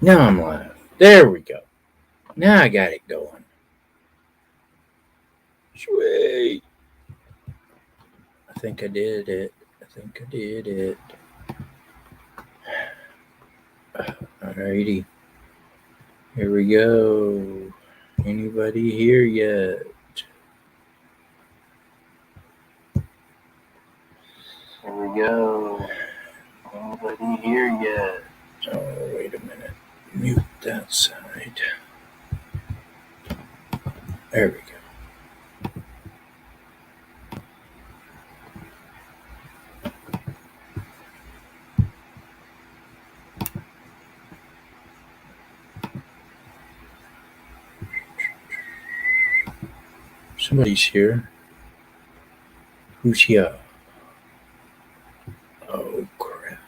Now I'm live. There we go. Now I got it going. Sweet. I think I did it. Alrighty. Here we go. Anybody here yet? Here we go. Anybody here yet? Oh, wait a minute. Mute that side. There we go. Somebody's here. Who's here? Oh, crap.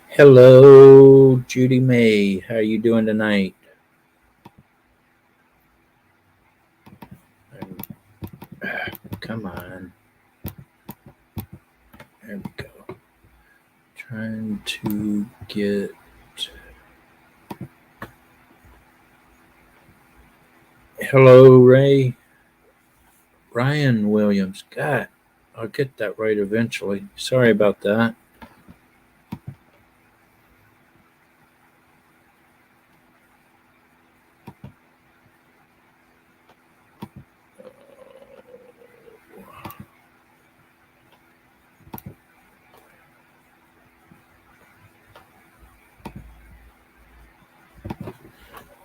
Hello, Judy May. How are you doing tonight? Come on. There we go. Trying to get... Hello, Ray. Ryan Williams. God, I'll get that right eventually. Sorry about that.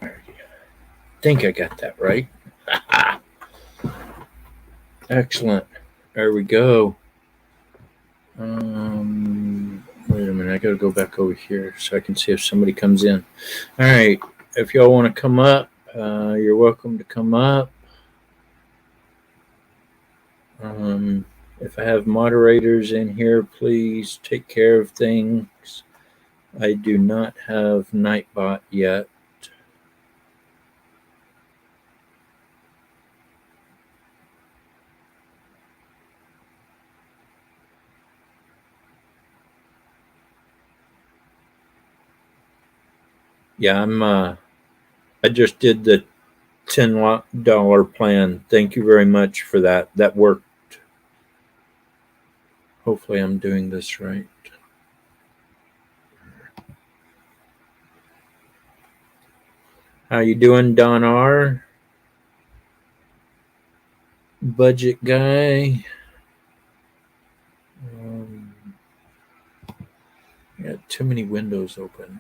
I think I got that right. Excellent. There we go. Wait a minute. I got to go back over here so I can see if somebody comes in. All right. If y'all want to come up, you're welcome to come up. If I have moderators in here, please take care of things. I do not have Nightbot yet. Yeah, I just did the $10 plan. Thank you very much for that. That worked. Hopefully I'm doing this right. How you doing, Don R? Budget guy. I got too many windows open.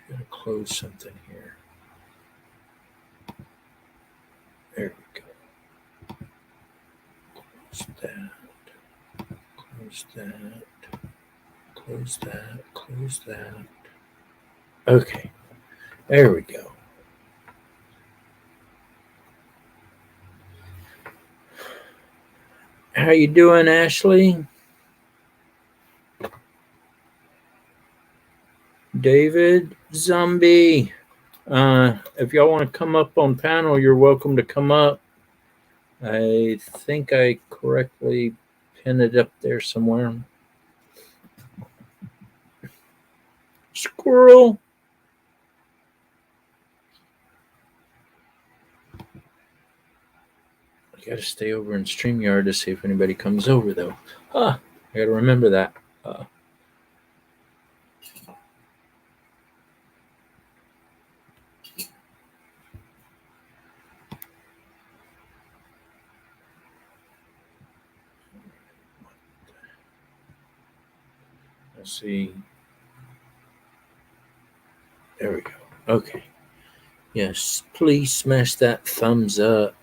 I gotta close something here. There we go. Close that. Close that. Close that. Close that. Okay. There we go. How you doing, Ashley? David Zombie. If y'all want to come up on panel, you're welcome to come up. I think I correctly pinned it up there somewhere. Squirrel. I gotta stay over in StreamYard to see if anybody comes over, though. I gotta remember that. Let's see. There we go. Okay. Yes, please smash that thumbs up.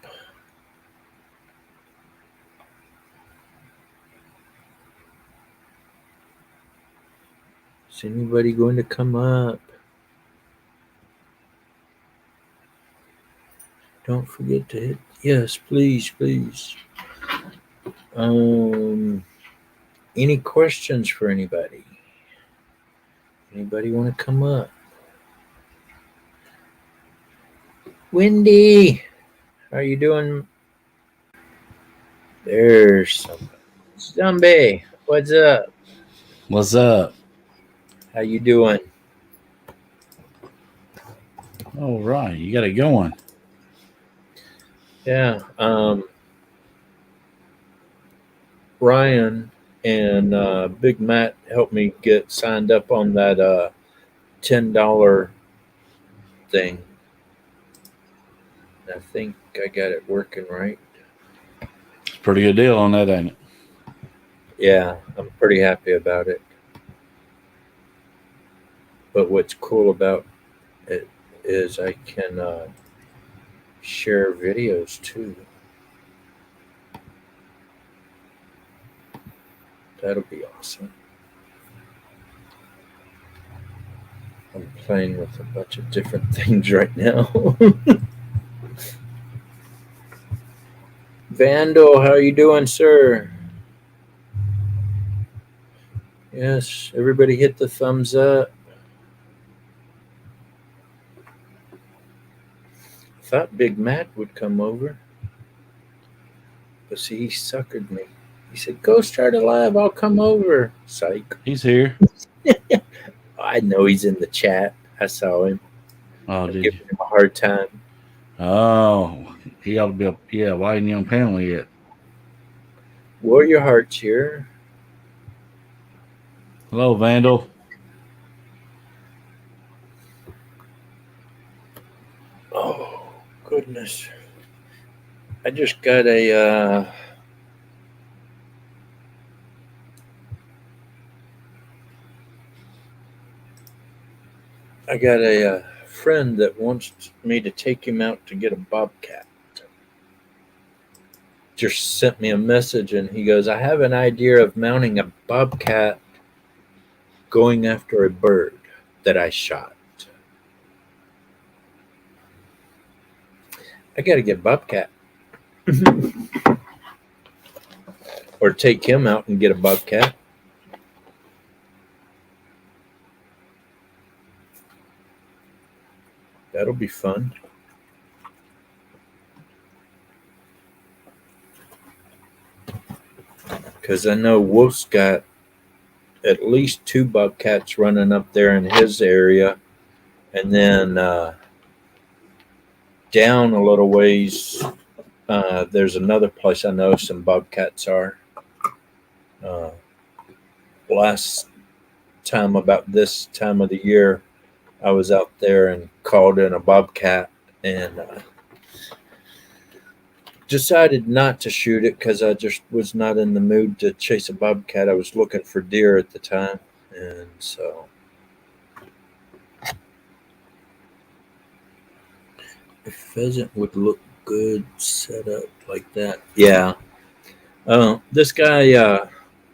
Is anybody going to come up? Don't forget to hit yes, please. Any questions for anybody? Anybody want to come up? Wendy, how are you doing? There's somebody. Zombie, what's up? What's up? How you doing? All right, you got it going. Yeah. Ryan and Big Matt helped me get signed up on that $10 thing. I think I got it working right. It's a pretty good deal on that, ain't it? Yeah, I'm pretty happy about it. But what's cool about it is I can share videos too. That'll be awesome. I'm playing with a bunch of different things right now. Vandal, how are you doing, sir? Yes, everybody hit the thumbs up. Thought Big Matt would come over. But see, he suckered me. He said, go start a live, I'll come over. Psych. He's here. I know he's in the chat. I saw him. Oh, I'm did giving you? him a hard time. Oh, he ought to be up. Yeah, why ain't he on panel yet? Warrior Hearts here. Hello, Vandal. Oh, goodness. I just got a friend that wants me to take him out to get a bobcat. Just sent me a message and he goes, I have an idea of mounting a bobcat going after a bird that I shot. I got to get bobcat. Or take him out and get a bobcat. That'll be fun. Because I know Wolf's got at least 2 bobcats running up there in his area. And then down a little ways, there's another place I know some bobcats are. Last time, about this time of the year, I was out there and called in a bobcat and decided not to shoot it because I just was not in the mood to chase a bobcat. I was looking for deer at the time, and so a pheasant would look good set up like that. Yeah. This guy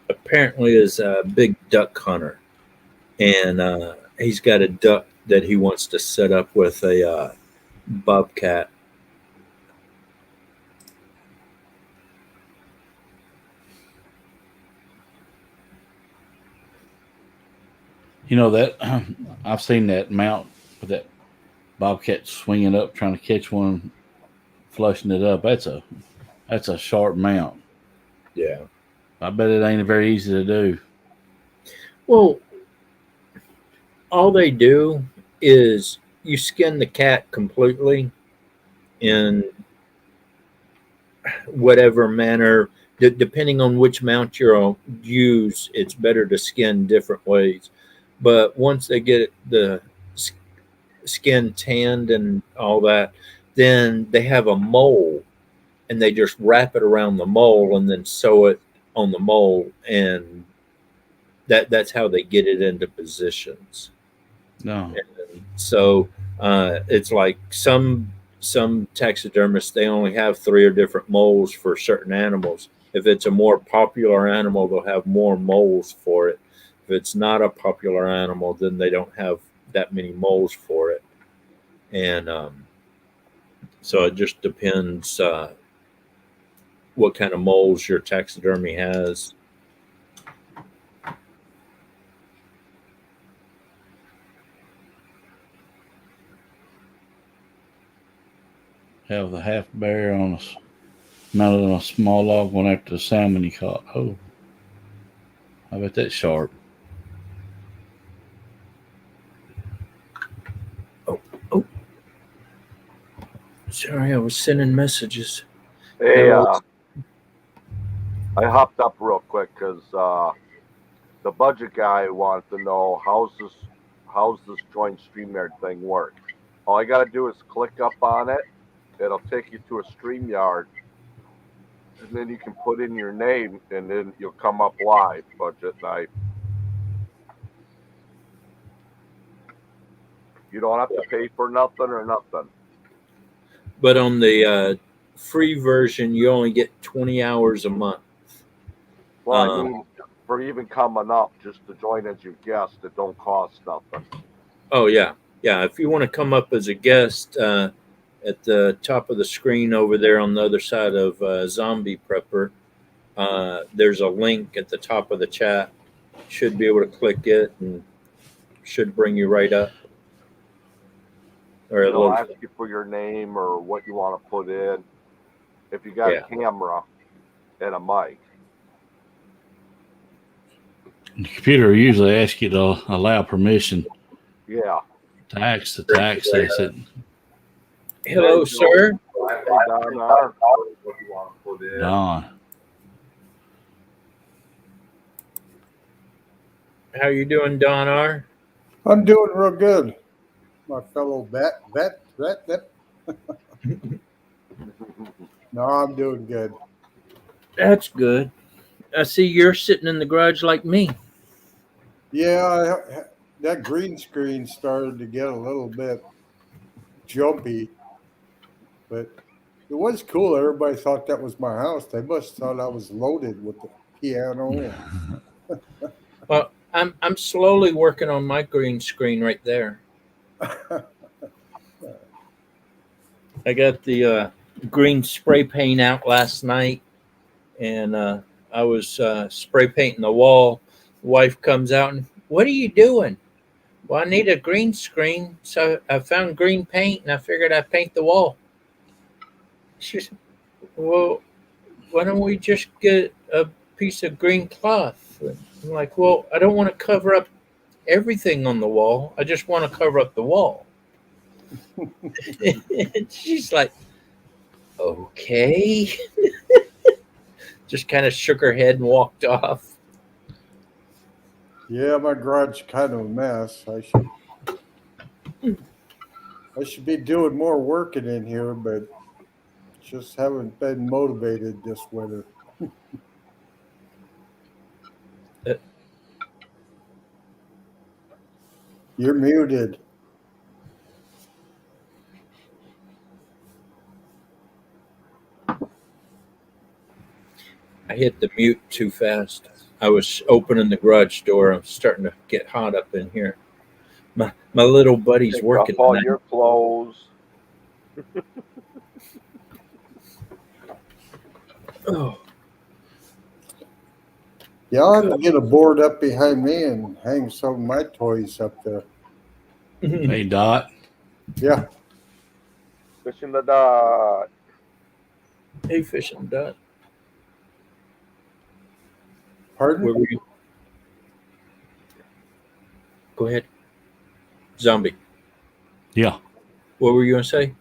apparently is a big duck hunter, and he's got a duck that he wants to set up with a bobcat. You know that I've seen that mount with that bobcat swinging up, trying to catch one, flushing it up. That's a sharp mount. Yeah. I bet it ain't very easy to do. Well, all they do is you skin the cat completely in whatever manner, depending on which mount you're use. It's better to skin different ways. But once they get the skin tanned and all that, then they have a mole and they just wrap it around the mole and then sew it on the mole, and that's how they get it into positions. No. And so it's like some taxidermists, they only have 3 or different moles for certain animals. If it's a more popular animal, they'll have more moles for it. If it's not a popular animal, then they don't have that many moles for it. And so it just depends what kind of moles your taxidermy has. Have the half bear on mounted on a small log going after the salmon he caught. Oh, I bet that's sharp. Oh, Sorry, I was sending messages. Hey, Hello. I hopped up real quick because the budget guy wanted to know how's this joint StreamYard thing work. All I gotta do is click up on it. It'll take you to a StreamYard, and then you can put in your name, and then you'll come up live. Budget night. You don't have to pay for nothing or nothing. But on the free version, you only get 20 hours a month. Well, I mean, for even coming up, just to join as your guest, it don't cost nothing. Oh, yeah. Yeah. If you want to come up as a guest, at the top of the screen over there on the other side of Zombie Prepper, there's a link at the top of the chat. Should be able to click it and should bring you right up. Or They'll ask you for your name or what you want to put in. If you got a camera and a mic. The computer will usually ask you to allow permission. Yeah. To access it. Hello, sir. Don. How you doing, Don R? I'm doing real good. My fellow vet. No, I'm doing good. That's good. I see you're sitting in the garage like me. Yeah, that green screen started to get a little bit jumpy, but it was cool. Everybody thought that was my house. They must have thought I was loaded with the piano. Well, I'm slowly working on my green screen right there. I got the green spray paint out last night, and I was spray painting the wall. Wife comes out and, what are you doing? Well, I need a green screen, so I found green paint, and I figured I'd paint the wall. She said, well, why don't we just get a piece of green cloth? I'm like, well, I don't want to cover up everything on the wall. I just want to cover up the wall. And she's like, okay. Just kind of shook her head and walked off. Yeah, my garage is kind of a mess. I should be doing more working in here, but just haven't been motivated this winter. You're muted. I hit the mute too fast. I was opening the garage door. I'm starting to get hot up in here. My little buddy's Take working. off all your clothes. Oh. Yeah, I'll have to get a board up behind me and hang some of my toys up there. Hey, Dot. Yeah. Fishing the dot. Hey, Fishing Dot. Pardon? Where were you? Go ahead. Zombie. Yeah. What were you going to say?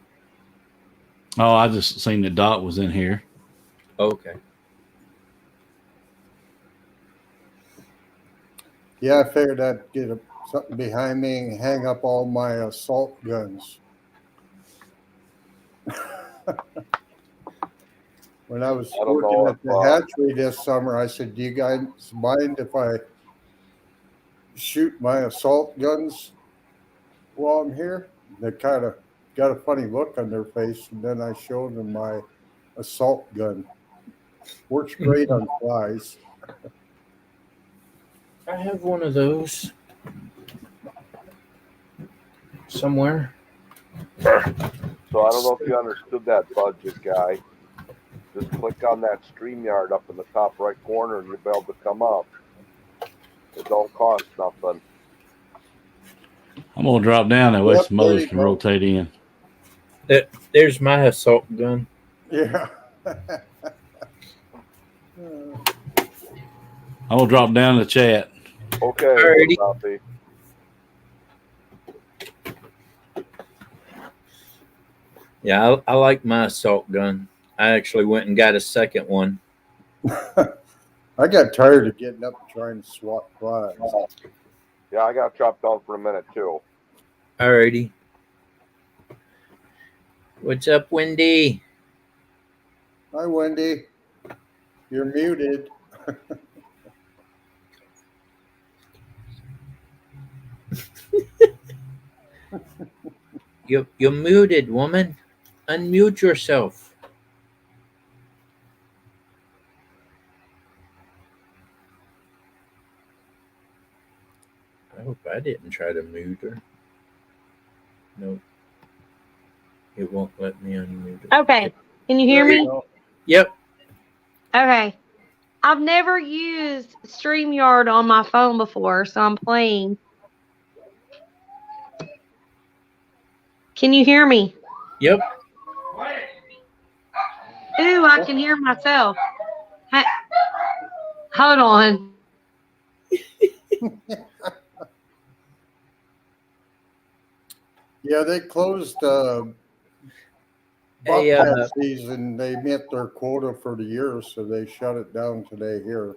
Oh, I just seen that Dot was in here. Okay. Yeah, I figured I'd get something behind me and hang up all my assault guns. When I was working at the hatchery this summer, I said, do you guys mind if I shoot my assault guns while I'm here? They kind of got a funny look on their face, and then I showed them my assault gun. Works great on flies. I have one of those somewhere. So I don't know if you understood that, budget guy. Just click on that StreamYard up in the top right corner and you'll be able to come up. It don't cost nothing. I'm going to drop down that way some others can rotate in. There's my assault gun. Yeah. I'm going to drop down in the chat. Okay. Yeah, I like my assault gun. I actually went and got a second one. I got tired of getting up and trying to swat flies. Yeah, I got chopped out for a minute too. Alrighty. What's up, Wendy? Hi, Wendy. You're muted. You're muted, woman. Unmute yourself. I hope I didn't try to mute her. Nope. It won't let me unmute her. Okay. Can you hear There you me? go. Yep. Okay. I've never used StreamYard on my phone before, so I'm playing. Can you hear me? Yep. Ooh, I can hear myself. Hold on. Yeah, they closed Hey, bobcat season. They met their quota for the year, so they shut it down today here.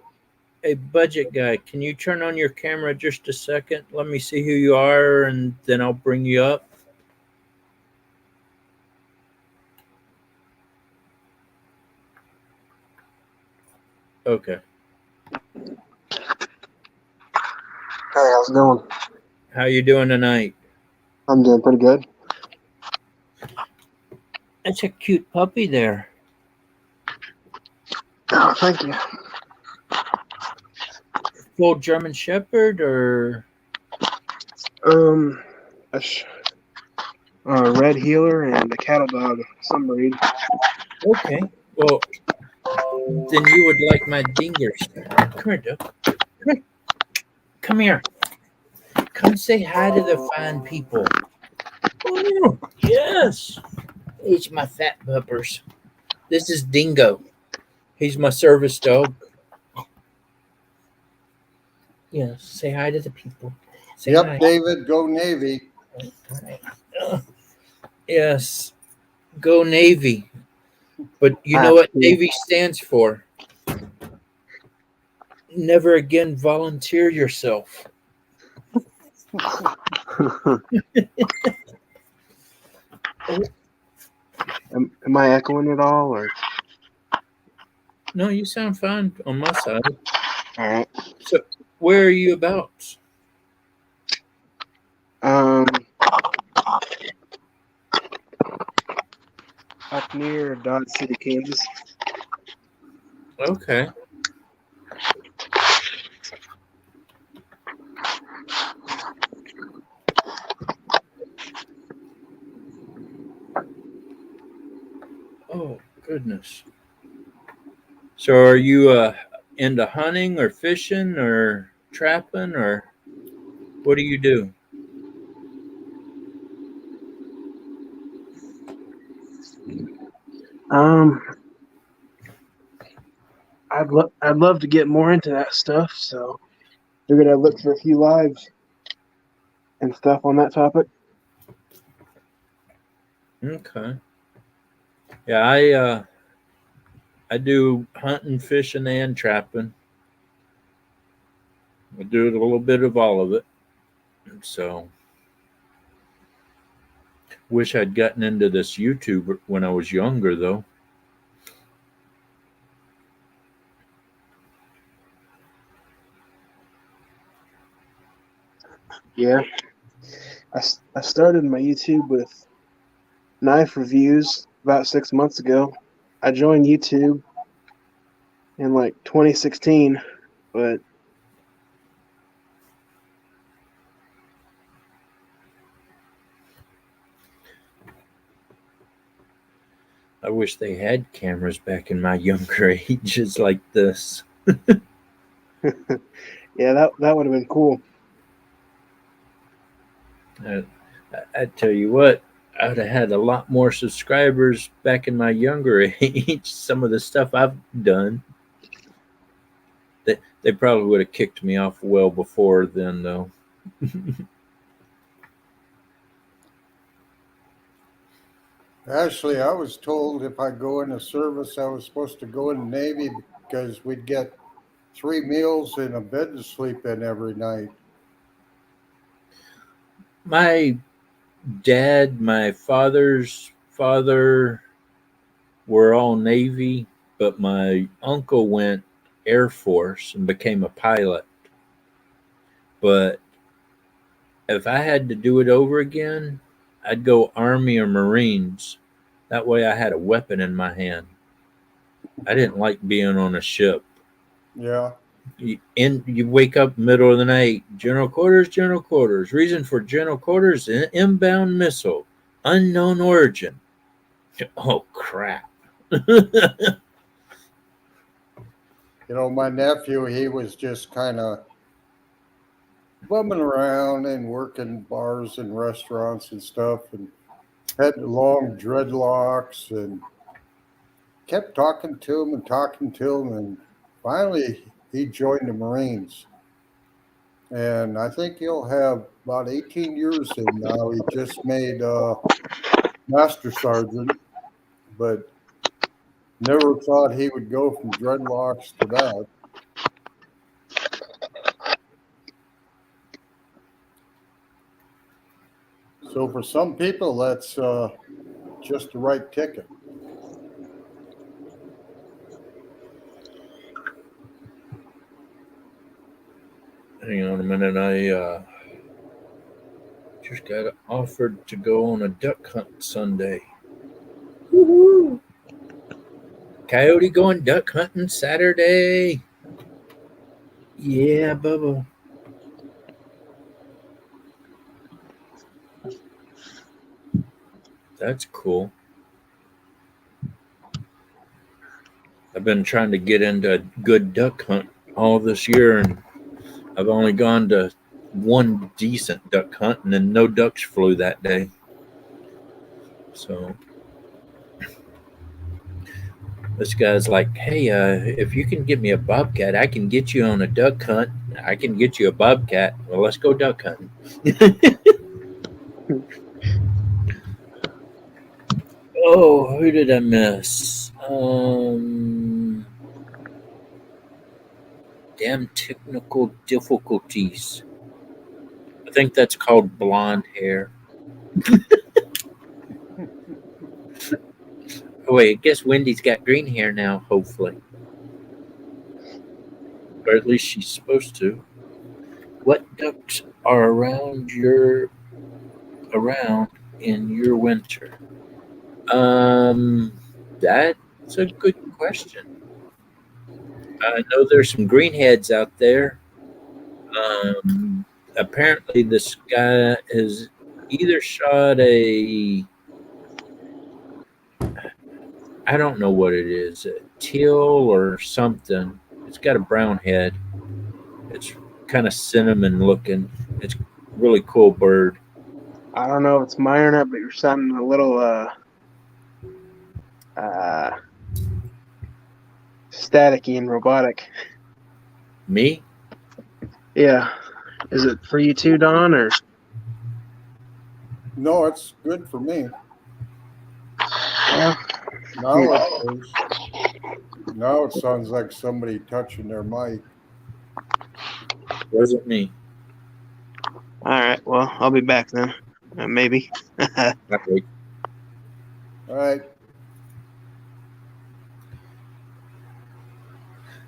hey, budget guy, can you turn on your camera just a second? Let me see who you are, and then I'll bring you up. Okay. Hey, how's it going? How you doing tonight? I'm doing pretty good. That's a cute puppy there. Oh, thank you. Full German Shepherd or A red healer and a cattle dog, some breed. okay. Well, then you would like my dingers. Come here, Duck. Come here. Come say hi to the fine people. Oh, yes. He's my fat puppers. This is Dingo. He's my service dog. Yes. Say hi to the people. Say Yep, hi. David, go Navy. Yes. Go Navy. But you know Ah, what yeah. Navy stands for? Never again volunteer yourself. Am I echoing at all, or? No, you sound fine on my side. All right. So, where are you about? Up near Dodge City, Kansas. Okay. Oh, goodness. So, are you into hunting or fishing or trapping or what do you do? I'd love to get more into that stuff, so figured I'd look for a few lives and stuff on that topic. Okay. Yeah, I do hunting, fishing, and trapping. I do a little bit of all of it. So, wish I'd gotten into this YouTube when I was younger, though. Yeah, I started my YouTube with knife reviews about 6 months ago. I joined YouTube in like 2016, but I wish they had cameras back in my younger ages like this. yeah, that would have been cool. I tell you what, I'd have had a lot more subscribers back in my younger age. Some of the stuff I've done, they probably would have kicked me off well before then, though. Actually, I was told if I go into service, I was supposed to go in the Navy because we'd get 3 meals and a bed to sleep in every night. My dad, my father's father were all Navy, but my uncle went Air Force and became a pilot. But if I had to do it over again, I'd go Army or Marines. That way I had a weapon in my hand. I didn't like being on a ship. Yeah. You wake up middle of the night, general quarters, general quarters. Reason for general quarters: an inbound missile, unknown origin. Oh crap! My nephew, he was just kind of bumming around and working bars and restaurants and stuff and had long dreadlocks and kept talking to him and talking to him. And finally, he joined the Marines. And I think he'll have about 18 years in now. He just made Master Sergeant, but never thought he would go from dreadlocks to that. So for some people, that's just the right ticket. Hang on a minute. I just got offered to go on a duck hunt Sunday. Woohoo! Coyote going duck hunting Saturday. Yeah, Bubba. That's cool. I've been trying to get into a good duck hunt all this year, and I've only gone to one decent duck hunt, and then no ducks flew that day. So this guy's like, "Hey, if you can get me a bobcat, I can get you on a duck hunt. I can get you a bobcat. Well, let's go duck hunting." Oh, who did I miss? Damn technical difficulties. I think that's called blonde hair. Oh, wait, I guess Wendy's got green hair now, hopefully. Or at least she's supposed to. What ducks are around in your winter? That's a good question. I know there's some greenheads out there. Apparently, this guy has either shot a, I don't know what it is, a teal or something. It's got a brown head. It's kind of cinnamon looking. It's a really cool bird. I don't know if it's mine or not, but you're sounding a little staticky and robotic. Me? Yeah. Is it for you too, Don, or? No, it's good for me. Yeah. Now it sounds like somebody touching their mic. Wasn't me. All right. Well, I'll be back then. Maybe. Okay. All right.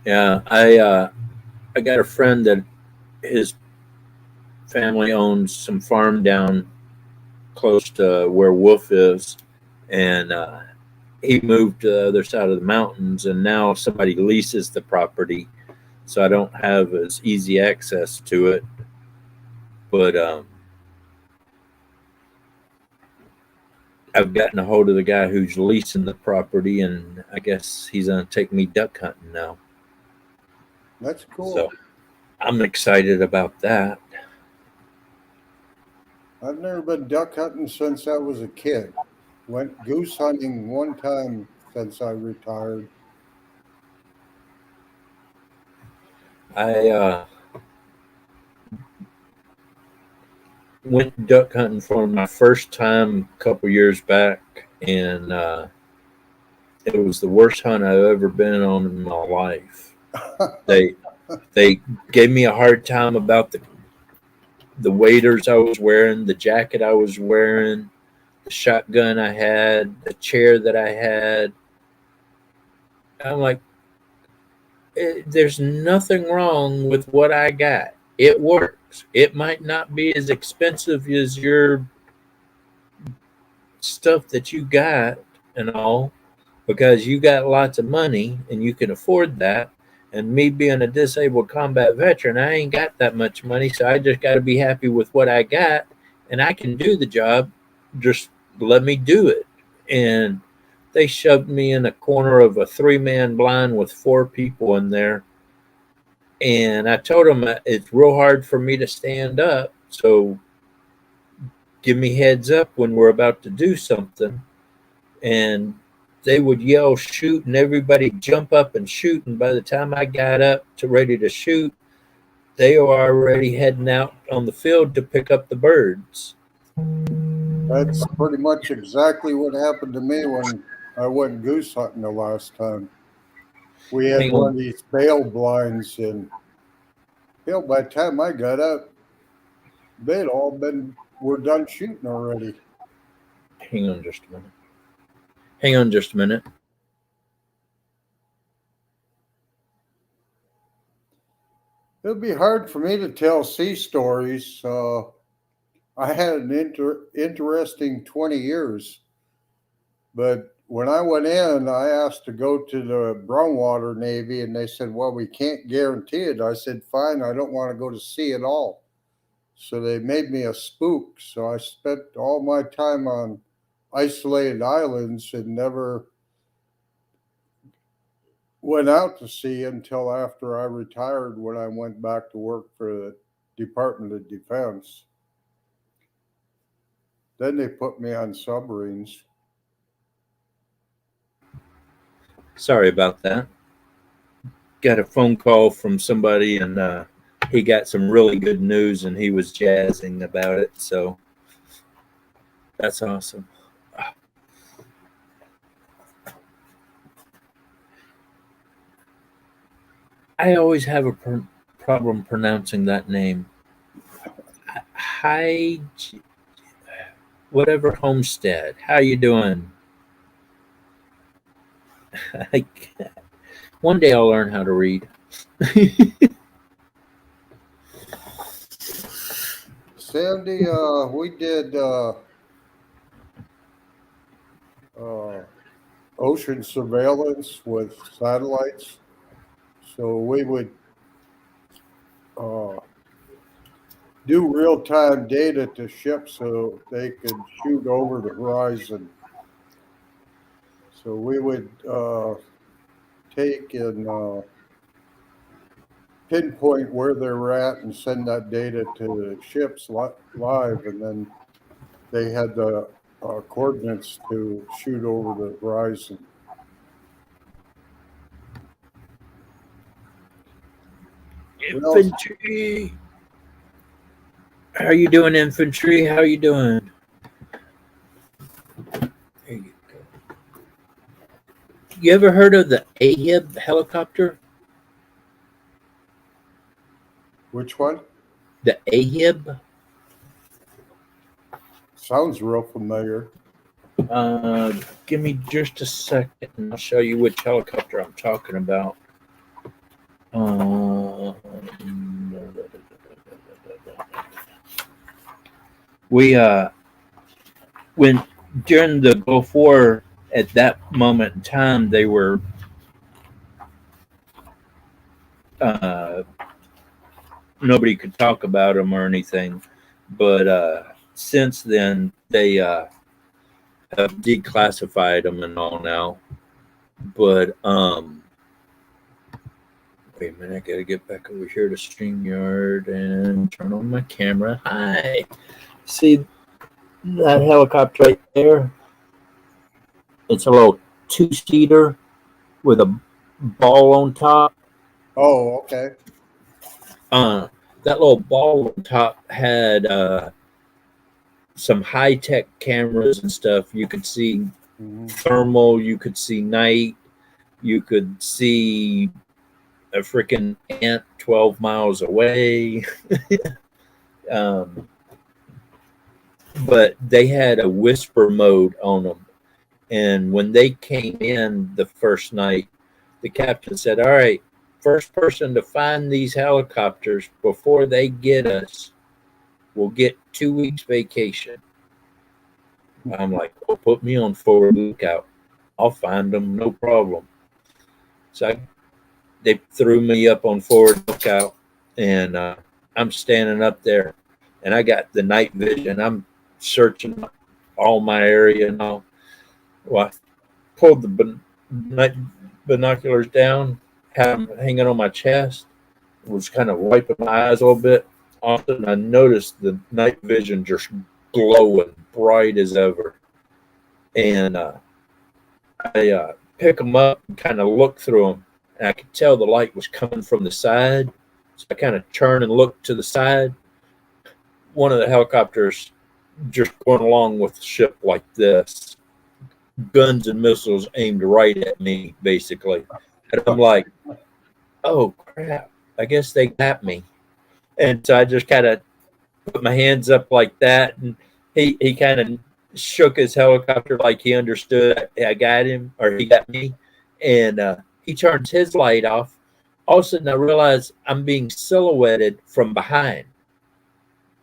Yeah, I got a friend that his family owns some farm down close to where Wolf is, and he moved to the other side of the mountains, and now somebody leases the property, so I don't have as easy access to it. But I've gotten a hold of the guy who's leasing the property, and I guess he's going to take me duck hunting now. That's cool. So I'm excited about that. I've never been duck hunting since I was a kid. Went goose hunting one time since I retired. I went duck hunting for my first time a couple years back, and it was the worst hunt I've ever been on in my life. They gave me a hard time about the waders I was wearing, the jacket I was wearing, the shotgun I had, the chair that I had. I'm like, there's nothing wrong with what I got. It works. It might not be as expensive as your stuff that you got and all, because you got lots of money and you can afford that. And me being a disabled combat veteran, I ain't got that much money, so I just got to be happy with what I got, and I can do the job. Just let me do it. And they shoved me in a corner of a 3-man blind with 4 people in there. And I told them it's real hard for me to stand up, so give me heads up when we're about to do something. And they would yell, shoot, and everybody jump up and shoot. And by the time I got up to ready to shoot, they were already heading out on the field to pick up the birds. That's pretty much exactly what happened to me when I went goose hunting the last time. We had Hang one on. of these bale blinds, and by the time I got up, they'd all were done shooting already. Hang on just a minute. Hang on just a minute. It would be hard for me to tell sea stories. I had an interesting 20 years, but when I went in, I asked to go to the Brownwater Navy, and they said, well, we can't guarantee it. I said, fine, I don't want to go to sea at all. So they made me a spook. So I spent all my time on isolated islands and never went out to sea until after I retired, when I went back to work for the Department of Defense. Then they put me on submarines. Sorry about that. Got a phone call from somebody, and he got some really good news, and he was jazzing about it. So that's awesome. I always have a problem pronouncing that name. Hi, whatever Homestead. How you doing? One day I'll learn how to read. Sandy, we did ocean surveillance with satellites. So we would do real-time data to ships so they could shoot over the horizon. So we would take and pinpoint where they're at and send that data to the ships live, and then they had the coordinates to shoot over the horizon. Infantry. How you doing, infantry? How you doing? There you go. You ever heard of the AHIB helicopter? Which one? The AHIB? Sounds real familiar. Give me just a second and I'll show you which helicopter I'm talking about. We when during the Gulf War, at that moment in time, they were nobody could talk about them or anything, but since then they have declassified them and all now. But wait a minute, I gotta get back over here to StreamYard and turn on my camera. Hi, see that helicopter right there? It's a little 2-seater with a ball on top. Oh, okay. That little ball on top had some high-tech cameras and stuff. You could see thermal. You could see night. You could see a freaking ant 12 miles away. But they had a whisper mode on them. And when they came in the first night, the captain said, "All right, first person to find these helicopters before they get us will get 2 weeks vacation." I'm like, "Well, put me on forward lookout. I'll find them, no problem." So they threw me up on forward lookout, and I'm standing up there, and I got the night vision. I'm searching all my area and all. Well, I pulled the binoculars down, had them hanging on my chest, was kind of wiping my eyes a little bit. All of a sudden, I noticed the night vision just glowing bright as ever. And I pick them up and kind of look through them. And I could tell the light was coming from the side. So I kind of turn and look to the side. One of the helicopters just going along with the ship like this, guns and missiles aimed right at me, basically. And I'm like, "Oh, crap. I guess they got me." And so I just kind of put my hands up like that. And he kind of shook his helicopter like he understood I got him or he got me. And he turns his light off. All of a sudden, I realize I'm being silhouetted from behind.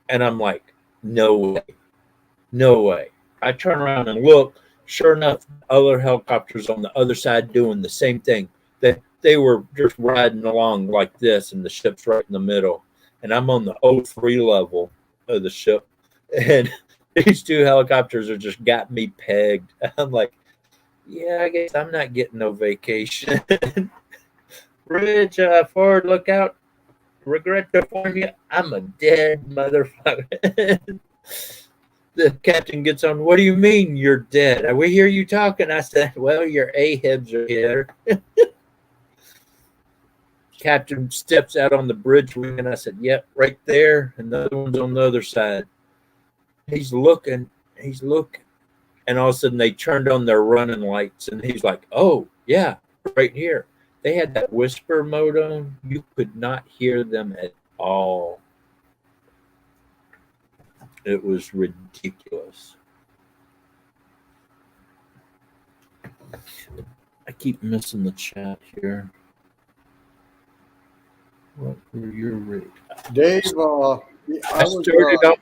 And I'm like, "No way. No way." I turn around and look. Sure enough, other helicopters on the other side doing the same thing. They were just riding along like this, and the ship's right in the middle. And I'm on the O3 level of the ship. And these two helicopters are just got me pegged. I'm like, "Yeah, I guess I'm not getting no vacation." Ridge, forward lookout. Regret to inform you, I'm a dead motherfucker. The captain gets on. "What do you mean you're dead? We hear you talking." I said, "Well, your AHIBs are here." Captain steps out on the bridge wing, and I said, "Yep, right there." And the other one's on the other side. He's looking. He's looking. And all of a sudden, they turned on their running lights, and he's like, "Oh, yeah, right here." They had that whisper mode on. You could not hear them at all. It was ridiculous. I keep missing the chat here. What were your rates? Dave, I started off.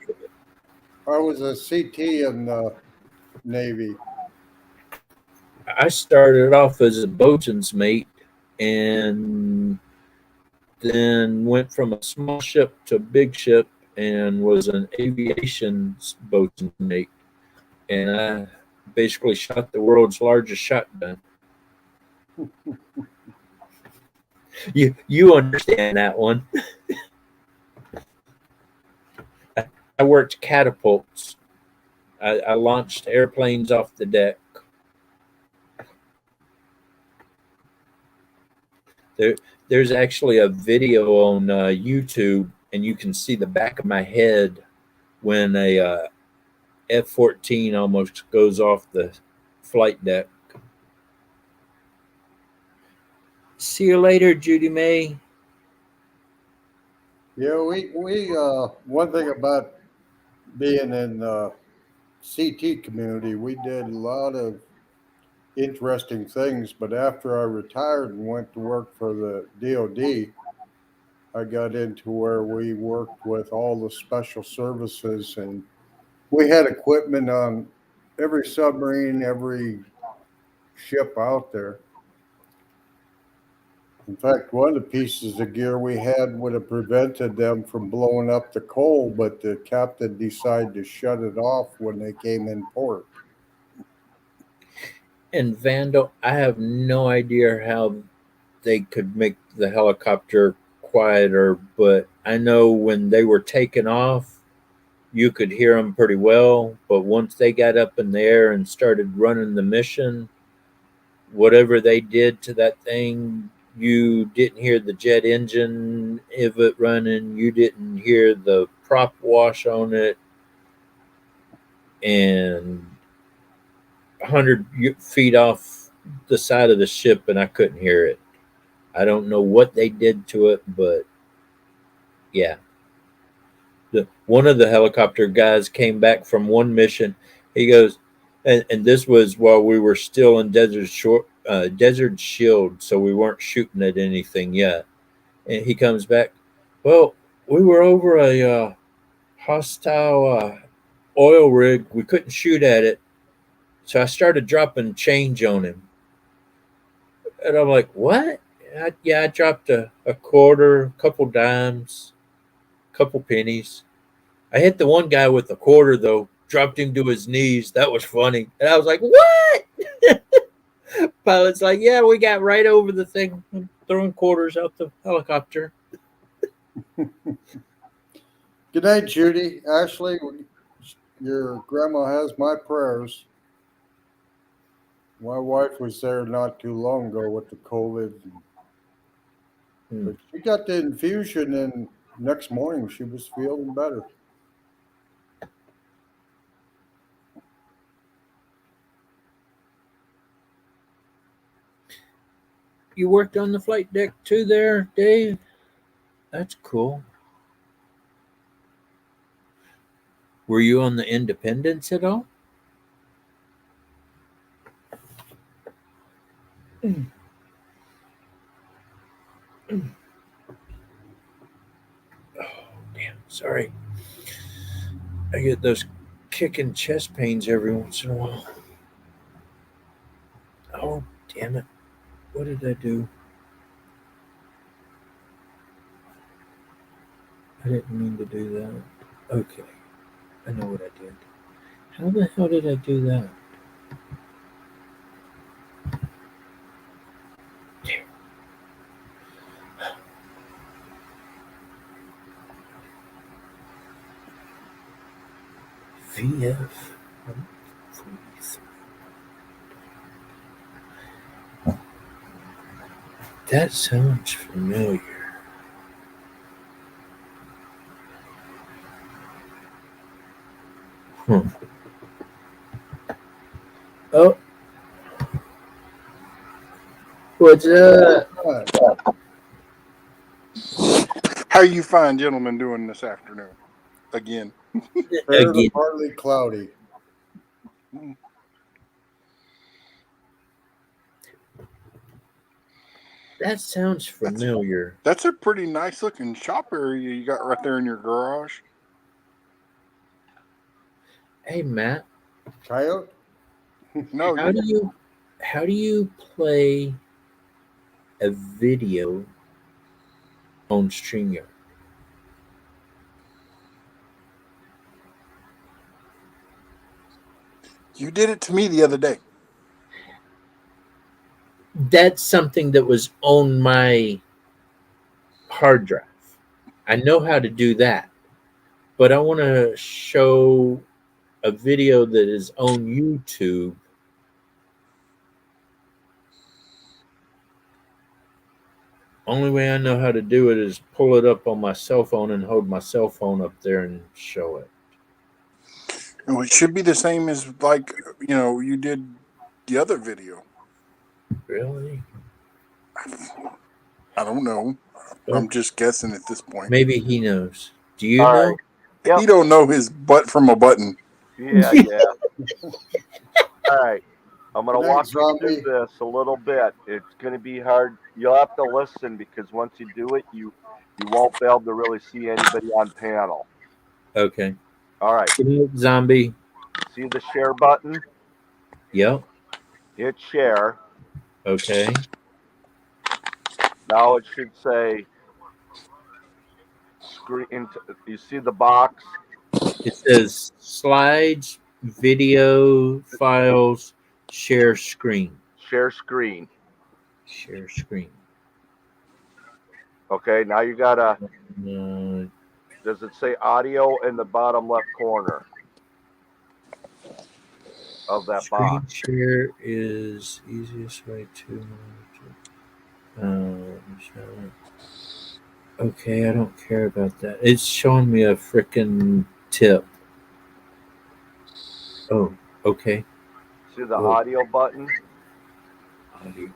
I was a CT in the Navy. I started off as a boatswain's mate, and then went from a small ship to a big ship, and was an aviation boatswain's mate. And I basically shot the world's largest shotgun. You understand that one? I worked catapults. I launched airplanes off the deck. There's actually a video on YouTube, and you can see the back of my head when a F-14 almost goes off the flight deck. See you later, Judy May. Yeah, we one thing about being in the CT community, we did a lot of interesting things. But after I retired and went to work for the DoD, I got into where we worked with all the special services, and we had equipment on every submarine, every ship out there. In fact, one of the pieces of gear we had would have prevented them from blowing up the coal, but the captain decided to shut it off when they came in port. And Vandal, I have no idea how they could make the helicopter quieter, but I know when they were taking off, you could hear them pretty well. But once they got up in the air and started running the mission, whatever they did to that thing, you didn't hear the jet engine of it running. You didn't hear the prop wash on it. And 100 feet off the side of the ship, and I couldn't hear it. I don't know what they did to it, but yeah. One of the helicopter guys came back from one mission. He goes, and this was while we were still in Desert Shield, so we weren't shooting at anything yet. And he comes back, well, we were over a hostile oil rig. We couldn't shoot at it, so I started dropping change on him. And I'm like, what? I dropped a quarter, a couple dimes, a couple pennies. I hit the one guy with a quarter, though, dropped him to his knees. That was funny. And I was like, what? Pilot's like, yeah, we got right over the thing, throwing quarters out the helicopter. Good night, Judy. Ashley, your grandma has my prayers. My wife was there not too long ago with the COVID. But she got the infusion, and next morning she was feeling better. You worked on the flight deck too there, Dave? That's cool. Were you on the Independence at all? Damn, sorry. I get those kicking chest pains every once in a while. Oh, damn it. What did I do? I didn't mean to do that. Okay. I know what I did. How the hell did I do that? Damn. VF 143. That sounds familiar. Oh, what's up? How you fine gentlemen doing this afternoon? Again. Fair to Again. partly cloudy. That sounds familiar. That's a pretty nice looking shop area you got right there in your garage. Hey, Matt. Coyote? No, How do you play a video on StreamYard? you did it to me the other day. That's something that was on my hard drive. I know how to do that, but I want to show a video that is on YouTube. Only way I know how to do it is pull it up on my cell phone and hold my cell phone up there and show it. Well, it should be the same as like you did the other video. Really? I don't know. I'm just guessing at this point. Maybe he knows. Do you All know? right. Yep. He don't know his butt from a button. Yeah. All right. I'm going to walk you through this a little bit. It's going to be hard. You'll have to listen because once you do it, you won't be able to really see anybody on panel. Okay. All right. Zombie. See the share button? Yep. Hit share. Okay. Now it should say screen. You see the box? It says slides, video, files, share screen. Share screen. Share screen. Okay, now you gotta. Uh, Does it say audio in the bottom left corner of that screen box? share is easiest way to. Okay, I don't care about that. It's showing me a freaking tip. Oh, okay. See the Whoa. audio button Audio.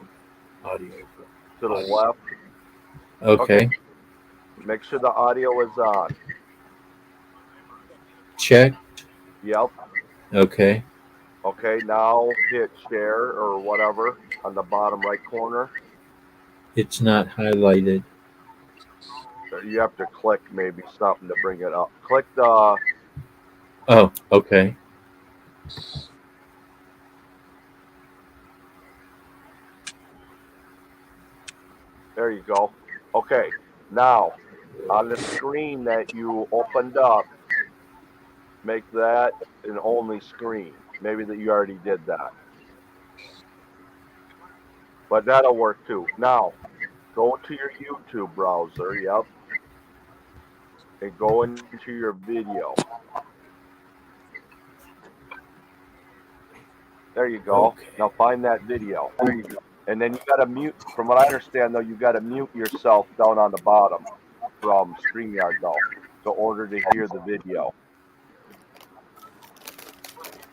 to the left? Okay. Make sure the audio is on. Check. Yep. Okay. Okay, now hit share or whatever on the bottom right corner. It's not highlighted. You have to click maybe something to bring it up. Click the. Oh, okay. There you go. Okay, now on the screen that you opened up, make that an only screen. Maybe that you already did that. But that'll work too. Now, go to your YouTube browser, yep, and go into your video. There you go. Okay. Now find that video. And then you gotta mute, from what I understand though, you gotta mute yourself down on the bottom from StreamYard though, in order to hear the video.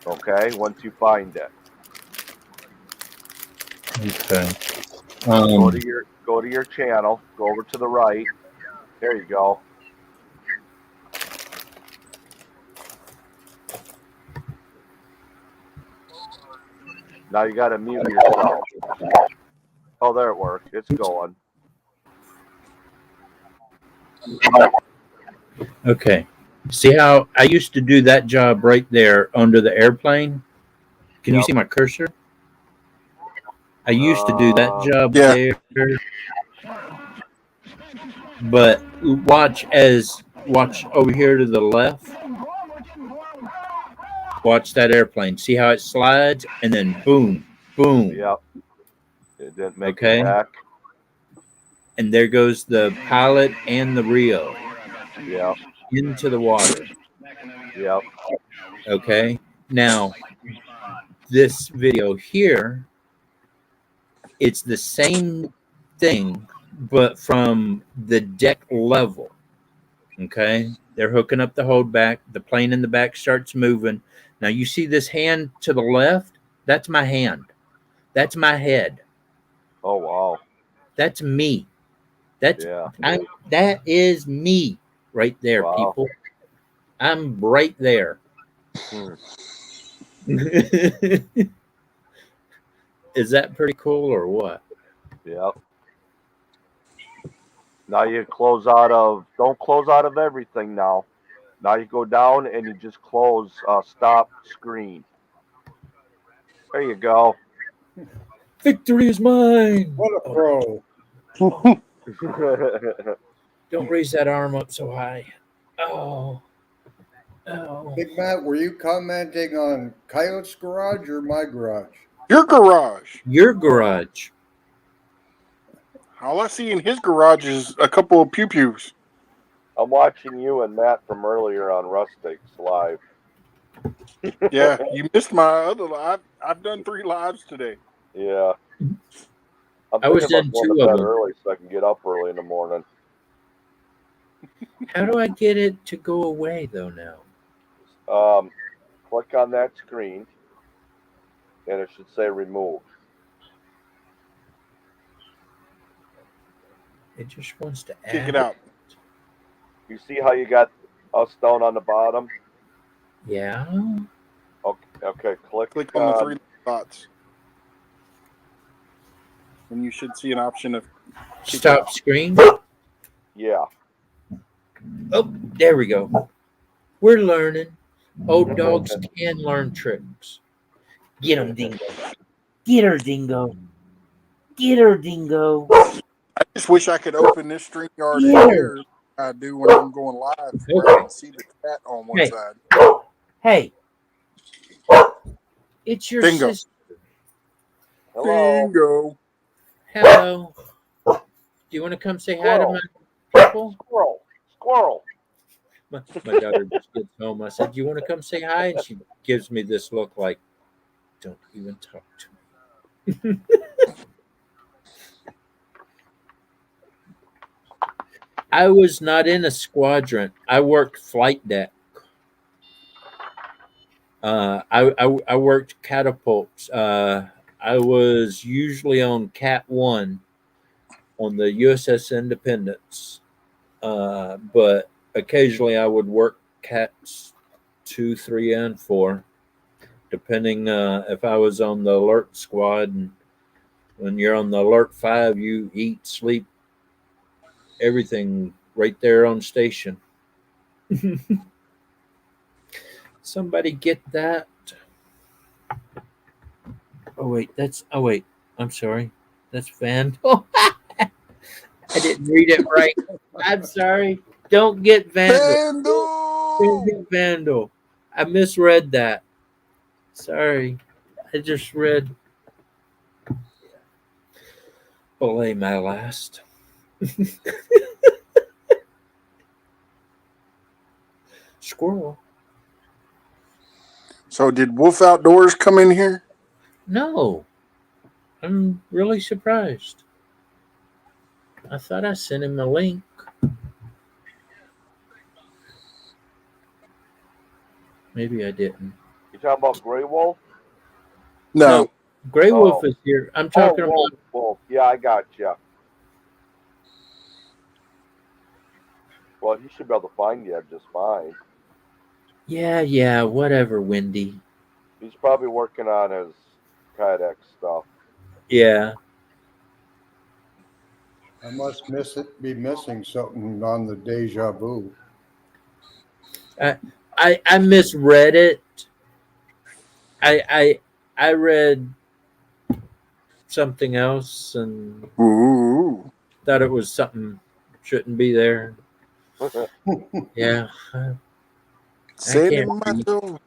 Okay, once you find it. Okay. Go to your channel, go over to the right. There you go. Now you gotta mute yourself. Oh, there it worked. It's going. Okay. See how I used to do that job right there under the airplane? Can you Yep. see my cursor? I used to do that job Yeah. there. But watch over here to the left. Watch that airplane. See how it slides and then boom, boom. Yep. It didn't make Okay. it back. And there goes the pilot and the Rio Yep. into the water. Yep. Okay. Now, this video here, it's the same thing, but from the deck level. Okay. They're hooking up the hold back. The plane in the back starts moving. Now, you see this hand to the left? That's my hand. That's my head. Oh wow. That's me. That is me right there, Wow. people. I'm right there. Is that pretty cool or what? Yep. Now you don't close out of everything now. Now you go down and you just close stop screen. There you go. Victory is mine. What a pro. Don't raise that arm up so high. Oh. Big Matt, were you commenting on Coyote's garage or my garage? Your garage. Your garage. All I see in his garage is a couple of pew pews. I'm watching you and Matt from earlier on Rustics live. Yeah, you missed my other live. I've done 3 lives today. Yeah. I was thinking in about going 2 to of bed them. early so I can get up early in the morning. How do I get it to go away though now? Click on that screen and it should say remove. It just wants to Kick add it out. You see how you got us down on the bottom? Yeah. Okay, click on the 3 dots. And you should see an option of Stop screen. Yeah. Oh, there we go. We're learning. Old dogs can learn tricks. Get him, Dingo. Get her, Dingo. Get her, Dingo. I just wish I could open this StreamYard Yeah. here like I do when I'm going live where I can see the chat on one side. Hey. It's your Dingo. sister. Hello. Bingo. Hello. Do you want to come say hi to my people? Squirrel. My daughter just gets home. I said, do you want to come say hi? And she gives me this look like, don't even talk to me. I was not in a squadron. I worked flight deck. I worked catapults. I was usually on Cat 1 on the USS Independence, but occasionally I would work Cats 2, 3, and 4, depending if I was on the alert squad. And when you're on the alert 5, you eat, sleep, everything right there on station. Somebody get that. Oh wait, I'm sorry. That's Vandal. I didn't read it right. I'm sorry. Don't get Vandal. Don't Vandal! get Vandal. I misread that. Sorry. I just read belay my last. Squirrel. So did Wolf Outdoors come in here? No. I'm really surprised. I thought I sent him a link. Maybe I didn't. You talking about Grey Wolf? No. Grey Wolf Oh. is here. I'm talking Wolf, about. Wolf. Yeah, I got you. Well, he should be able to find you just fine. Yeah, whatever, Wendy. He's probably working on his Kydex stuff. Yeah. I must be missing something on the deja vu. I misread it. I read something else and Ooh. thought it was something shouldn't be there. Yeah. Say it can't in my read. soul.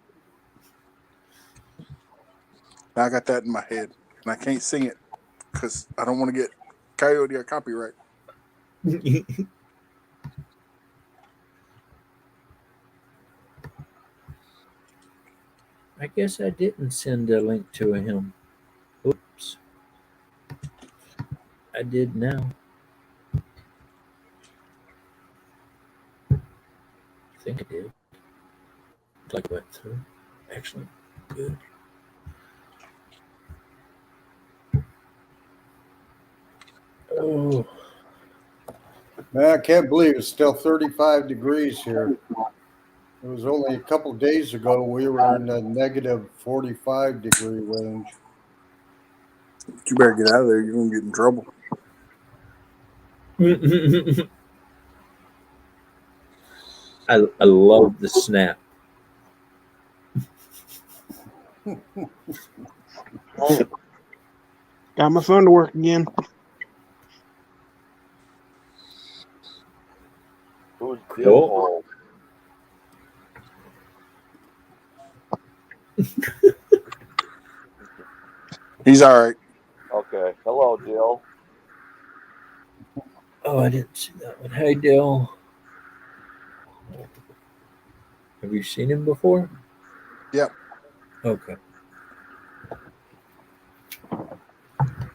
I got that in my head, and I can't sing it because I don't want to get Coyote or copyright. I guess I didn't send a link to him. Oops. I did now. I think I did. Like went through. Excellent. Good. Oh. Man, I can't believe it's still 35 degrees here. It was only a couple days ago we were in the negative 45 degree range. You better get out of there. You're going to get in trouble. I love the snap. Got my phone to work again. Who's Cool. Dill? He's all right. Okay. Hello, Dill. Oh, I didn't see that one. Hey, Dill. Have you seen him before? Yep. Okay.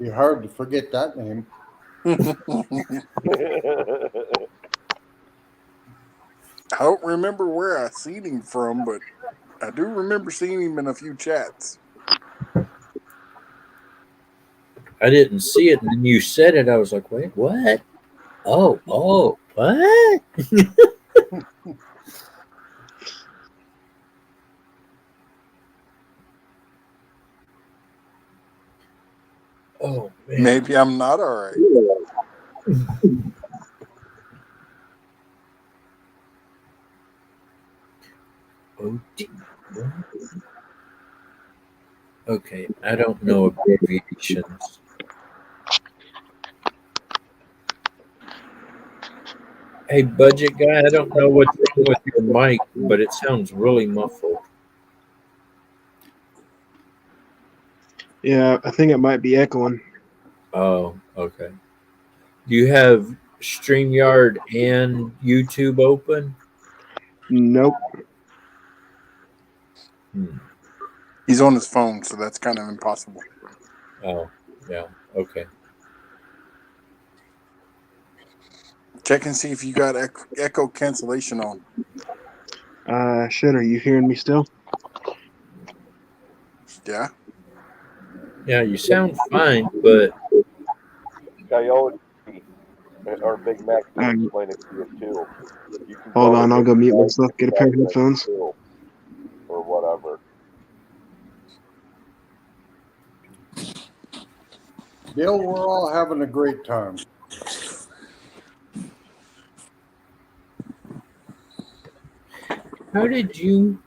Be hard to forget that name. I don't remember where I seen him from, but I do remember seeing him in a few chats. I didn't see it, and then you said it. I was like, wait, what? Oh, what? Oh, man. Maybe I'm not all right. Oh, okay, I don't know abbreviations. Hey, budget guy, I don't know what's wrong with your mic, but it sounds really muffled. Yeah, I think it might be echoing. Oh, okay. Do you have StreamYard and YouTube open? Nope. He's on his phone, so that's kind of impossible. Oh, yeah. Okay. Check and see if you got echo cancellation on. Shit, are you hearing me still? Yeah. Yeah, you sound fine, but Coyote or Big Mac can Um, explain it to you too. You can Hold go to on, I'll his go mute site myself, get a and pair of check things headphones. too, or whatever. Bill, we're all having a great time. how did you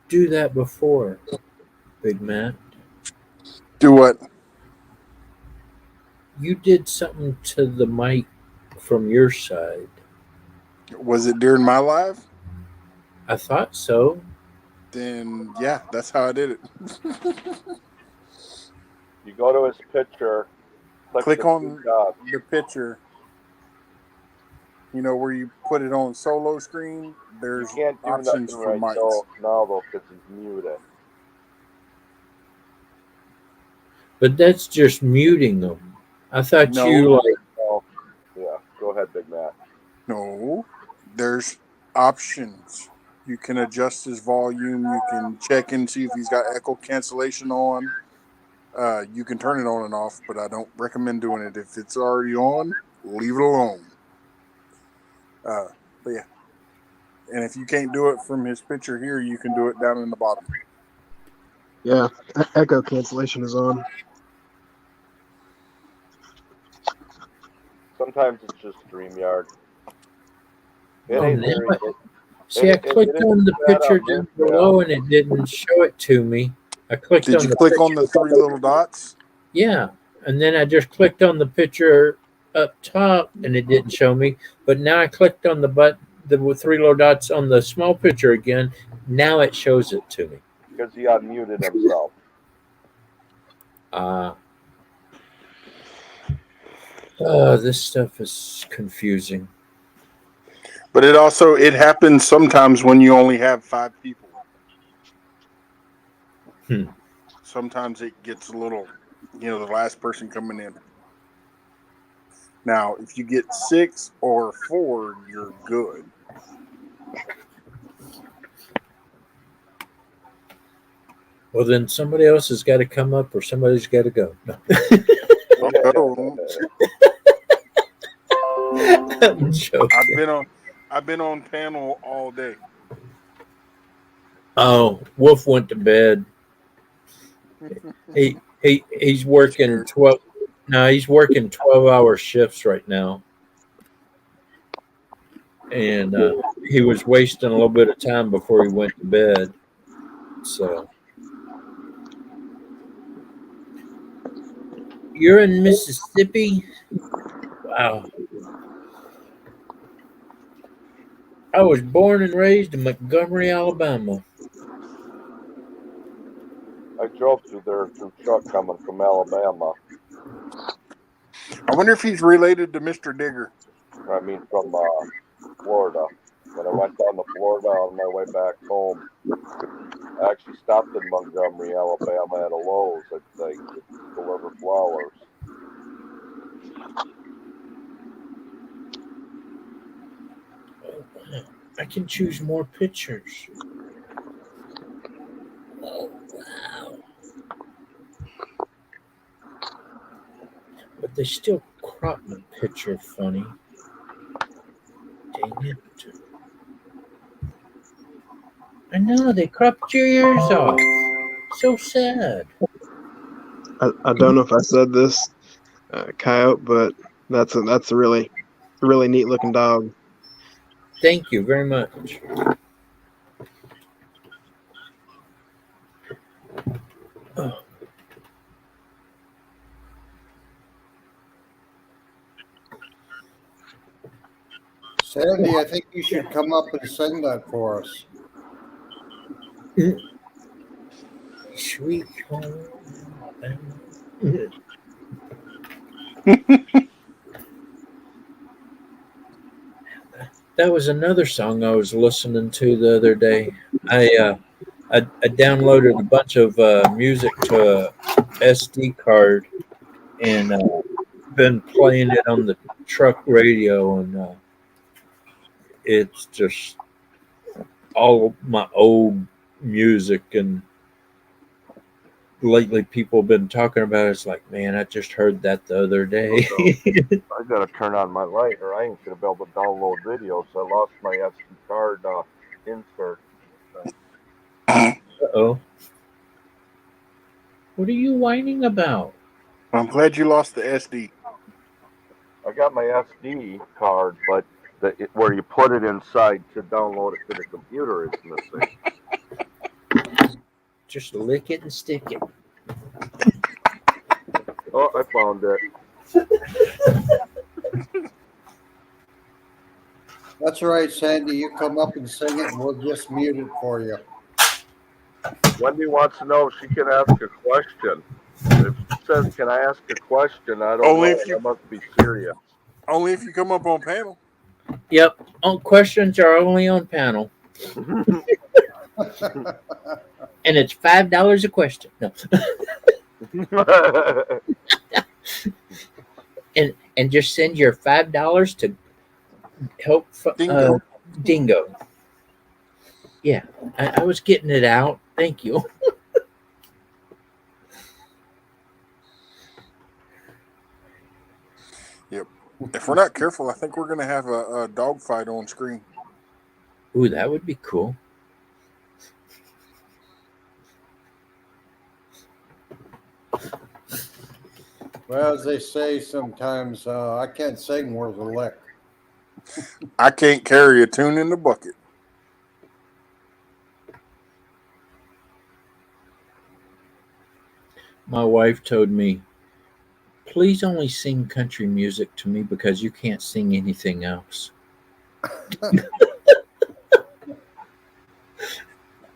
do that before, Big Matt? Do what? You did something to the mic from your side. Was it during my live? I thought so. Then yeah, that's how I did it. You go to his picture, click Click the three on dots. the picture. You know where you put it on solo screen. You There's can't do options nothing for right mics. now though, because he's muted. But that's just muting them. I thought No. you like. Oh, yeah. Go ahead, Big Mac. No, there's options. You can adjust his volume. You can check and see if he's got echo cancellation on. You can turn it on and off, but I don't recommend doing it. If it's already on, leave it alone. But yeah. And if you can't do it from his picture here, you can do it down in the bottom. Yeah, echo cancellation is on. Sometimes it's just StreamYard. It Oh, ain't now very. see, I It clicked isn't on the bad picture on this down below and it didn't show it to me. I clicked Did on you the click picture. on the three little dots? Yeah, and then I just clicked on the picture up top and it didn't show me. But now I clicked on the three little dots on the small picture again. Now it shows it to me. because he unmuted himself. This stuff is confusing. But it happens sometimes when you only have 5 people. Sometimes it gets a little, the last person coming in. Now, if you get 6 or 4, you're good. Well, then somebody else has got to come up or somebody's got to go. No. I'm joking. I've been on panel all day. Oh, Wolf went to bed. He's working 12. No, he's working 12-hour shifts right now, and he was wasting a little bit of time before he went to bed. So you're in Mississippi? Wow. I was born and raised in Montgomery, Alabama. I drove through there through truck coming from Alabama. I wonder if he's related to Mr. Digger. I mean, from Florida. When I went down to Florida on my way back home, I actually stopped in Montgomery, Alabama at a Lowe's, I think, to deliver flowers. I can choose more pictures. Oh, wow. But they still crop my picture funny. Dang it. I know, they cropped your ears off. So sad. I don't know if I said this, Coyote, but that's a really neat looking dog. Thank you very much. Oh. Sandy, I think you should come up and sing that for us. Sweet home. That was another song I was listening to the other day. I downloaded a bunch of music to a SD card and been playing it on the truck radio, and it's just all my old music, and lately people have been talking about. It's like, man, I just heard that the other day. I gotta turn on my light, or I ain't gonna be able to download videos. I lost my SD card insert. Uh-oh. What are you whining about? I'm glad you lost the SD. I got my SD card, but where you put it inside to download it to the computer is missing. Just lick it and stick it. Oh, I found it. That's right, Sandy. You come up and sing it, and we'll just mute it for you. Wendy wants to know if she can ask a question. If she says, "Can I ask a question?" I don't Only know. if you- That must be serious. Only if you come up on panel. Yep. Questions are only on panel. And it's $5 a question. No. And just send your $5 to help Dingo. Dingo. Yeah, I was getting it out. Thank you. Yep. If we're not careful, I think we're going to have a dog fight on screen. Ooh, that would be cool. Well, as they say sometimes, I can't sing worth a lick. I can't carry a tune in the bucket. My wife told me, please only sing country music to me because you can't sing anything else.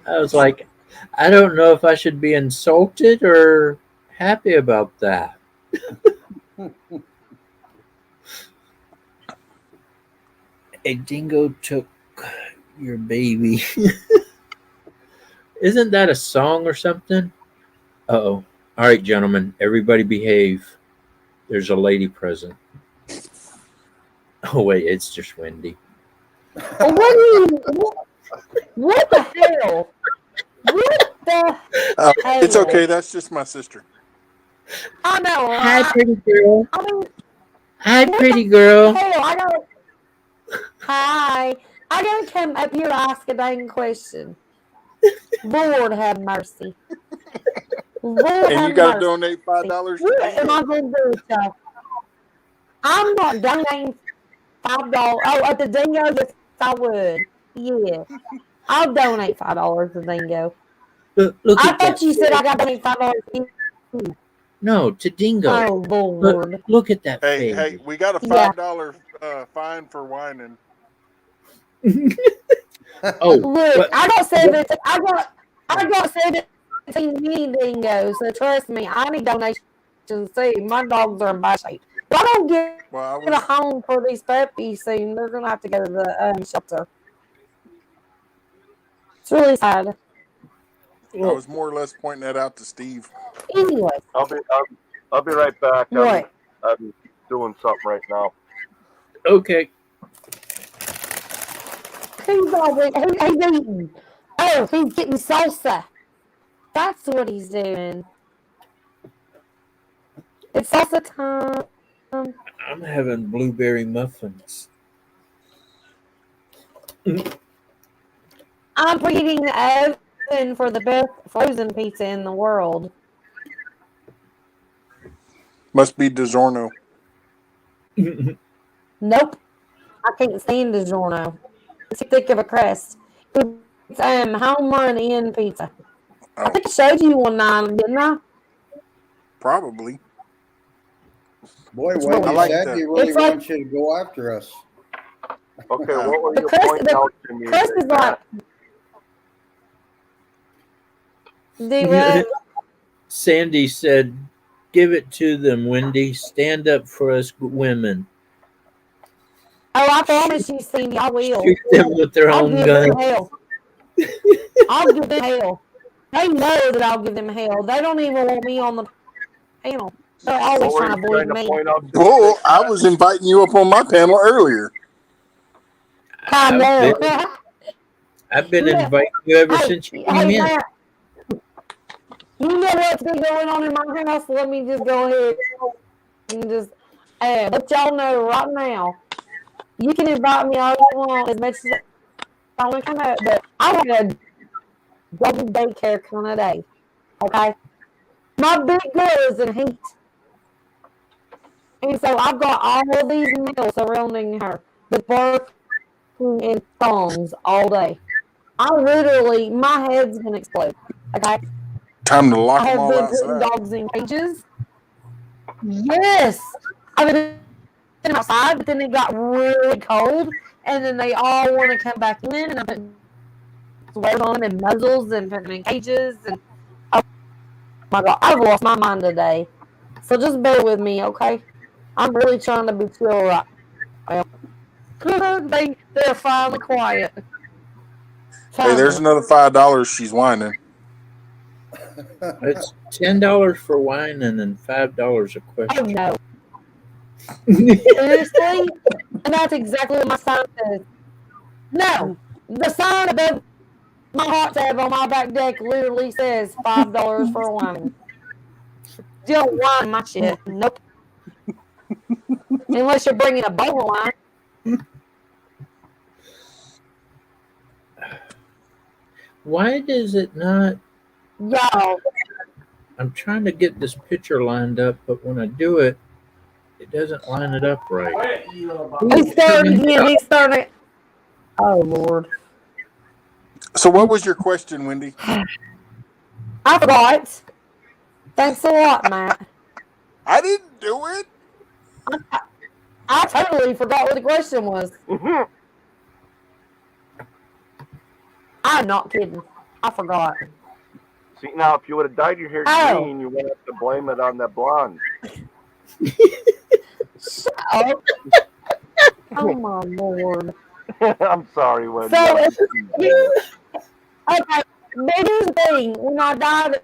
I was like, I don't know if I should be insulted or happy about that. A dingo took your baby. Isn't that a song or something? Uh-oh. All right, gentlemen, everybody behave. There's a lady present. Oh, wait, it's just Wendy. What the hell? What the hell? It's okay. That's just my sister. I know. Hi, pretty girl. I mean, Hi, pretty girl. hell, I don't. Hi. I don't come up here to ask a dang question. Lord have mercy. Lord And have you got to mercy. donate $5 What to am Dingo. I going to do with y'all? I'm not donating $5. Oh, at the Dingo, yes, I would. Yeah. I'll donate $5 to Dingo. Look I at that. thought you said I got to donate $5. No, to Dingo. Oh, Lord. Look at that Hey, face. we got a Yeah. $5 fine for whining. Oh, Look, but I got 17. I got 17 mini dingoes. So trust me, I need donations too. My dogs are in bad shape. If I don't get Well, a home for these puppies soon, they're gonna have to go to the shelter. It's really sad. I was more or less pointing that out to Steve. Anyway, I'll be right back. what? I'm doing something right now. okay. Who's eating? Oh, he's getting salsa. That's what he's doing. It's salsa time. I'm having blueberry muffins. I'm preheating the oven for the best frozen pizza in the world. Must be DiGiorno. Nope. I can't stand DiGiorno. It's too thick of a crust. It's home run in pizza. I Oh, think I showed you one night, didn't I? probably. Boy, It's Wendy, really like Sandy that. really It's like- wants you to go after us. Okay, what were The you crust- pointing the out to me? Crust is that- like. Do what? Sandy said, give it to them, Wendy. Stand up for us women. Oh, I promise you, Cindy, I will. Shoot them with their I'll own give gun. them hell. I'll give them hell. They know that I'll give them hell. They don't even want me on the panel. They're always What were trying to you avoid trying to me. point out to me? Bull, I was inviting you up on my panel earlier. I know. I've been Yeah. inviting you ever Hey, since you hey, came in. Matt. You know what's been going on in my house. Let me just go ahead and just let y'all know right now. You can invite me all you want as much as I want to come out, but I had a double daycare kind of day. Okay, my big girl is in heat, and so I've got all of these males surrounding her with barking and thongs all day. I literally, my head's gonna explode. Okay, Time to lock I them have all been putting outside. dogs in cages. Yes, I've been outside, but then it got really cold, and then they all want to come back in, and I put sweaters on them and muzzles and put them in cages, and oh my god, I've lost my mind today. So just bear with me, okay? I'm really trying to be chill right now. They're finally quiet. Hey, there's Finally. another $5. She's whining. It's $10 for wine and then $5 a Oh question. no. Seriously? And that's exactly what my sign says. No. The sign above my hot tub on my back deck literally says $5 for wine. You don't wine my shit. Nope. Unless you're bringing a bottle of wine. Why does it not? Y'all. I'm trying to get this picture lined up, but when I do it, it doesn't line it up right. He's starting again. He's starting. Oh, Lord. So, what was your question, Wendy? I forgot. Thanks a lot, Matt. I didn't do it. I totally forgot what the question was. I'm not kidding. I forgot. See, now, if you would have dyed your hair green, you wouldn't have to blame it on that blonde. Shut up. Oh, my Lord. I'm sorry, Wendy. So, okay, but here's the thing. When I dyed it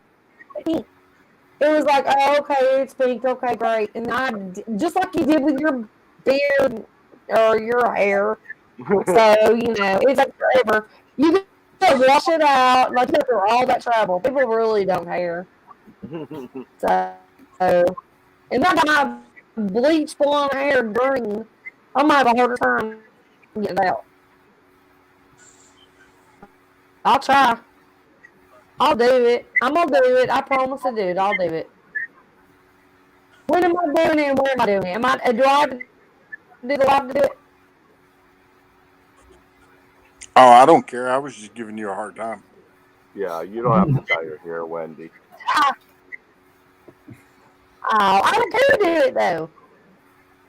pink, it was like, oh, okay, it's pink. Okay, great. And just like you did with your beard or your hair. So, it's like forever. You can wash it out. Like, after all that travel, people really don't care. So, and I got my bleach blonde hair green. I'm going to have a harder time getting it out. I'll try. I'll do it. I'm going to do it. I promise to do it. I'll do it. When am I doing it and where am I doing it? Do I have to do it? Oh, I don't care. I was just giving you a hard time. Yeah, you don't have to dye your hair, Wendy. Oh, I don't care to do it, though.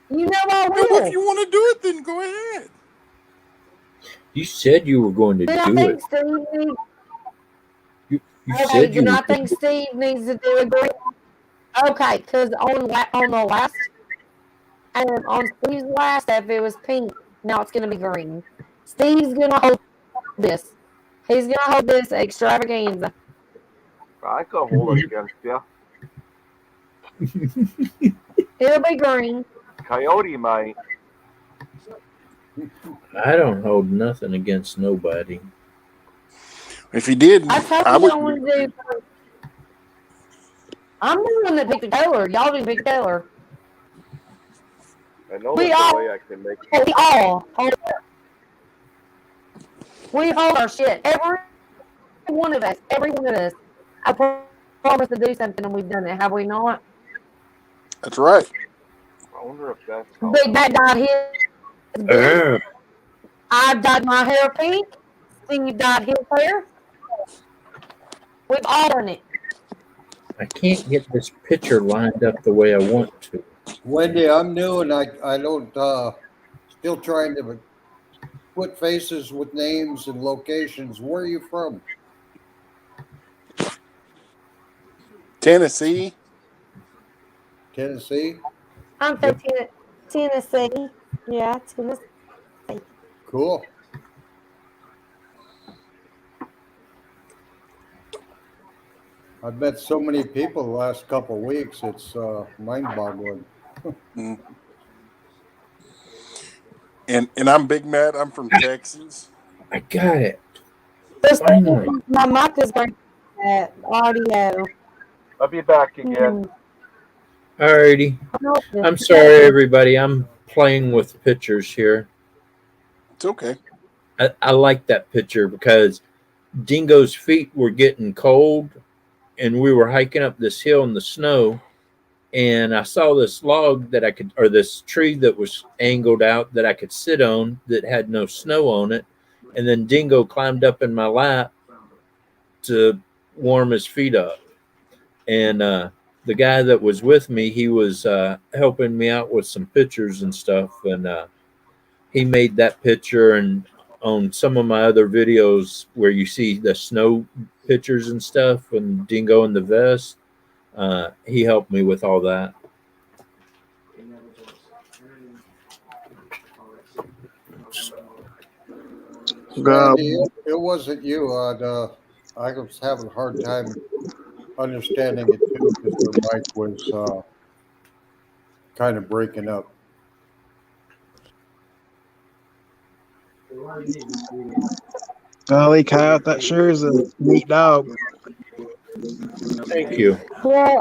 You know I will. Well, if you want to do it, then go ahead. You said you were going to Then I do think it. Steve needs. You Okay, said you then were I think Steve needs to do it. Okay, because on the last, on Steve's last step, it was pink. Now it's going to be green. Steve's going to hold this. He's going to hold this extravaganza. I could hold it against you. It'll be green. Coyote might. I don't hold nothing against nobody. If you did, I told I you I would. want to do. I'm the one that picked the color. Y'all didn't pick the color. I know We there's all- a way I can make We all hold. We hold our shit. Every one of us. Every one of us. I promised to do something and we've done it. Have we not? That's right. I wonder if that's how. Big Mac dyed his blue. I dyed my hair pink. Steve dyed his hair. We've all done it. I can't get this picture lined up the way I want to. Wendy, I'm new and I don't still trying to put faces with names and locations. Where are you from? Tennessee. Tennessee? I'm from Tennessee. Yeah, Tennessee. Cool. I've met so many people the last couple of weeks. It's mind-boggling. Mm. And I'm Big Matt. I'm from Texas. I got it. This Finally. my mic is breaking that audio. I'll be back again. Alrighty. I'm sorry, everybody. I'm playing with pictures here. It's okay. I like that picture because Dingo's feet were getting cold, and we were hiking up this hill in the snow. And I saw this log that I could, or this tree that was angled out that I could sit on that had no snow on it. And then Dingo climbed up in my lap to warm his feet up. And the guy that was with me, he was helping me out with some pictures and stuff. And he made that picture. And on some of my other videos where you see the snow pictures and stuff and Dingo in the vest, he helped me with all that. Randy, it wasn't you. I was having a hard time understanding it too because the mic was kind of breaking up. Golly, Kyle, that sure is a neat dog. Thank you. Well,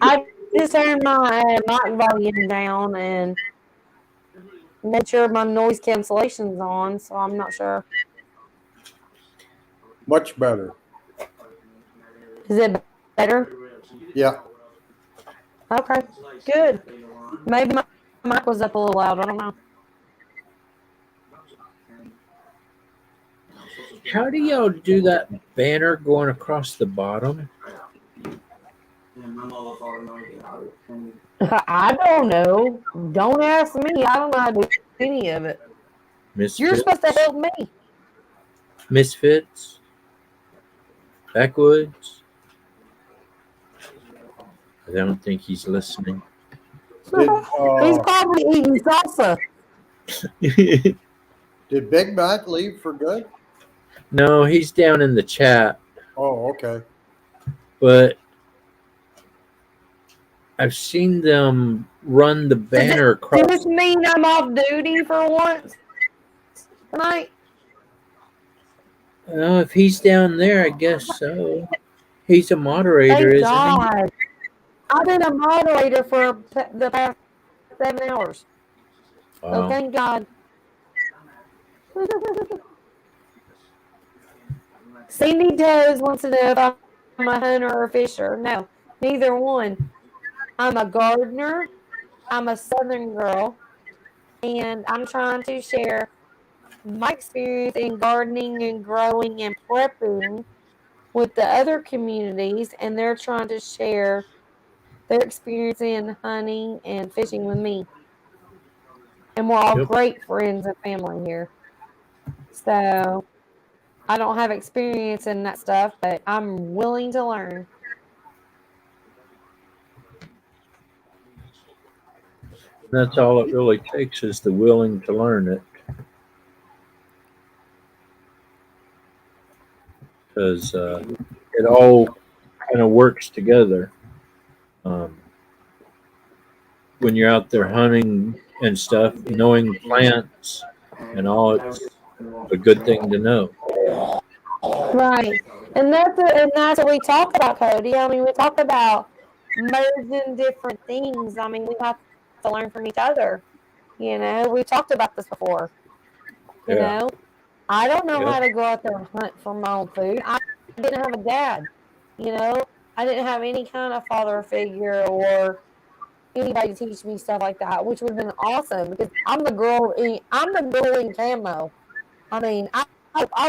I just turned my mic volume down and made sure my noise cancellation's on, so I'm not sure. Much better. Is it better? Yeah. Okay, good. Maybe my mic was up a little loud. I don't know. How do y'all do that banner going across the bottom? I don't know. Don't ask me. I don't know how to do any of it. Misfits? You're supposed to help me. Misfits? Backwoods? I don't think he's listening. He's probably eating salsa. Did Big Mac leave for good? No, he's down in the chat. Oh, okay. But I've seen them run the banner across. Does this mean I'm off duty for once tonight? Well, if he's down there, I guess so. He's a moderator, Thank isn't God. I've been a moderator for the past 7 hours. he? So Wow. thank God. Cindy Toes wants to know if I'm a hunter or a fisher. No, neither one. I'm a gardener. I'm a Southern girl. And I'm trying to share my experience in gardening and growing and prepping with the other communities. And they're trying to share their experience in hunting and fishing with me. And we're all great friends and family here. So I don't have experience in that stuff, but I'm willing to learn. That's all it really takes is the willing to learn it. Because it all kind of works together. When you're out there hunting and stuff, knowing plants and all, it's a good thing to know. Right. And that's what we talk about, Cody. I mean, we talk about merging different things. I mean, we have to learn from each other. You know, we talked about this before. You know, I don't know how to go out there and hunt for my own food. I didn't have a dad. You know, I didn't have any kind of father figure or anybody to teach me stuff like that, which would have been awesome because I'm the girl in camo. I mean, I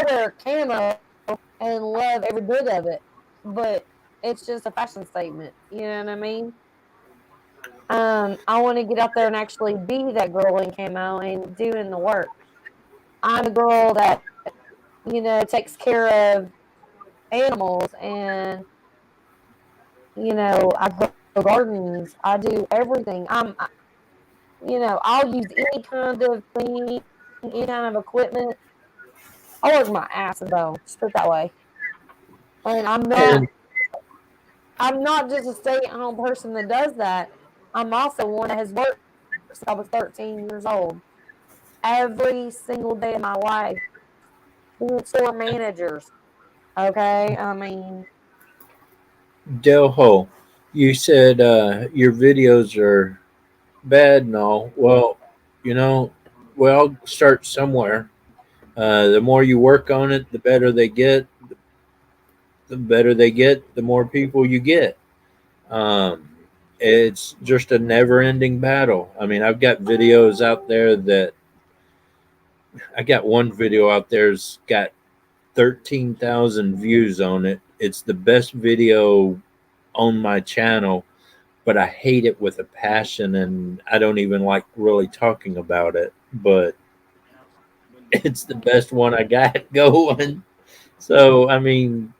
wear camo and love every bit of it, but it's just a fashion statement. You know what I mean? I want to get out there and actually be that girl in camo and doing the work. I'm a girl that takes care of animals and I grow gardens. I do everything. I'll use any kind of thing, any kind of equipment. I work my ass off, just put it that way. And I'm not just a stay-at-home person that does that. I'm also one that has worked since I was 13 years old. Every single day of my life, being store managers. Okay, I mean, Delho, you said your videos are bad and all. Well, you know, well, start somewhere. The more you work on it, the better they get. The better they get, the more people you get. Um, it's just a never-ending battle. I mean, I've got videos out there that I got one video out there's got 13,000 views on it. It's the best video on my channel, but I hate it with a passion, and I don't even like really talking about it. But it's the best one I got going. So I mean,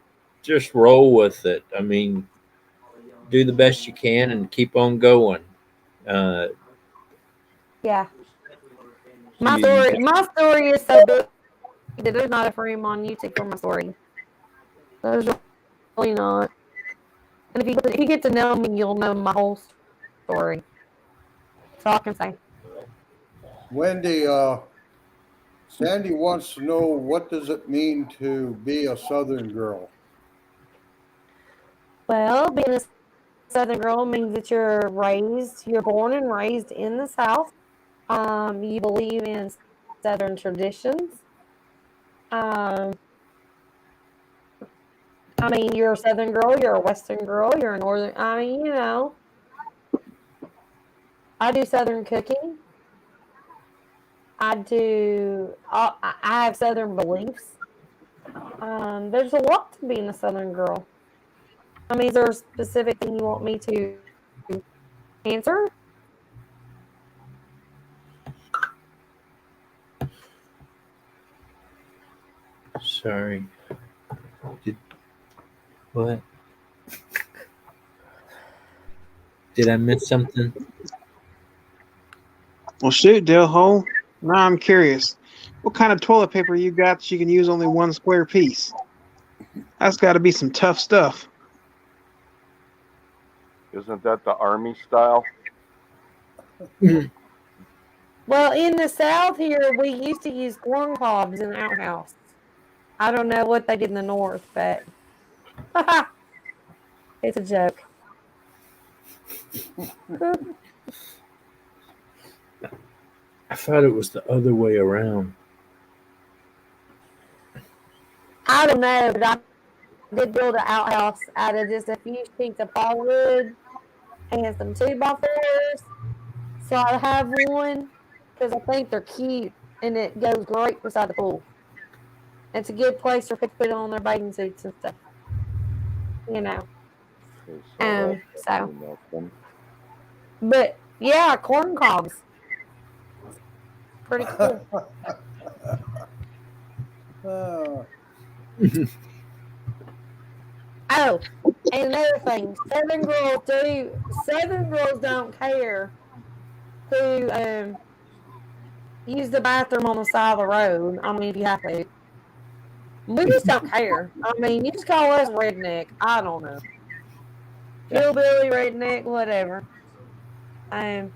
just roll with it. I mean, do the best you can and keep on going. Uh, Yeah. you, My story is so big that there's not a room on YouTube for my story. There's really not. And if you get to know me, you'll know my whole story. That's all I can say. Wendy, Sandy wants to know, what does it mean to be a Southern girl? Well, being a Southern girl means that you're born and raised in the South. You believe in Southern traditions. Um, I mean, you're a Southern girl, you're a Western girl, you're a Northern. I mean, I do Southern cooking. I have Southern beliefs. There's a lot to being a Southern girl. I mean, is there a specific thing you want me to answer? sorry. Did, what? Did I miss something? Well, shoot, Delho. Now I'm curious. What kind of toilet paper you got that you can use only one square piece? That's got to be some tough stuff. Isn't that the army style? Well, in the South here, we used to use corn cobs in the outhouse. I don't know what they did in the North, but it's a joke. I thought it was the other way around. I don't know, but I did build an outhouse out of just a few sheets of plywood and some 2x4s. So I have one because I think they're cute and it goes great beside the pool. It's a good place for people to put on their bathing suits and stuff. You know. Okay, so So, nothing. but yeah, corn cobs. Pretty cool. Uh, Oh, and another thing, Southern girls don't care who use the bathroom on the side of the road. I mean, if you have to. We just don't care. I mean, you just call us redneck. I don't know. Hillbilly, redneck, whatever. I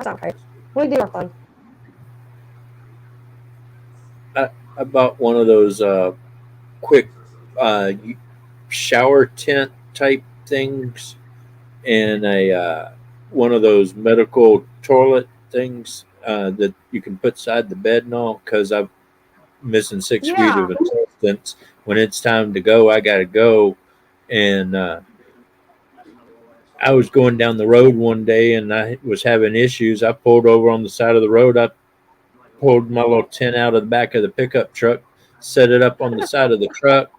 don't care. We do our thing. I bought one of those quick uh, shower tent type things and a one of those medical toilet things that you can put side the bed and all because I'm missing 6 feet Yeah. of intestines. When it's time to go, I got to go. And I was going down the road one day and I was having issues. I pulled over on the side of the road. I pulled my little tent out of the back of the pickup truck, set it up on the side of the truck,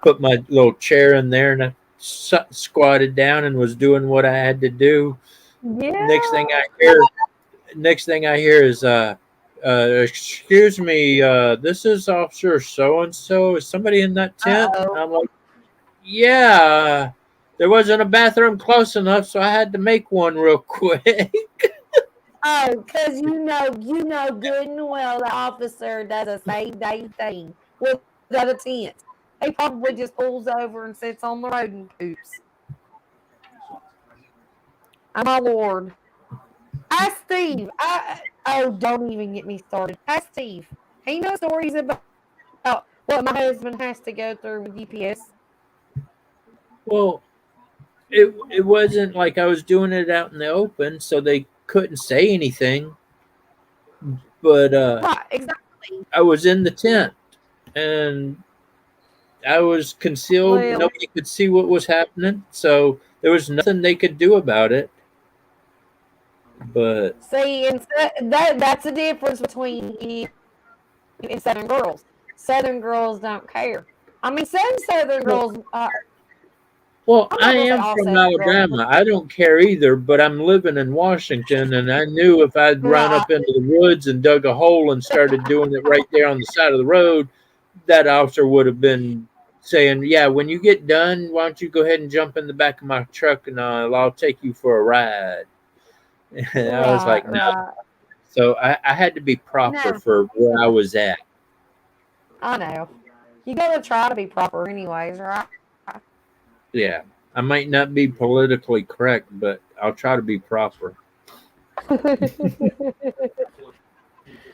put my little chair in there, and I squatted down and was doing what I had to do. Yeah. Next thing I hear is, excuse me, this is Officer so and so. Is somebody in that tent? Uh-oh. And I'm like, yeah. There wasn't a bathroom close enough, so I had to make one real quick. Oh, because you know good and well the officer does a same day thing without a tent. He probably just pulls over and sits on the road and poops. Oh, my Lord. Ask Steve. Don't even get me started. Ask Steve. He knows stories about what my husband has to go through with UPS. Well, it wasn't like I was doing it out in the open, so they couldn't say anything. But Right, exactly. I was in the tent, and I was concealed. Well, Nobody could see what was happening, so there was nothing they could do about it. But see, and that's the difference between you and Southern girls. Southern girls don't care. I mean, some Southern girls. well, I'm I not gonna say am all from Southern girls, Alabama. I don't care either, but I'm living in Washington, and I knew if I'd run right? up into the woods and dug a hole and started doing it right there on the side of the road, that officer would have been saying, "Yeah, when you get done, why don't you go ahead and jump in the back of my truck and I'll take you for a ride." And I was Right, like, "No." right. So I had to be proper No, for where I was at. I know. You gotta try to be proper, anyways, right? Yeah, I might not be politically correct, but I'll try to be proper.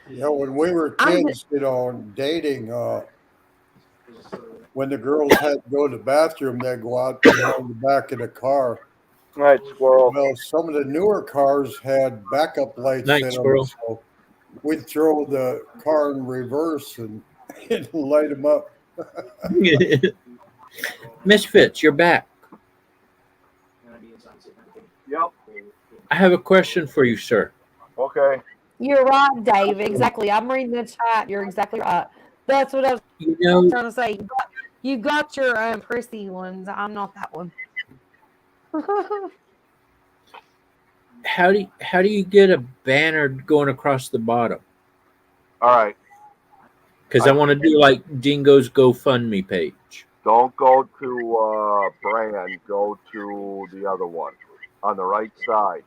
When we were I'm kids, dating, when the girls had to go to the bathroom, they'd go out behind the back of the car. Night squirrel. Well, some of the newer cars had backup lights Night in them, squirrel. so we'd throw the car in reverse and, and light them up. Misfits, you're back. Yep. I have a question for you, sir. Okay. You're right, Dave. Exactly. I'm reading the chat. You're exactly right. That's what I was You know, trying to say. You got your prissy ones. I'm not that one. how do you get a banner going across the bottom? All right. Because I want to do like Dingo's GoFundMe page. Don't go to brand. Go to the other one on the right side.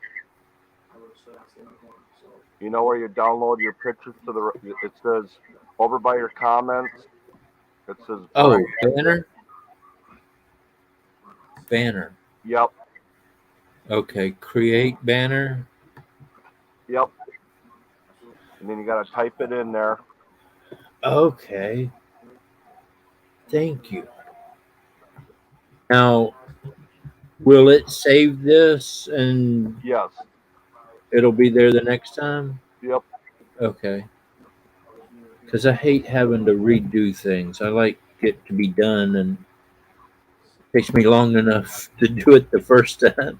You know where you download your pictures to the? It says over by your comments. It says Oh, brand. banner. Yep. Okay, create banner. Yep. And then you got to type it in there. Okay, thank you. Now, will it save this and Yes. it'll be there the next time? Yep. Okay. Because I hate having to redo things. I like it to be done, and it takes me long enough to do it the first time.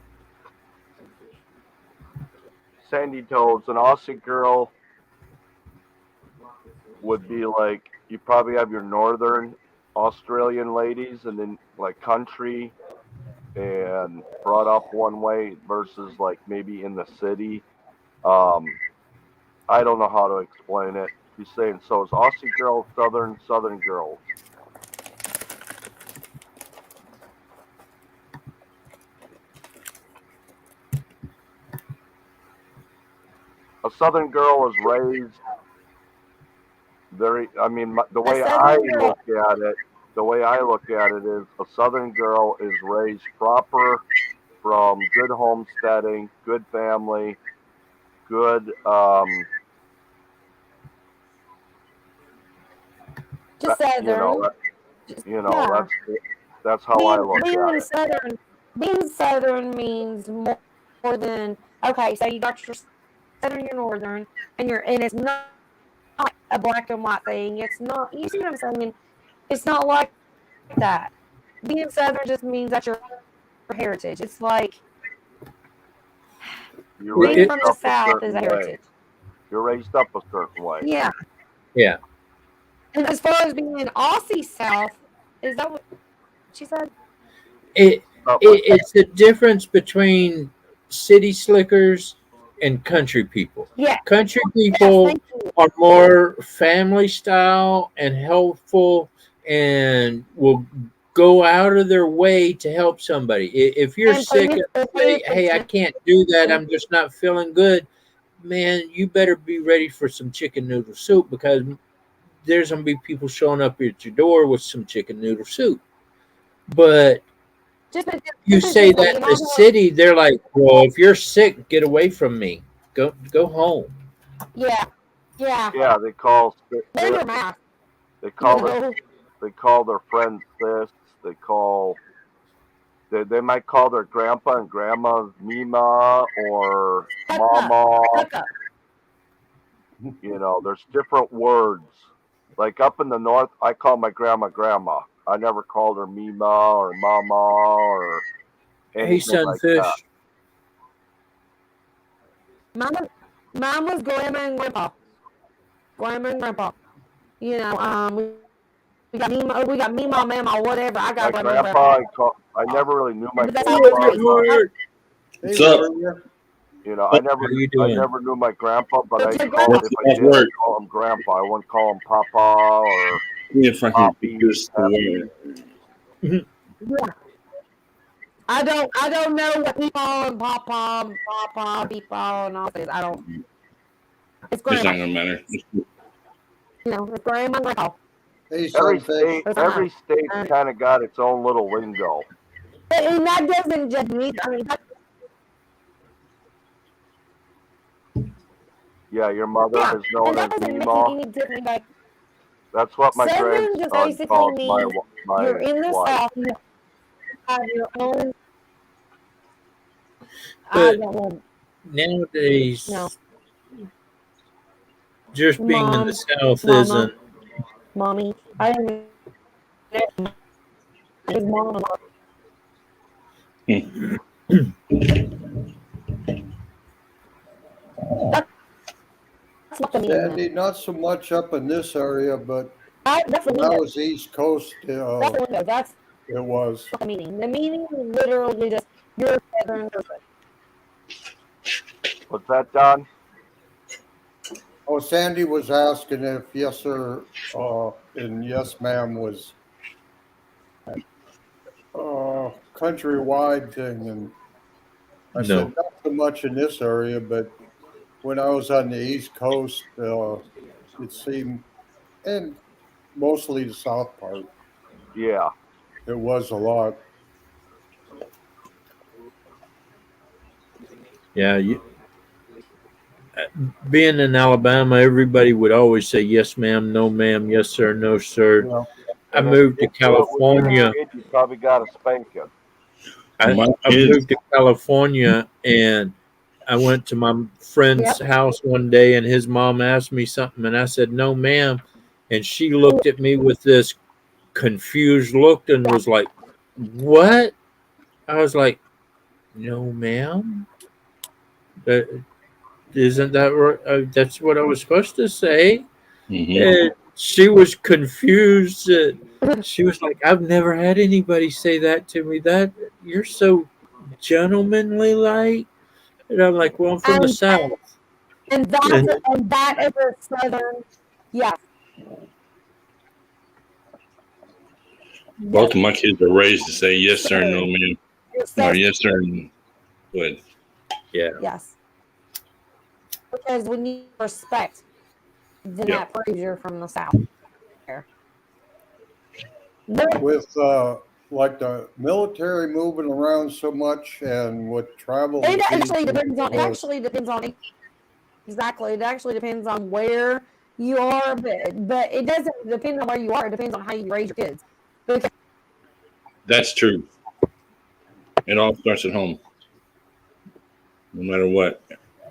Sandy Toads, an Aussie girl would be like, you probably have your northern Australian ladies and then like country and brought up one way versus like maybe in the city. Um, I don't know how to explain it. He's saying so it's Aussie girls, southern girls. A southern girl is raised very. I mean, the way I look at it, is a southern girl is raised proper from good homesteading, good family, good. Just You know, Southern. Yeah. that's how I look at it. Southern. Being Southern means more than okay. So you got your Southern, your Northern, and it's not a black and white thing. It's not. You see what I'm saying? It's not like that. Being Southern just means that your heritage. It's like You're being raised from the up a South is certain a way. heritage. You're raised up a certain way. Yeah. Yeah. And as far as being an Aussie South, is that what she said? It's the difference between city slickers and country people. Yeah. Country Yes, people thank you. are more family style and helpful and will go out of their way to help somebody. If you're And sick and say, "Hey, I can't do that. I'm just not feeling good," man, you better be ready for some chicken noodle soup because there's gonna be people showing up at your door with some chicken noodle soup. But you say that in the city, they're like, "Well, if you're sick, get away from me. Go home." Yeah. Yeah. Yeah, they call Wear your mask. they call their friends sis. They call They might call their grandpa and grandma Mima or Shut up. Mama. Shut up. You know, there's different words. Like up in the north, I call my grandma Grandma. I never called her Mima or Mama or Hey, anything like Sunfish. that. Mine was grandma and grandpa. Grandma and grandpa. You know, we got Mima, Mama, whatever. I My got grandma and grandpa, grandpa. I never really knew my But that's how we grandpa. raised us. Hey, What's up? Warrior. You know, I How you doing? never knew my grandpa, but What's I your called grandpa? if I What's did, I word? call him grandpa. I wouldn't call him Papa or Me in front here Poppy. because the Peppy. word. Yeah. I don't know what people and Papa, people and all this. I don't. It's It's not grandma. gonna matter. You know, it's grandma and grandpa. Hey, Every Sunfish. state kind of got its own little lingo. And that doesn't judge me. I mean, Yeah, your mother yeah, is known and as that doesn't make it Mima. any different. Like, That's what my Southern just grandson basically calls means my you're in the wife. South. You have your own. I But don't know. nowadays, No, just being in the mom, South mama, isn't. mommy. I didn't. His mom. That's what the meaning is. Sandy, not so much up in this area, but That's the when I meaning. was East Coast, That's the window. That's it was. the meaning. The meaning is literally just you're a Southern person. What's that, Don? Oh, Sandy was asking if yes sir and yes ma'am was countrywide thing, and I said No. not so much in this area, but when I was on the East Coast, it seemed, and mostly the South part, Yeah. it was a lot. Yeah, being in Alabama, everybody would always say yes, ma'am, no, ma'am, yes, sir, no, sir. Yeah. I And if moved to you do it when you were a California. kid, you probably got a spanking. My I kids, moved to California and I went to my friend's Yep. house one day and his mom asked me something and I said, no, ma'am. And she looked at me with this confused look and was like, what? I was like, no, ma'am. That, isn't that right? That's what I was supposed to say. And she was confused. She was like, I've never had anybody say that to me. That you're so gentlemanly like. And I'm like, well, I'm from the And South. that is a Southern. Yeah. both of my kids are raised to say yes, sir, no, Southern. ma'am, You're or Southern. yes, sir. But Yeah. Yes. Because when you respect, then Yeah. that proves you're from the South. With like the military moving around so much and with travel, It actually depends on. It actually depends on exactly. It actually depends on where you are, but it doesn't depend on where you are. It depends on how you raise your kids. Because that's true. It all starts at home. No matter what.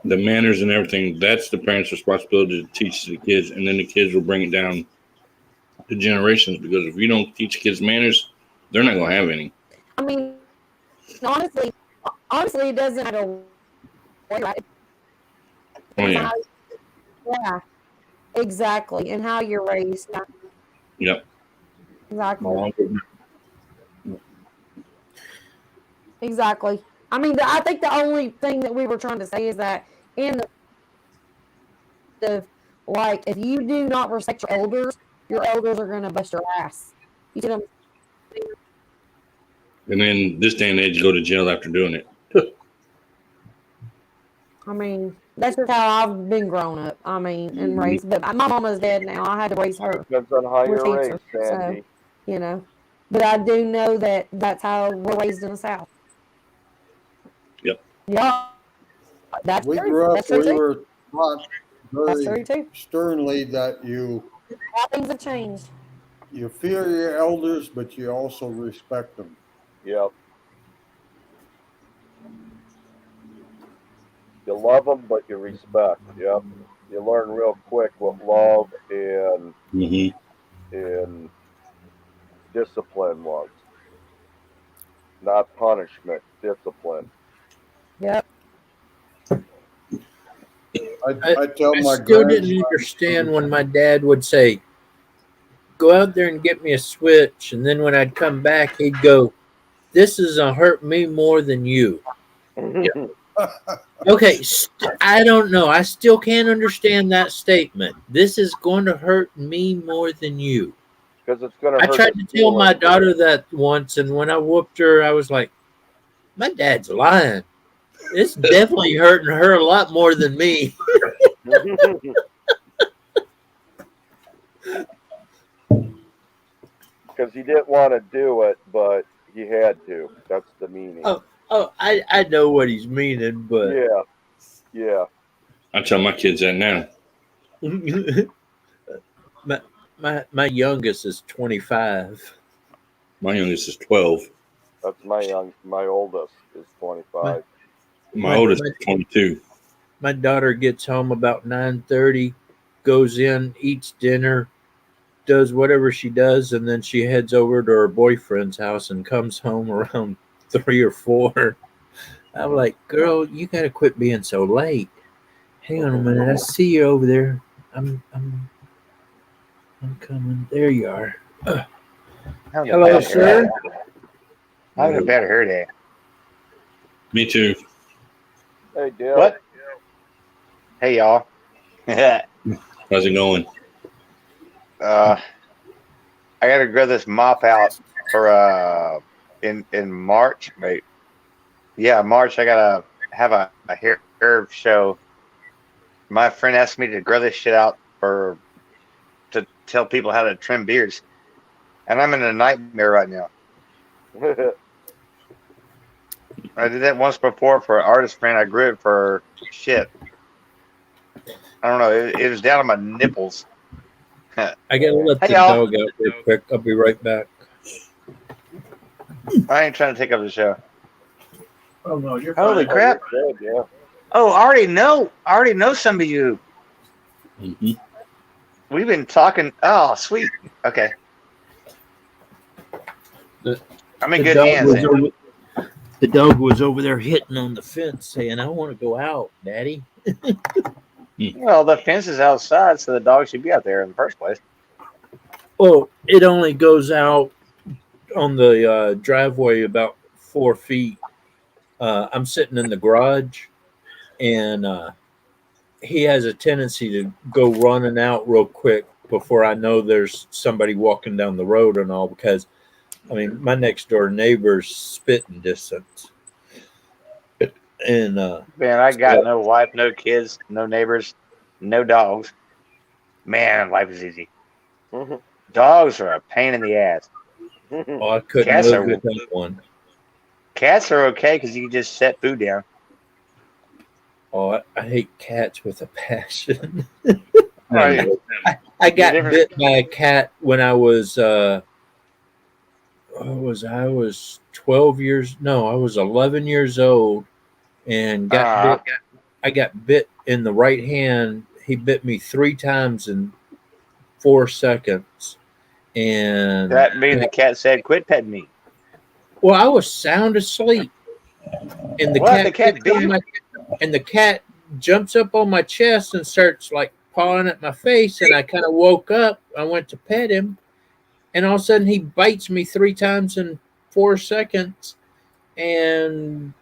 The manners and everything, that's the parents' responsibility to teach the kids, and then the kids will bring it down to generations, because if you don't teach kids manners, they're not going to have any. I mean, honestly, it doesn't matter where you're at. Oh, yeah. Yeah, exactly, and how you're raised. Yeah, Yep. exactly. Exactly. I mean, I think the only thing that we were trying to say is that in the like, if you do not respect your elders are going to bust your ass. You see what I'm saying? And then this day and age, you go to jail after doing it. I mean, that's just how I've been grown up. I mean, and raised. But my mama's dead now. I had to raise her Depends on how with you're cancer. raised, So, Sandy. you know, but I do know that that's how we're raised in the South. Yep. Yeah, that's we true. grew up, That's true we too. were taught That's true very too. sternly that you How things have changed. fear your elders, but you also respect them. Yep. You love them, but you respect. Yep. You learn real quick what love and discipline was. Not punishment, discipline. Yep. I tell I my still didn't grandson, understand when my dad would say, "Go out there and get me a switch," and then when I'd come back, he'd go, "This is gonna hurt me more than you." Yeah. Okay, I don't know. I still can't understand that statement. This is going to hurt me more than you. Because it's going to I hurt tried his to tell my feelings. daughter that once, and when I whooped her, I was like, "My dad's lying. It's definitely hurting her a lot more than me." Because he didn't want to do it, but he had to. That's the meaning. Oh, I know what he's meaning, but Yeah, yeah. I tell my kids that now. my youngest is 25. My youngest is 12. That's my oldest is 25. My My, oldest my, is 22. my daughter gets home about 9:30, goes in, eats dinner, does whatever she does, and then she heads over to her boyfriend's house and comes home around 3 or 4. I'm like, "Girl, you gotta quit being so late. Hang on a minute, I see you over there. I'm coming. There you are. Hello, sir. I'm having a bad hair day. Me too. Hey, Dale. What? Hey, y'all. How's it going? I gotta grow this mop out for in March. Wait, yeah, March. I gotta have a hair show. My friend asked me to grow this shit out to tell people how to trim beards, and I'm in a nightmare right now. I did that once before for an artist friend. I grew it for shit. I don't know. It was down to my nipples. I gotta let Hey, the y'all. dog out real quick. I'll be right back. I ain't trying to take up the show. Oh no, you're Holy fine. crap! Good, yeah. Oh, I already know some of you. Mm-hmm. We've been talking. Oh, sweet. Okay. I'm in good hands then. The dog was over there hitting on the fence, saying, "I want to go out, Daddy." Well, the fence is outside, so the dog should be out there in the first place. Well, it only goes out on the driveway about 4 feet. I'm sitting in the garage, and he has a tendency to go running out real quick before I know there's somebody walking down the road and all. Because I mean, my next door neighbor's spitting distance, and Man, I got no wife, no kids, no neighbors, no dogs. Man, life is easy. Dogs are a pain in the ass. oh, I couldn't Cats live are without one. cats are okay because you can just set food down. Oh, I hate cats with a passion. Right. I got different- bit by a cat when I was I was 12 years no, I was 11 years old and got bit. I got bit in the right hand. He bit me 3 times in 4 seconds. And That means the cat said, "Quit petting me." well, I was sound asleep. And the What? cat The cat gets bit on you? and the cat jumps up on my chest and starts like pawing at my face, and I kind of woke up. I went to pet him, and all of a sudden he bites me 3 times in 4 seconds, and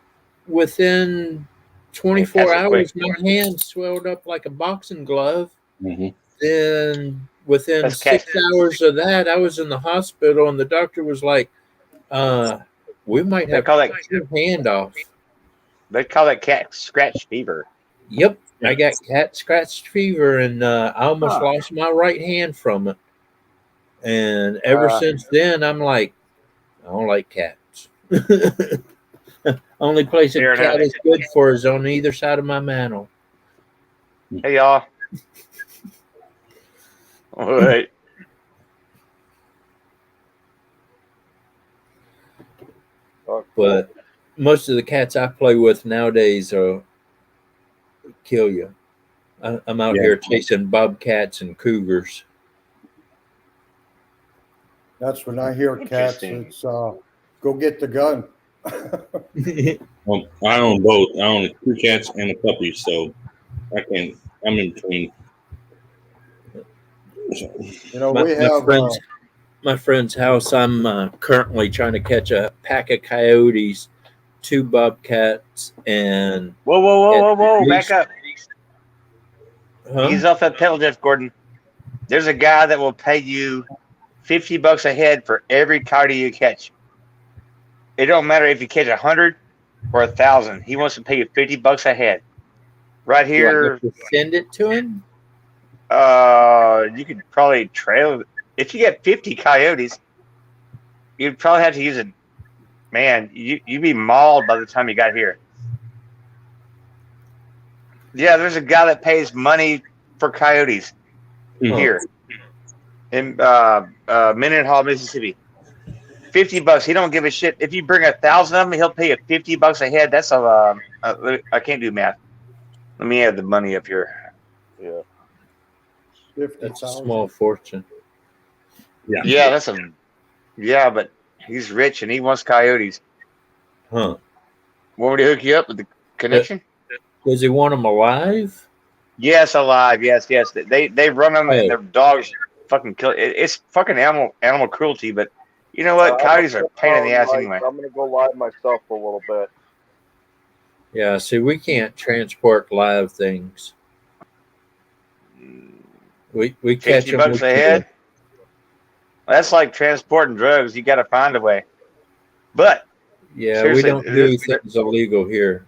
within Cats 24 are quick. hours my hand swelled up like a boxing glove. Mm-hmm. Then within That's 6 hours of that, I was in the hospital, and the doctor was like, we might They have call to that cut your hand off. cat scratch fever. Yep, I got cat scratch fever, and I almost Huh. lost my right hand from it. And ever since then, I'm like, I don't like cats. Only place a Fair cat enough. is good for is on either side of my mantle. Hey, y'all. Wait. Oh, cool. But most of the cats I play with nowadays are kill you. I'm out here chasing bobcats and cougars. That's when I hear cats. Interesting. It's go get the gun. Well, I own both. I own 2 cats and a puppy, so I'm in between. You know, my, we my have friend's my friend's house. I'm currently trying to catch a pack of coyotes, 2 bobcats, and Whoa! at Back least, up. huh? Ease off that pedal, Jeff Gordon. There's a guy that will pay you $50 a head for every coyote you catch. It don't matter if you catch 100 or 1,000. He wants to pay you $50 a head. Right Do I here, have to send it to him? you could probably trail. If you get 50 coyotes, you'd probably have to use it. Man, you'd be mauled by the time you got here. Yeah, there's a guy that pays money for coyotes here in Mendenhall, Mississippi. $50. He don't give a shit. If you bring 1,000 of them, he'll pay you $50 a head. That's I can't do math. Let me add the money up here. Yeah. That's a 50,000. small fortune. Yeah, but he's rich and he wants coyotes. Huh? Want me to hook you up with the connection? Does he want them alive? Yes, alive. Yes. They run them and their dogs fucking kill. It's fucking animal cruelty. But you know what? Coyotes are a pain in the ass anyway. I'm gonna go live myself for a little bit. Yeah. See, we can't transport live things. We catch them. $50 a head. That's like transporting drugs. You got to find a way. But Yeah, seriously, we don't do things illegal here.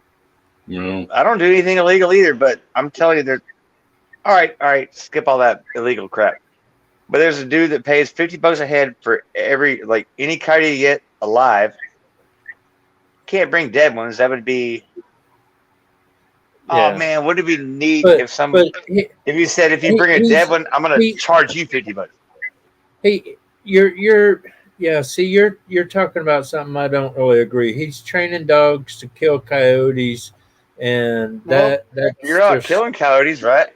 No. I don't do anything illegal either. But I'm telling you, there's all right. Skip all that illegal crap. But there's a dude that pays $50 a head for any coyote you get alive. Can't bring dead ones. That would be. Yeah. Oh man, would it be neat But- if if you said if you he- bring a he's- dead one, I'm gonna he- charge you $50. Hey, you're yeah. See, you're talking about something I don't really agree. He's training dogs to kill coyotes, and that's You're not just- killing coyotes, right?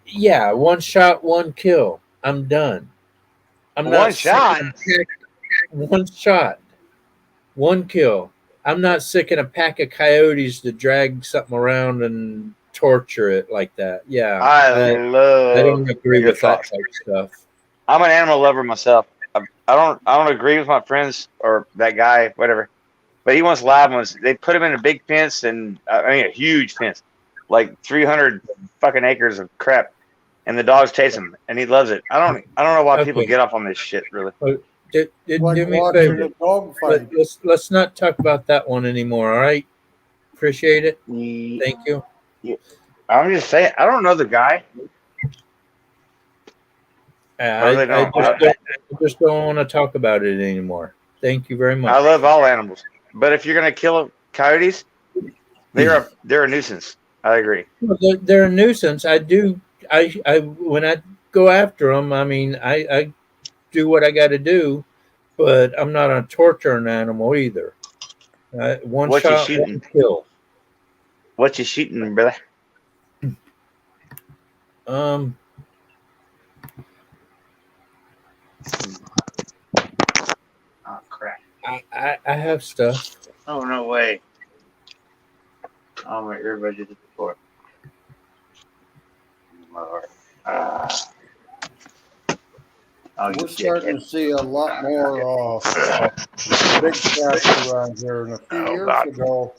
Yeah, 1 shot, 1 kill. I'm done. I'm not One shot? sick of 1 shot, 1 kill. I'm not sick of a pack of coyotes to drag something around and torture it like that. Yeah, I don't agree your with that thoughts. type of stuff. I'm an animal lover myself. I don't agree with my friends or that guy, whatever. But he wants live ones. They put him in a big fence and a huge fence, like 300 fucking acres of crap, and the dogs chase him, and he loves it. I don't know why people Okay. get off on this shit. Really, Do Like me a watching favor. a dog fight. Let's not talk about that one anymore. All right. Appreciate it. Thank you. I'm just saying. I don't know the guy. I really don't. just don't want to talk about it anymore. Thank you very much. I love all animals, but if you're gonna kill coyotes, they're a nuisance. I agree. Well, they're a nuisance. I when I go after them, I mean, I do what I got to do, but I'm not a torturing animal either. One What you shot, shooting? 1 kill. What you shooting, brother? Oh crap! I have stuff. Oh no way! Oh my earbud did it before. We're starting to see a lot more big cats around here. And a few years ago,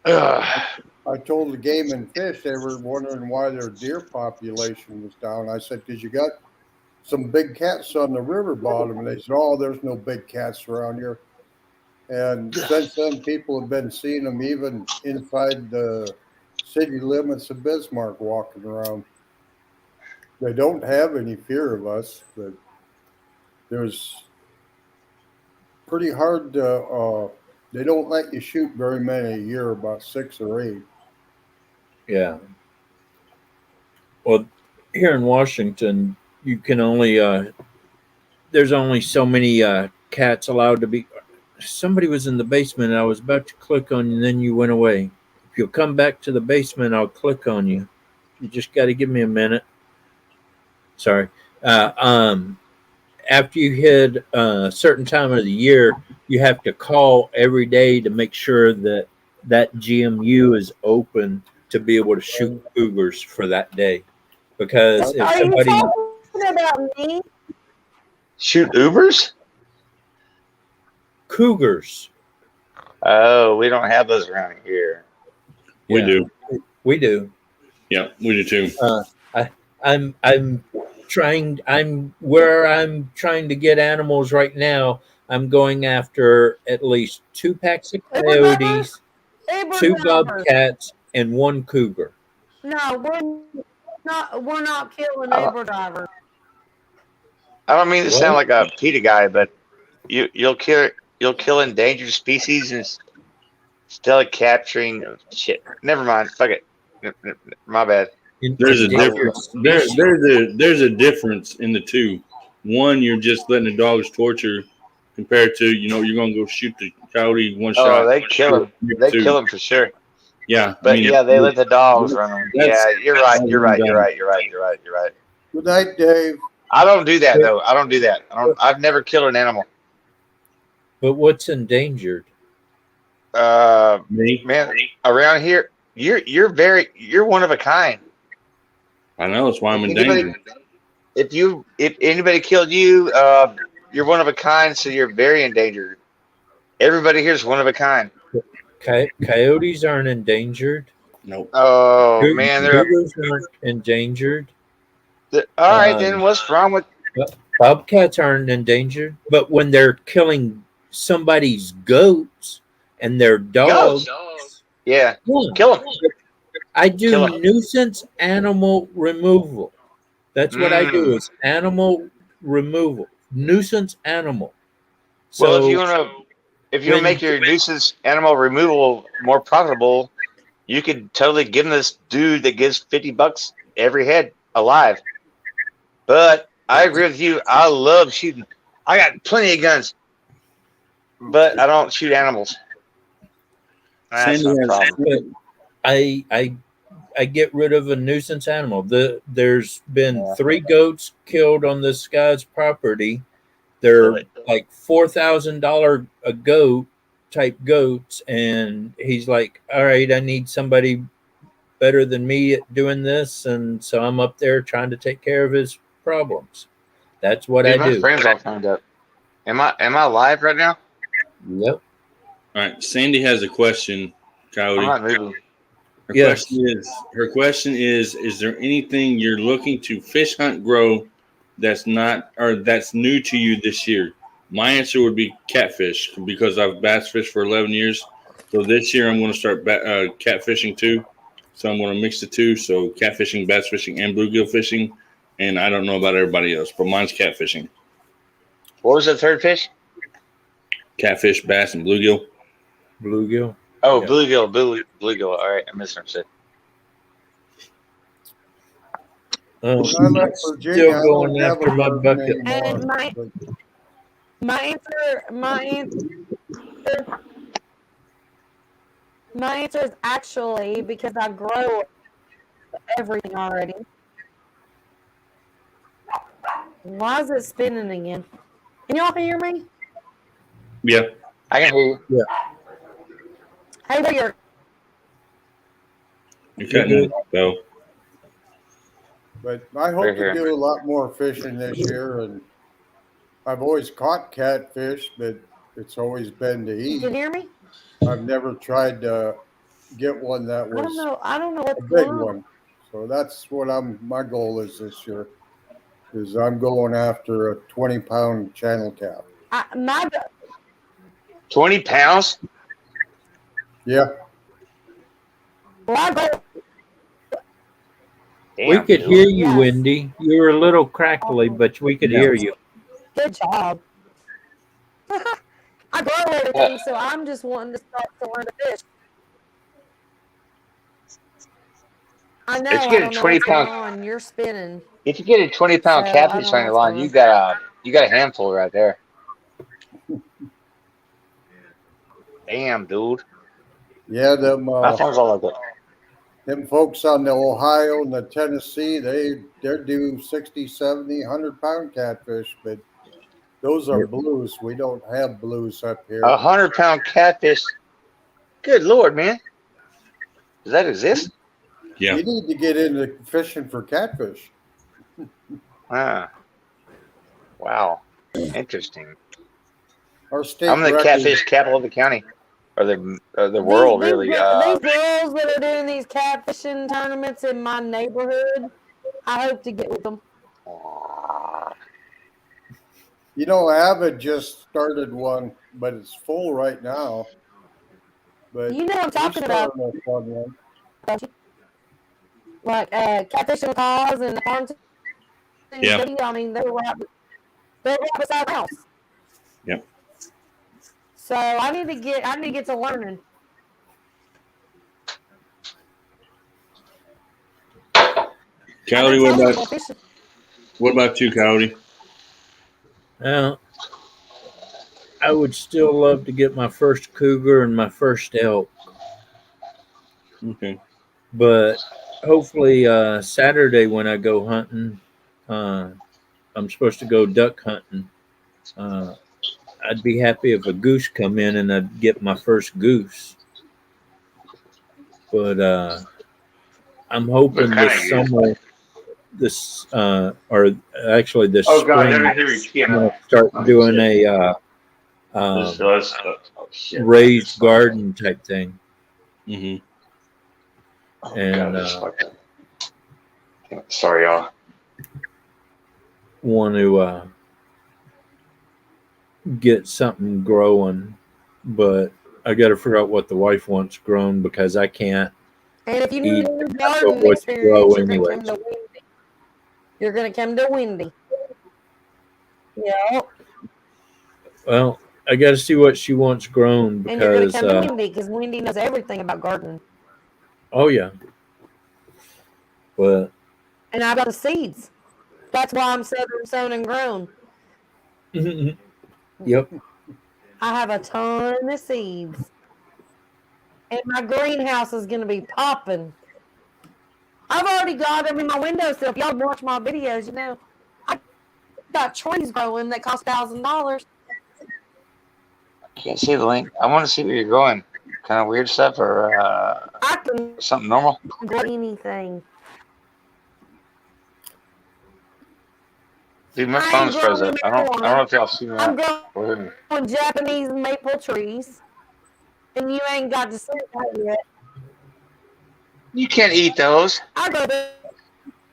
I told the Game and Fish they were wondering why their deer population was down. I said, because you got some big cats on the river bottom. And they said, oh, there's no big cats around here. And since then, people have been seeing them even inside the city limits of Bismarck walking around. They don't have any fear of us, but there's pretty hard to, they don't let you shoot very many a year, about 6 or 8. Yeah. Well, here in Washington, you can only there's only so many cats allowed to be. Somebody was in the basement. And I was about to click on, and then you went away. If you'll come back to the basement, I'll click on you. You just got to give me a minute. Sorry. After you hit a certain time of the year, you have to call every day to make sure that that GMU is open to be able to shoot cougars for that day. Because if Are you somebody talking about me? Shoot Ubers? cougars, Oh, we don't have those around here. We Yeah. do. We do. Yeah, we do too. I'm trying. I'm where I'm trying to get animals right now. I'm going after at least 2 packs of coyotes, Uber 2 driver. bobcats, and 1 cougar. No, we're not killing I don't, Uber driver. I don't mean to sound What? like a PETA guy, but you'll kill endangered species and still capturing shit. Never mind. Fuck it. My bad. There's a Endangered difference. species. There's a difference in the two. One, you're just letting the dogs torture, compared to you're gonna go shoot the coyote one Oh, shot. they kill him. They kill him for sure. Yeah, But yeah, they let the dogs run them. that's Yeah, you're right. all You're been right. You're done. right. You're right. You're right. You're right. Good night, Dave. I don't do that though. I don't do that. I've never killed an animal. But what's endangered? Me, Man, around here, you're one of a kind. I know that's why I'm in Anybody- danger. If anybody killed you, you're one of a kind, so you're very endangered. Everybody here's one of a kind. Coyotes aren't endangered. Nope. Oh man, they're Cougars aren't endangered. all right. Then what's wrong with? Bobcats aren't endangered. But when they're killing somebody's goats and their dogs, Yeah, yeah, kill them. I do Kill 'em. nuisance animal removal. That's what I do is animal removal, nuisance animal. So Well, if you want to make your nuisance animal removal more profitable, you could totally give this dude that gives $50 every head alive. But I agree with you. I love shooting. I got plenty of guns, but I don't shoot animals. That's Sandy not a has- problem. I get rid of a nuisance animal. There's been 3 goats killed on this guy's property. They're like $4,000 a goat type goats, and he's like, "All right, I need somebody better than me at doing this," and so I'm up there trying to take care of his problems. That's what Dude, I my do. friends all signed up. Am I live right now? Yep. All right, Sandy has a question, Coyote. I'm not moving. Yes. Her question is there anything you're looking to fish, hunt, grow that's new to you this year? My answer would be catfish, because I've bass fished for 11 years. So this year I'm going to start catfishing too. So I'm going to mix the two. So catfishing, bass fishing, and bluegill fishing. And I don't know about everybody else, but mine's catfishing. What was the third fish? Catfish, bass, and bluegill. Bluegill. Oh, Yeah. bluegill. All right, I misunderstood. Oh, I left Virginia. still I going don't have after a my bird bucket. anymore. And my answer is actually because I grow everything already. Why is it spinning again? Can y'all hear me? Yeah. I can hear you. Hey there. You're cutting it, though. But I hope to do a lot more fishing this year, and I've always caught catfish, but it's always been to You eat. can hear me? I've never tried to get one that I don't was know. I don't know a what's big going on. one. So that's what my goal is this year. Is I'm going after a 20-pound channel cap. 20 pounds? Yeah. My goal. We Damn, could dude. hear you, Yes. Wendy. You were a little crackly, but we could hear you. Good job. I grow everything, so I'm just wanting to start to learn to fish. I know. Let's I get a don't know 20 what's going pound. on. You're spinning. If you get a 20-pound So, I catfish don't on your know line, what's you got a handful right there. Damn, dude. Yeah, That sounds all like it. them folks on the Ohio and the Tennessee, they're due 60, 70, 100-pound catfish, but those are Yep. blues. We don't have blues up here. 100-pound catfish. Good Lord, man. Does that exist? Yeah. You need to get into fishing for catfish. Ah, wow. Interesting. Our state I'm the record. catfish capital of the county. Or the world, really. These girls that are doing these catfishing tournaments in my neighborhood, I hope to get with them. You know, Avid just started one, but it's full right now. But You know what I'm talking about, a fun one. don't you? Like catfishing with cars and the farm. Yeah. I mean, they're right beside the house. Yep. So I need to get to learning. Coyote, what about you, Coyote? Well, I would still love to get my first cougar and my first elk, Okay. but hopefully Saturday when I go hunting, I'm supposed to go duck hunting. I'd be happy if a goose come in and I'd get my first goose. But I'm hoping What kind this of goose? summer, or actually this Oh God, spring, never hear you speak. I'm gonna start doing a raised garden type thing, Mm-hmm. and Sorry, y'all. want to get something growing, but I got to figure out what the wife wants grown because I can't And if you eat need a half of garden what you grow experience, anyway. you're going to come to Windy. Yeah. Well, I got to see what she wants grown And you're going to because come to Windy because Windy knows everything about gardening. oh yeah, but And I've got the seeds. That's why I'm Southern sown and grown. yep. I have a ton of seeds. And my greenhouse is going to be popping. I've already got them in my windowsill. If y'all watch my videos, you know, I got trees growing that cost $1,000. Can't see the link. I want to see where you're going. Kind of weird stuff or I can something normal? grow anything. Dude, my I ain't phone's froze growing up. I don't know marijuana. if y'all see I'm that. growing Japanese maple trees. And you ain't got to see that yet. You can't eat those. I grow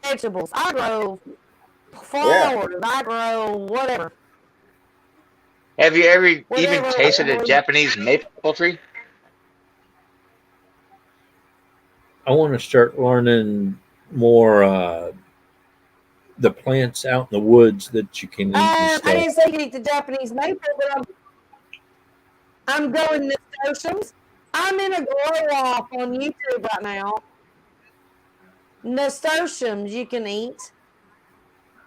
vegetables. I grow Yeah. flowers. I grow whatever. Have you ever even Whatever. tasted a Japanese maple tree? I want to start learning more the plants out in the woods that you can eat and I stuff. didn't say you can eat the Japanese maple, but I'm growing nasturtiums. I'm in a grow off on YouTube right now. Nasturtiums you can eat.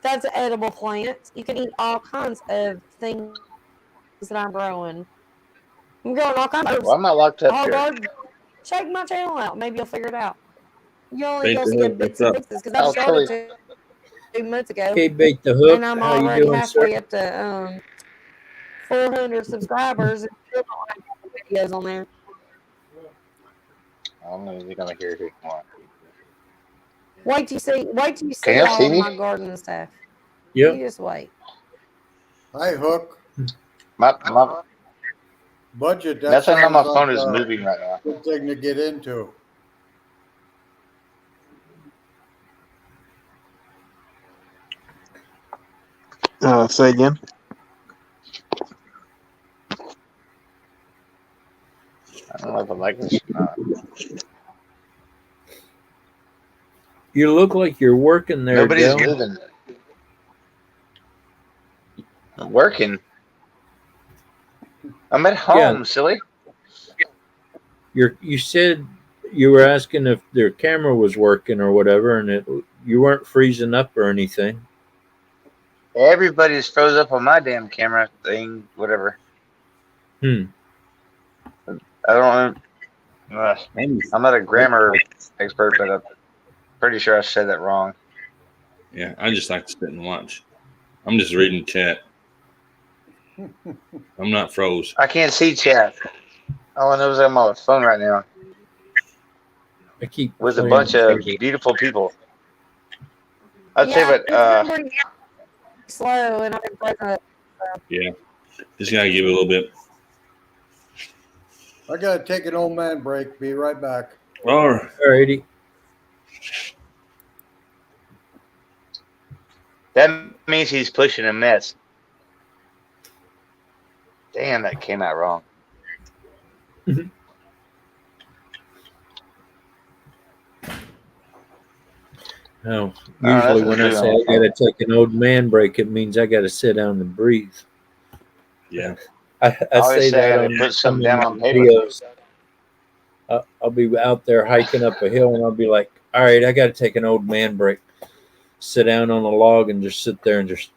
That's an edible plant. You can eat all kinds of things that I'm growing. I'm growing all kinds of herbs. Why am I locked up here? Hard. Check my channel out. Maybe you'll figure it out. You'll Bait the see hook. bits What's and up? pieces because I Oh, started totally. 2 months ago, Okay, Bait the Hook. and I'm How you already doing, halfway sir? up to 400 subscribers and still don't have videos on there. I don't know if you're gonna hear it more. Wait till you Can see y'all all see of me? my gardening stuff. Yep. You just wait. Hi, Hook. My Budget. That nothing on my sounds phone like is a moving right now. good thing to get into. Say again. I don't know if I like this or not. You look like you're working there, Nobody's Dell. moving. I'm working. I'm at home, Yeah. silly. You said you were asking if their camera was working or whatever, and you weren't freezing up or anything. Everybody's froze up on my damn camera thing, whatever. Hmm. I don't know. I'm not a grammar expert, but I'm pretty sure I said that wrong. Yeah, I just like to sit and watch. I'm just reading chat. I'm not froze. I can't see chat. All I know is I'm on my phone right now I keep with a playing bunch of Peggy. beautiful people. I'll tell you Yeah, what. it's been pretty slow, and I've been breaking up. Yeah, just gotta give it a little bit. I gotta take an old man break. Be right back. Or Alrighty. That means he's pushing a mess. Damn, that came out wrong. No, that's usually a when I shoe say on I my got to take an old man break, it means I got to sit down and breathe. yeah, I always say say I that gotta on put some something of down my on paper. videos. I'll be out there hiking up a hill, and I'll be like, "All right, I got to take an old man break. Sit down on a log and just sit there and just."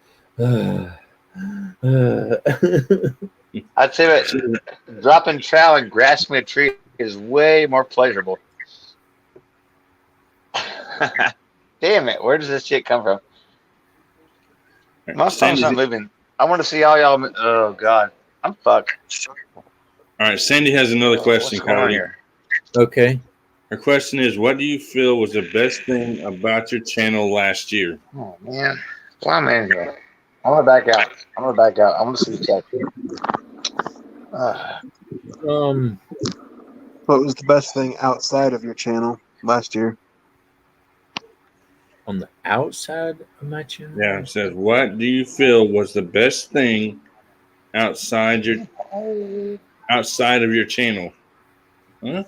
I'd say that dropping trowel and grasping a tree is way more pleasurable. Damn it! Where does this shit come from? My phone's not moving. I want to see all y'all. Oh God, I'm fucked. All right, Sandy has another question, What's going on Cody. here? Okay. Her question is, what do you feel was the best thing about your channel last year? Oh man, why am I in here? I'm gonna back out. I want to see the chat. What was the best thing outside of your channel last year? On the outside of my channel. Yeah, it says, what do you feel was the best thing outside of your channel? Huh?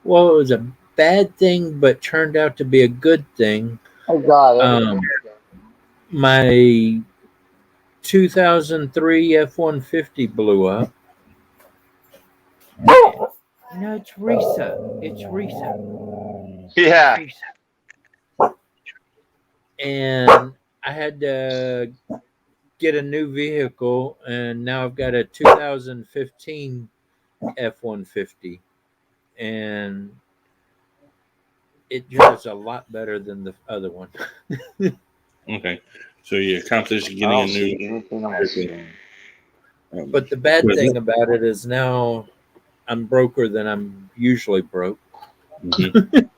Well, it was a bad thing, but turned out to be a good thing. Oh God. My 2003 F-150 blew up. No, it's Risa. It's Risa. Yeah. It's Risa. And I had to get a new vehicle, and now I've got a 2015 F-150, and it drives a lot better than the other one. Okay, so you accomplished getting a new vehicle. But the bad thing about it is now I'm broker than I'm usually broke. Mm-hmm.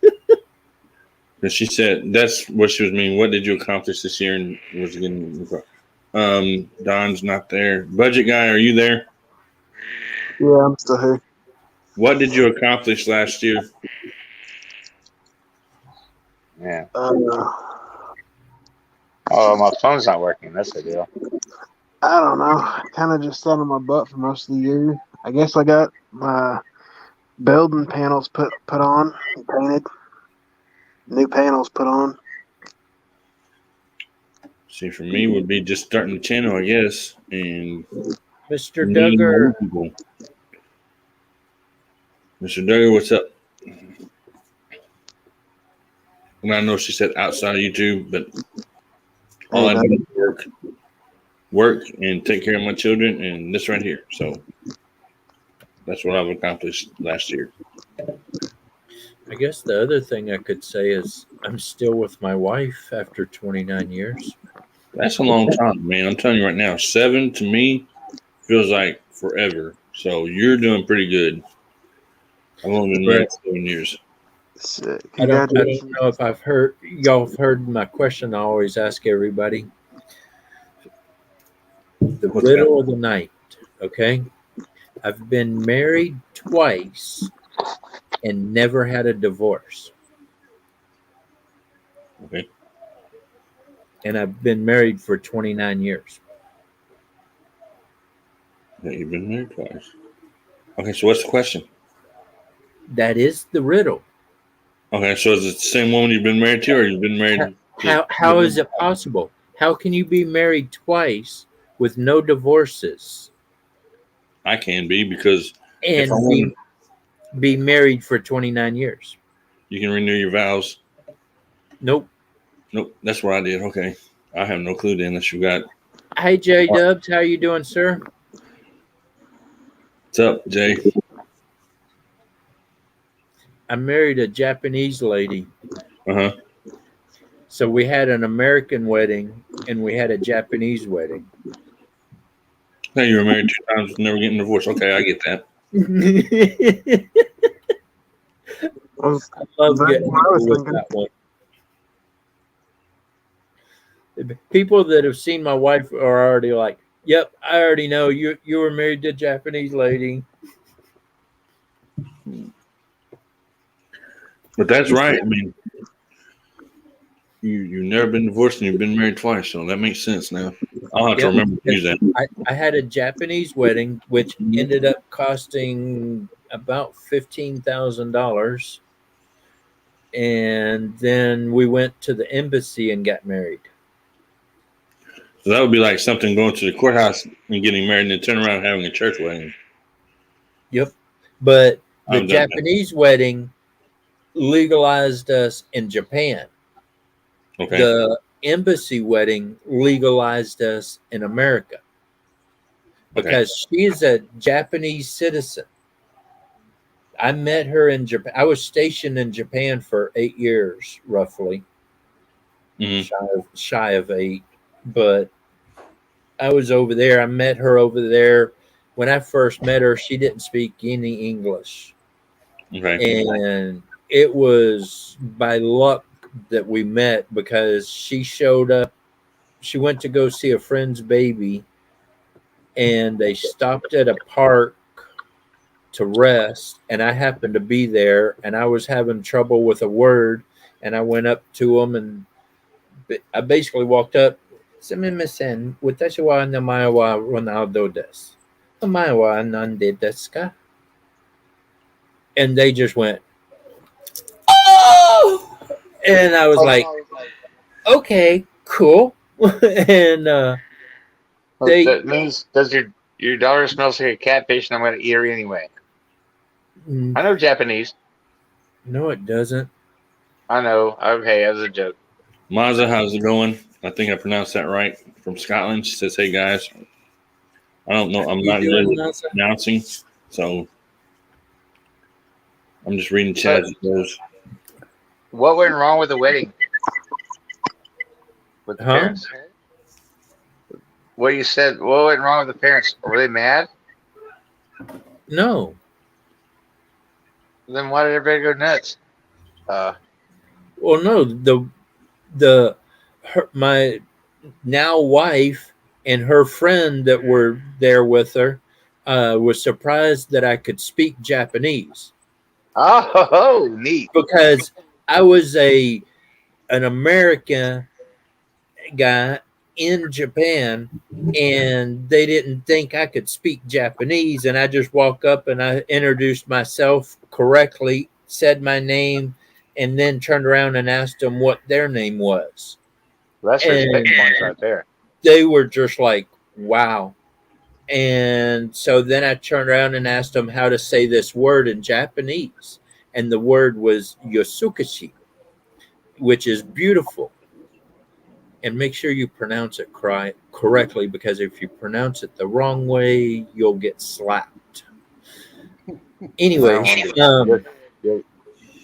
She said that's what she was meaning. What did you accomplish this year? And was getting Don's not there. Budget guy, are you there? Yeah, I'm still here. What did you accomplish last year? Yeah. Oh, my phone's not working. That's the deal. I don't know. Kind of just sat on my butt for most of the year. I guess I got my building panels put on, painted. New panels put on. See, for me, would be just starting the channel, I guess, and Mr. Duggar. Mr. Duggar, what's up? And I know she said outside of YouTube, but all I do is work and take care of my children and this right here. So that's what I've accomplished last year. I guess the other thing I could say is I'm still with my wife after 29 years. That's a long time, man. I'm telling you right now, 7 to me feels like forever. So you're doing pretty good. I've only been married 7 years. I don't know if y'all have heard my question I always ask everybody. The riddle of the night, okay? I've been married twice and never had a divorce. Okay. And I've been married for 29 years. Yeah, you've been married twice. Okay, so what's the question? That is the riddle. Okay, so is it the same woman you've been married to, or you've been married? How is it possible? How can you be married twice with no divorces? I can be because and be married for 29 years. You can renew your vows. Nope. That's what I did. Okay, I have no clue then unless you got. Hey J-Dubs, how you doing, sir? What's up, Jay? I married a Japanese lady. Uh-huh. So we had an American wedding and we had a Japanese wedding. Hey, you were married 2 times, never getting divorced. Okay, I get that. I love That's getting what I was people with thinking. that one. People that have seen my wife are already like, "Yep, I already know you were married to a Japanese lady." But that's right. I mean, you've never been divorced and you've been married twice, so that makes sense now. I'll have to Yep. remember to use that. I had a Japanese wedding, which ended up costing about $15,000, and then we went to the embassy and got married. So that would be like something going to the courthouse and getting married and then turn around and having a church wedding. Yep. But the I've done that. Japanese wedding legalized us in Japan. Okay. The embassy wedding legalized us in America Okay. because she's a Japanese citizen. I met her in Japan. I was stationed in Japan for 8 years, roughly, Mhm. shy of 8. But I was over there. I met her over there. When I first met her, she didn't speak any English. Okay. And it was by luck that we met because she showed up. She went to go see a friend's baby, and they stopped at a park to rest. And I happened to be there, and I was having trouble with a word. And I went up to them, and I basically walked up. "Sumimasen, watashi wa namae wa Ronaldo desu. Namae wa nande desu ka?" And they just went, "Oh!" And I was like, "Okay, cool." And they, That means does your daughter smells like a catfish, and I'm gonna eat her anyway. I know Japanese. no, it doesn't. I know. Okay, as a joke. Maza, how's it going? I think I pronounced that right. From Scotland. She says, "Hey guys." I don't know. I'm You not doing, good at Nasa? pronouncing, so I'm just reading chat So, as it goes. what went wrong with the wedding with the Huh? parents? What you said? What went wrong with the parents? Were they mad? No. Then why did everybody go nuts? Well, no. My now wife and her friend that were there with her was surprised that I could speak Japanese Oh, neat. because I was an American guy in Japan, and they didn't think I could speak Japanese. And I just walked up and I introduced myself correctly, said my name, and then turned around and asked them what their name was. That's respect And points right there. they were just like, wow. And so then I turned around and asked them how to say this word in Japanese. And the word was yosukashi, which is beautiful. And make sure you pronounce it correctly, because if you pronounce it the wrong way, you'll get slapped. Anyway, Your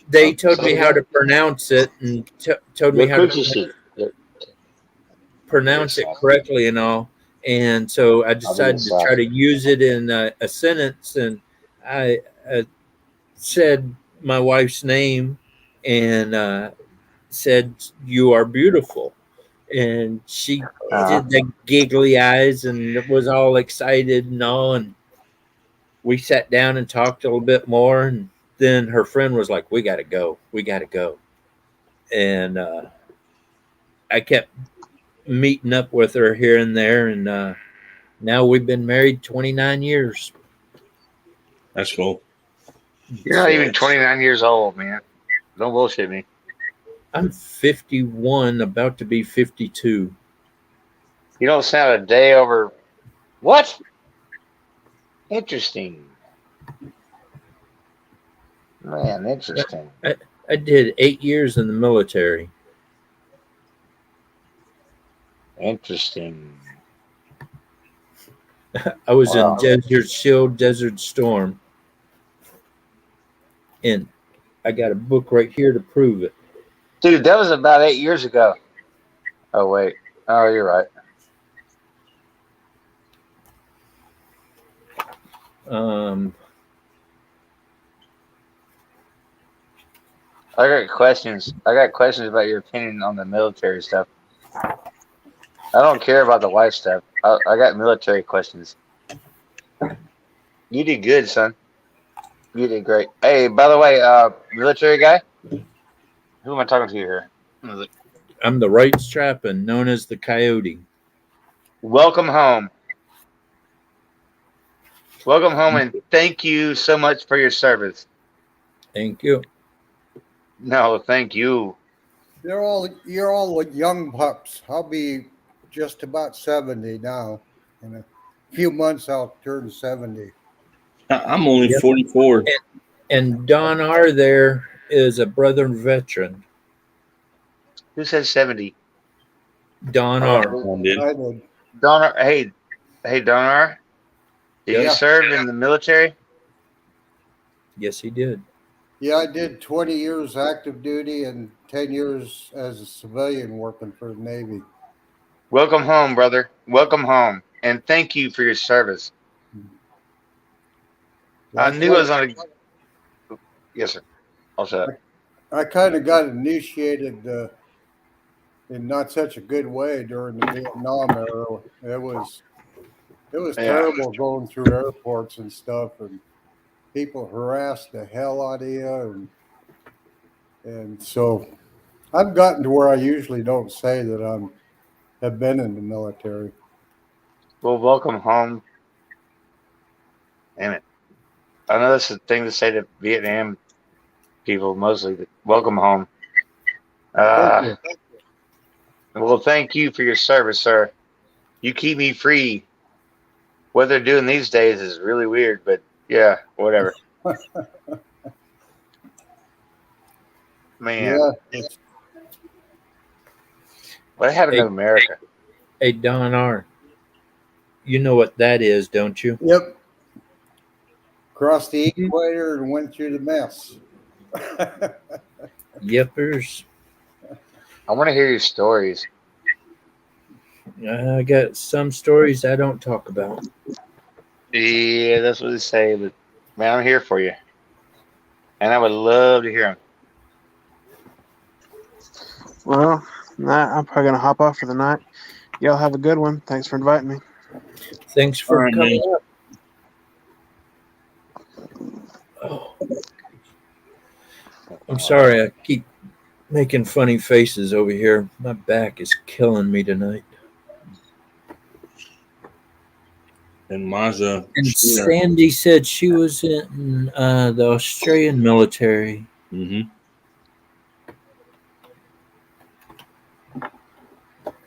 they told me how to pronounce it and told me how to Yakuchishi. pronounce it correctly and all. And so I I'll be decided to try sorry. to use it in a sentence. And I said my wife's name and said, "You are beautiful." And she did the giggly eyes and was all excited and all. And we sat down and talked a little bit more. And then her friend was like, "We got to go. We got to go." And I kept meeting up with her here and there. And now we've been married 29 years. That's cool. You're not even 29 years old, man. Don't bullshit me. I'm 51, about to be 52. You don't sound a day over. What? Interesting. Man, interesting. I did 8 years in the military. Interesting. I was Wow. in Desert Shield, Desert Storm. And I got a book right here to prove it. Dude, that was about 8 years ago. Oh wait. Oh, you're right. Um, I got questions. I got questions about your opinion on the military stuff. I don't care about the wife stuff. I got military questions. You did good, son. You did great. Hey, by the way, military guy, who am I talking to here? I'm the right strapping, known as the Coyote. Welcome home. Welcome home, and thank you so much for your service. Thank you. No, thank you. you're all young pups. I'll be just about 70 now. In a few months, I'll turn 70. I'm only Yep. 44. And Don R. there is a brother veteran. Who said 70? Don R. One did. I did. Donner. Hey, Donner. Did you Yep. serve in the military? Yes, he did. Yeah, I did 20 years active duty and 10 years as a civilian working for the Navy. Welcome home, brother. Welcome home, and thank you for your service. I That's knew I what was on a. Yes, sir. I'll shut up. I kind of got initiated in not such a good way during the Vietnam era. It was Yeah. terrible going through airports and stuff, and people harassed the hell out of you, and so I've gotten to where I usually don't say that have been in the military. Well, welcome home. Damn it. I know that's a thing to say to Vietnam people mostly, but welcome home. Thank you. Well, thank you for your service, sir. You keep me free. What they're doing these days is really weird, but yeah, whatever. Man, Yeah, it's, what happened to Hey, America? hey, Don R. You know what that is, don't you? yep. Crossed the equator and went through the mess. Yippers. I want to hear your stories. I got some stories I don't talk about. Yeah, that's what they say, but man, I'm here for you. And I would love to hear them. Well, I'm probably gonna hop off for the night. Y'all have a good one. Thanks for inviting me. Thanks All for right, coming man. up. Oh, I'm sorry. I keep making funny faces over here. My back is killing me tonight. And Mazda. And Sandy said she was in the Australian military. Mm-hmm.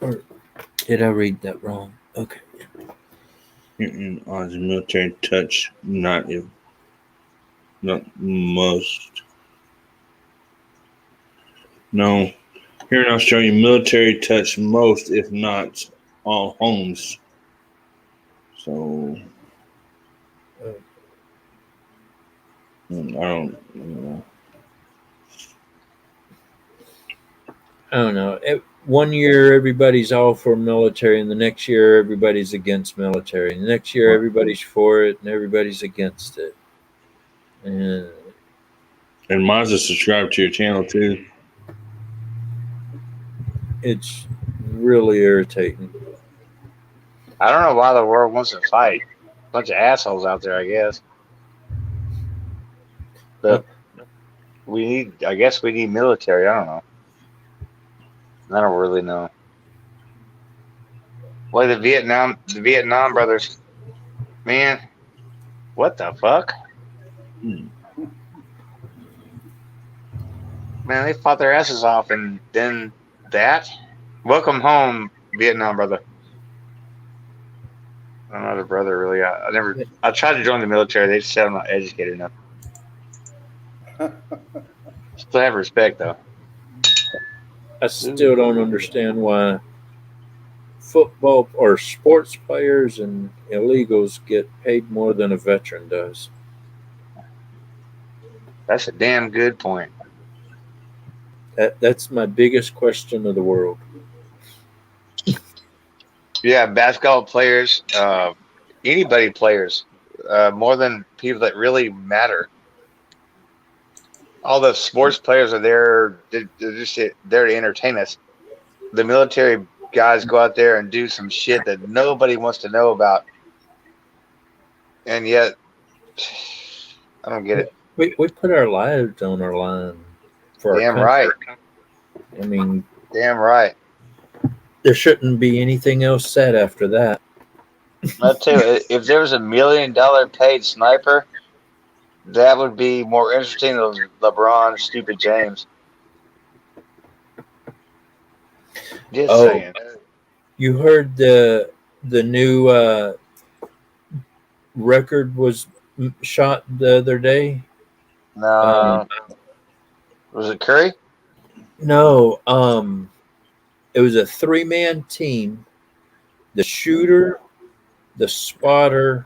Or did I read that wrong? Okay. In Aussie military touch, not most. No, here in Australia, military touch most, if not all, homes. So I don't. I don't know. One year everybody's all for military, and the next year everybody's against military. And the next year everybody's for it, and everybody's against it. And Mazda subscribed to your channel too. It's really irritating. I don't know why the world wants to fight. Bunch of assholes out there, I guess. But I guess we need military. I don't know. I don't really know. Well, the Vietnam brothers, man, what the fuck? Man, they fought their asses off, and then that. Welcome home, Vietnam brother. I'm not a brother, really. I tried to join the military. They said I'm not educated enough. Still have respect, though. I still don't understand why football or sports players and illegals get paid more than a veteran does. That's a damn good point. That's my biggest question of the world. Yeah, basketball players, anybody players, more than people that really matter. All the sports players are there. They're just there to entertain us. The military guys go out there and do some shit that nobody wants to know about, and yet I don't get it. We put our lives on our line for our Damn country. right. I mean, Damn right. there shouldn't be anything else said after that. I'll tell you, if there was $1 million paid sniper, that would be more interesting than LeBron, stupid James. Just saying. You heard the new record was shot the other day? No. Was it Curry? No, it was a 3-man team. The shooter, the spotter,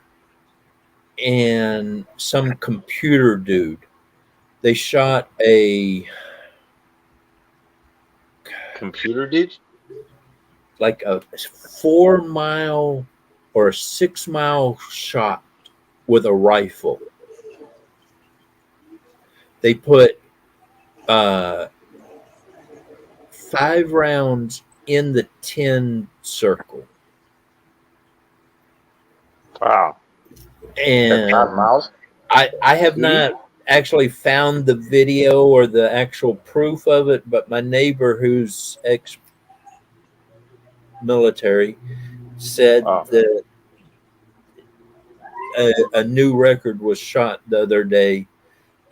and some computer dude. They shot a Computer dude? like a 4-mile or a 6-mile shot with a rifle. They put 5 rounds in the 10 circle. Wow. And 5 miles? I have not actually found the video or the actual proof of it, but my neighbor who's ex-military said that a new record was shot the other day.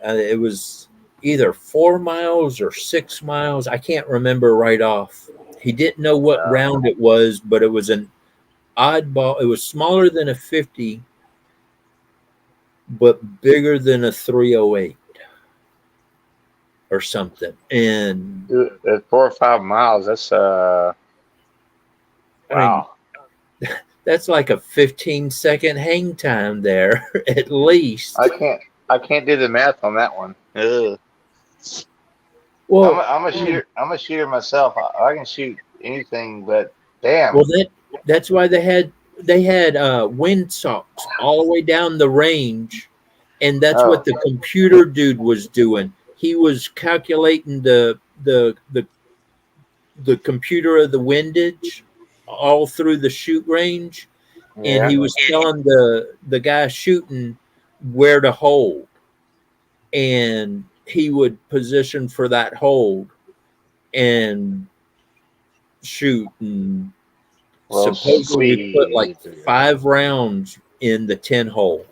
It was either 4 miles or 6 miles. I can't remember right off. He didn't know what round it was, but it was an oddball. It was smaller than a 50, but bigger than a 308 or something. And at 4 or 5 miles, that's wow. I mean, that's like a 15-second hang time there, at least. I can't do the math on that one. Ugh. Well, I'm a shooter. I'm a shooter myself. I can shoot anything, but damn. Well, that's why they had wind socks all the way down the range, and that's what the computer dude was doing. He was calculating the computer of the windage all through the shoot range, and he was telling the guy shooting where to hold, and he would position for that hold and shoot. And supposedly we put like 5 rounds in the 10 hole.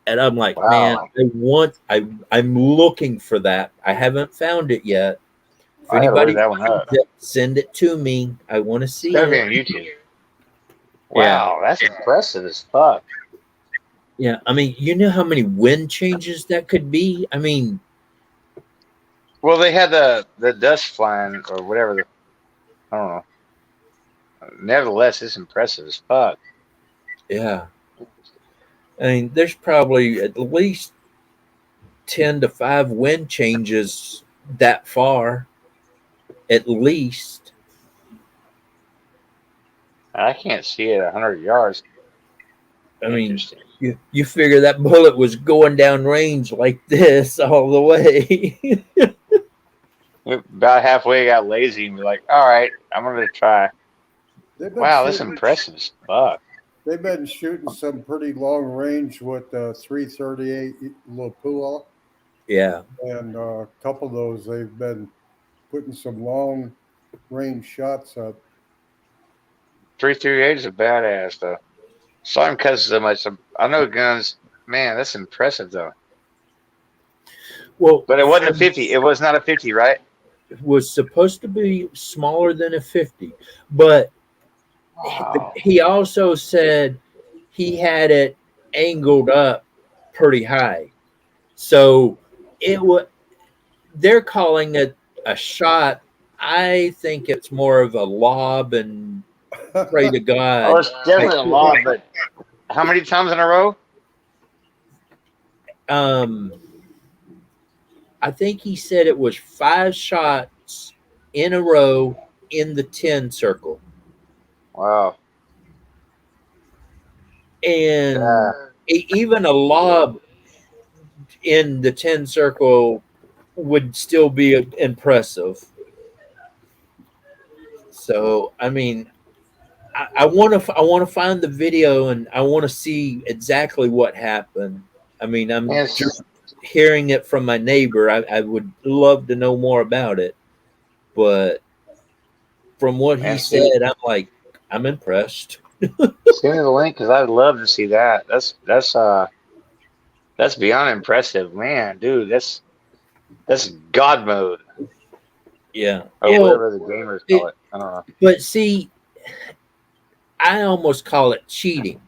And I'm like, man, I'm looking for that. I haven't found it yet. If anybody send it to me, I want to see it. It's gotta be on YouTube. Wow, that's impressive as fuck. Yeah, I mean, you know how many wind changes that could be? I mean, well, they had the dust flying or whatever. I don't know. Nevertheless, it's impressive as fuck. Yeah. I mean, there's probably at least 10 to 5 wind changes that far, at least. I can't see it 100 yards. I mean, you figure that bullet was going down range like this all the way. About halfway, got lazy and be like, all right, I'm going to try. Wow, that's impressive as fuck. They've been shooting some pretty long range with 338 Lapua. Yeah. And a couple of those, they've been putting some long range shots up. 338 is a badass, though. Saw him cut so much. I know guns. Man, that's impressive, though. Well, but it wasn't a 50. It was not a 50, right? It was supposed to be smaller than a 50, but he also said he had it angled up pretty high. So it was. They're calling it a shot. I think it's more of a lob and pray to God. Oh, it's definitely a lob, but how many times in a row? I think he said it was 5 shots in a row in the 10 circle. Wow. And even a lob in the 10 circle would still be impressive. So, I mean, I want to find the video and I want to see exactly what happened. I mean, I'm Yes. just hearing it from my neighbor. I would love to know more about it, but from what he Man, said, I'm like, I'm impressed. send me the link because I'd love to see that. That's beyond impressive, man, dude. That's God mode Yeah. or Well, whatever the gamers call it. I don't know. but see, I almost call it cheating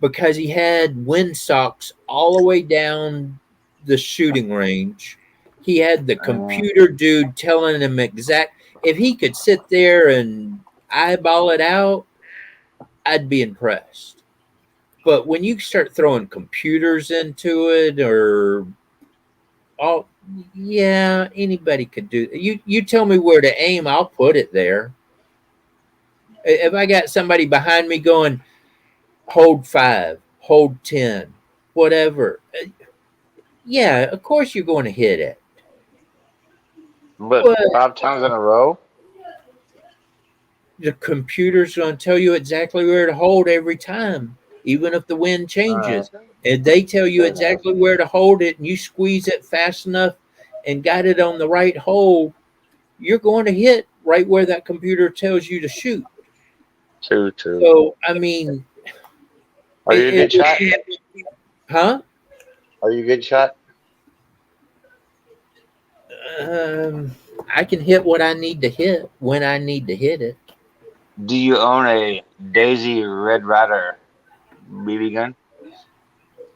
because he had wind socks all the way down the shooting range. He had the computer dude telling him exact. If he could sit there and eyeball it out, I'd be impressed. But when you start throwing computers into it, or oh yeah, anybody could do. You tell me where to aim, I'll put it there. If I got somebody behind me going, hold 5, hold 10, whatever. Yeah, of course you're going to hit it. But But 5 times in a row? the computer's going to tell you exactly where to hold every time, even if the wind changes. And they tell you exactly where to hold it, and you squeeze it fast enough and got it on the right hole, you're going to hit right where that computer tells you to shoot. True. So, I mean, Are you a good shot? Huh? Are you a good shot? I can hit what I need to hit when I need to hit it. Do you own a Daisy Red Ryder BB gun?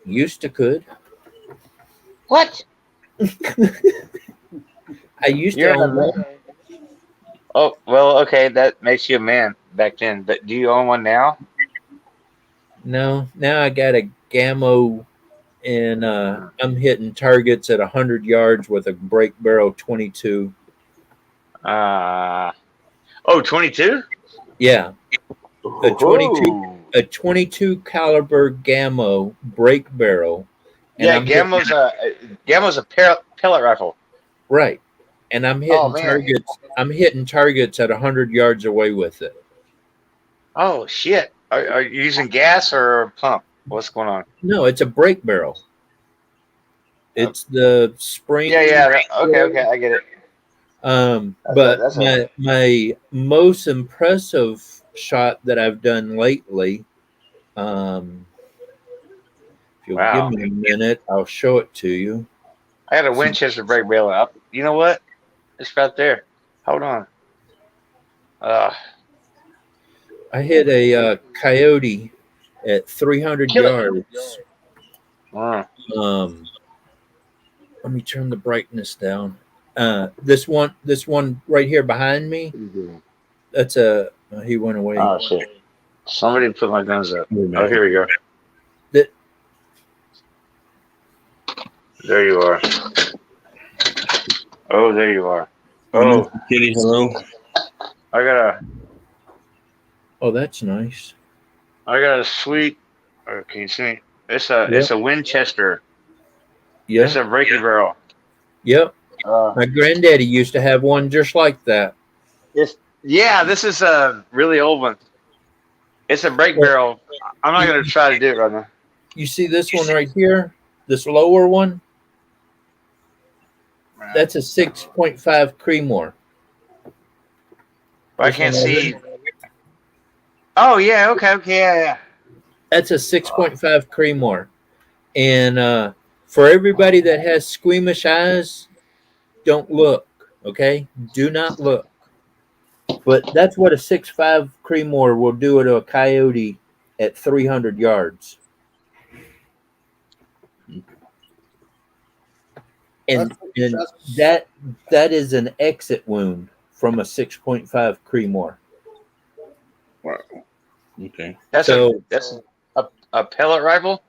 Used to could. What? I used You're to own one. Oh, well, okay, that makes you a man back then. But do you own one now? No, now I got a Gammo, and I'm hitting targets at 100 yards with a break barrel 22. 22? Yeah, a 22 Ooh. a 22 caliber Gammo break barrel, and Yeah, I'm hitting, Gammo's a pellet rifle. right, and I'm Oh, hitting man. targets. I'm hitting targets at 100 yards away with it. Oh, shit. Are you using gas or pump? What's going on? No, it's a break barrel. It's the spring. Yeah. Okay, I get it. But That's a my most impressive shot that I've done lately, if you'll give wow. me a minute, I'll show it to you. I had a Winchester break barrel up. You know what? It's right there. Hold on. I hit a coyote at 300 Kill it. yards. Let me turn the brightness down. This one right here behind me. That's a. He went away. Oh, shit. Somebody put my guns up. Oh, here we go. That There you are. Oh, there you are. Oh, Kitty, hello. I got that's nice. a sweet. Can you see me? It's a Winchester. Yeah. It's a breaking barrel. Yep. My granddaddy used to have one just like that. This is a really old one. It's a break barrel. I'm not gonna try to do it right now. You see this one right here? This lower one? That's a 6.5 Creedmoor. I can't see. Oh yeah, okay, yeah. That's a 6.5 Creedmoor. And for everybody that has squeamish eyes, don't look, okay? Do not look. But that's what a 6.5 Creedmoor will do to a coyote at 300 yards. And that is an exit wound from a 6.5 Creedmoor. Wow. Okay. That's a pellet rifle.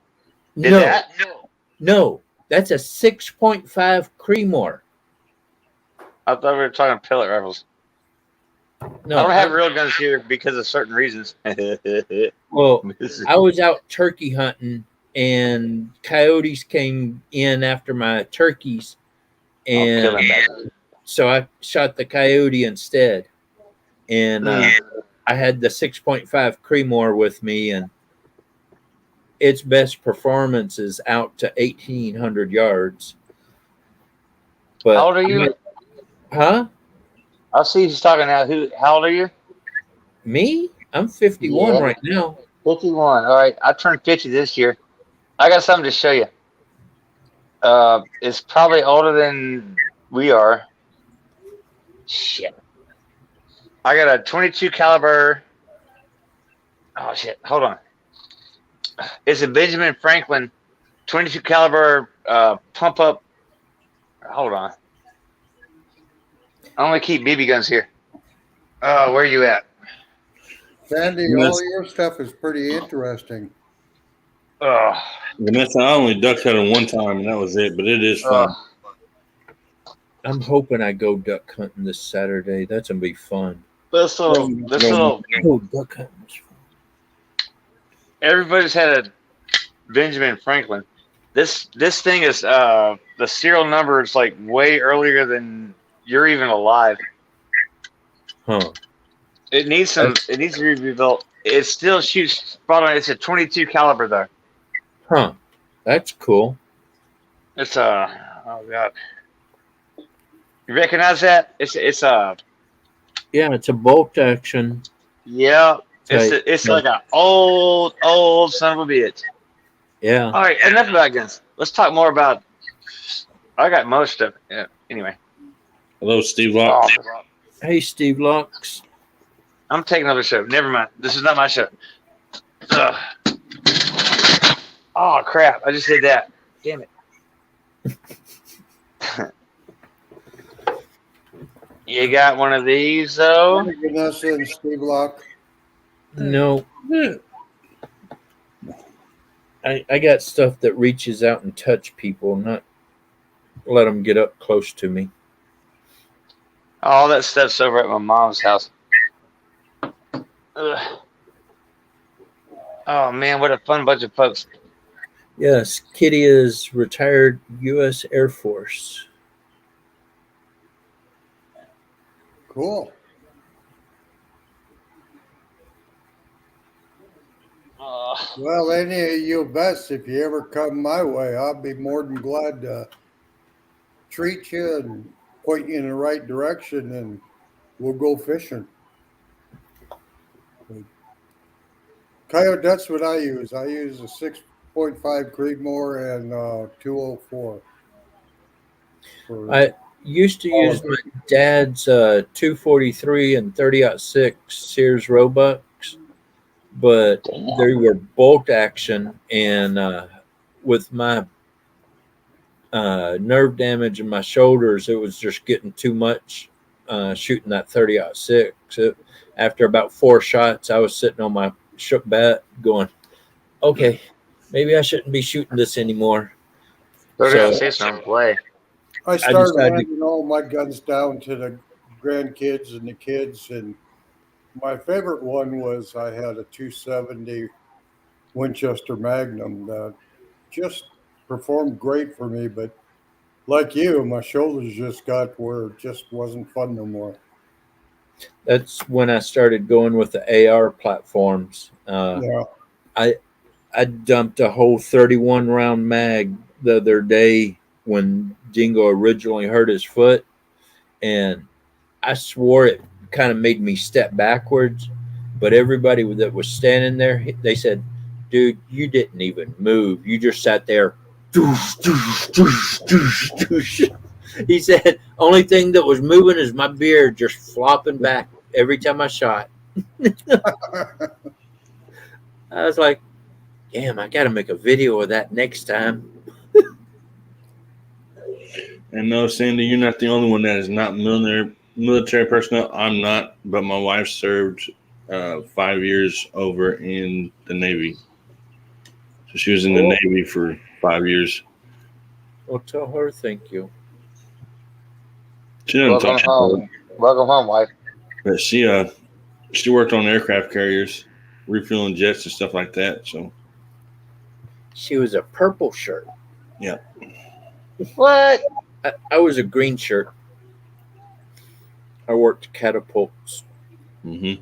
No. That's a 6.5 Creedmoor. I thought we were talking pellet rifles. No, I don't have real guns here because of certain reasons. well, I was out turkey hunting, and coyotes came in after my turkeys, I'll kill and him back. so I shot the coyote instead. And I had the 6.5 Creedmoor with me, and its best performance is out to 1,800 yards. But How old are you? Huh? I see he's talking now. How old are you? Me? I'm 51 Yeah. right now. 51. All right. I turned 50 this year. I got something to show you. It's probably older than we are. Shit. I got a 22 caliber. Oh shit. Hold on. It's a Benjamin Franklin 22 caliber pump up. Hold on. I only keep BB guns here. Where you at? Sandy, all your stuff is pretty interesting. Vanessa, I only duck hunted one time, and that was it. But it is fun. I'm hoping I go duck hunting this Saturday. That's gonna be fun. This little. Oh, duck hunting was fun. Everybody's had a Benjamin Franklin. This thing is the serial number is like way earlier than you're even alive. Huh. It needs some. It needs to be rebuilt. It still shoots spot on. It's a 22 caliber though. Huh. That's cool. It's oh god. You recognize that? It's Yeah, it's a bolt action. yeah. Type. It's like an old son of a bitch. Yeah. All right, enough about guns. Let's talk more about. I got most stuff. Yeah. Anyway. Hello, Steve Locke. Oh, Hey, Steve Locks. I'm taking over the show. Never mind. This is not my show. Ugh. Oh crap! I just did that. Damn it. You got one of these though? Vanessa and Steve Locke. No. I got stuff that reaches out and touch people, not let them get up close to me. All that stuff's over at my mom's house. Ugh. Oh man, what a fun bunch of folks. Yes, Kitty is retired U.S. Air Force. Cool. Well, any of you best, if you ever come my way, I'll be more than glad to treat you and point you in the right direction, and we'll go fishing. Coyote, that's what I use. I use a 6.5 Creedmoor and 204. I used to use my dad's 243 and 30-06 Sears Roebucks, but they were bolt action, and with my nerve damage in my shoulders, it was just getting too much shooting that 30-06. After about 4 shots, I was sitting on my shook bat going, okay, maybe I shouldn't be shooting this anymore. Don't play. I started handing all my guns down to the grandkids and the kids, and my favorite one was I had a 270 Winchester Magnum that just performed great for me, but like you, my shoulders just got where it just wasn't fun no more. That's when I started going with the AR platforms. I dumped a whole 31 round mag the other day when Dingo originally hurt his foot, and I swore it kind of made me step backwards, but everybody that was standing there, they said, dude, you didn't even move. You just sat there. He said, only thing that was moving is my beard just flopping back every time I shot. I was like, damn, I got to make a video of that next time. And no, Sandy, you're not the only one that is not military personnel. I'm not, but my wife served 5 years over in the Navy. So she was in the Navy for 5 years. Well, tell her thank you. She doesn't Welcome talk about it, home. Welcome home, wife. but she worked on aircraft carriers, refueling jets and stuff like that. So She was a purple shirt. yeah, What? I was a green shirt. I worked catapults. hmm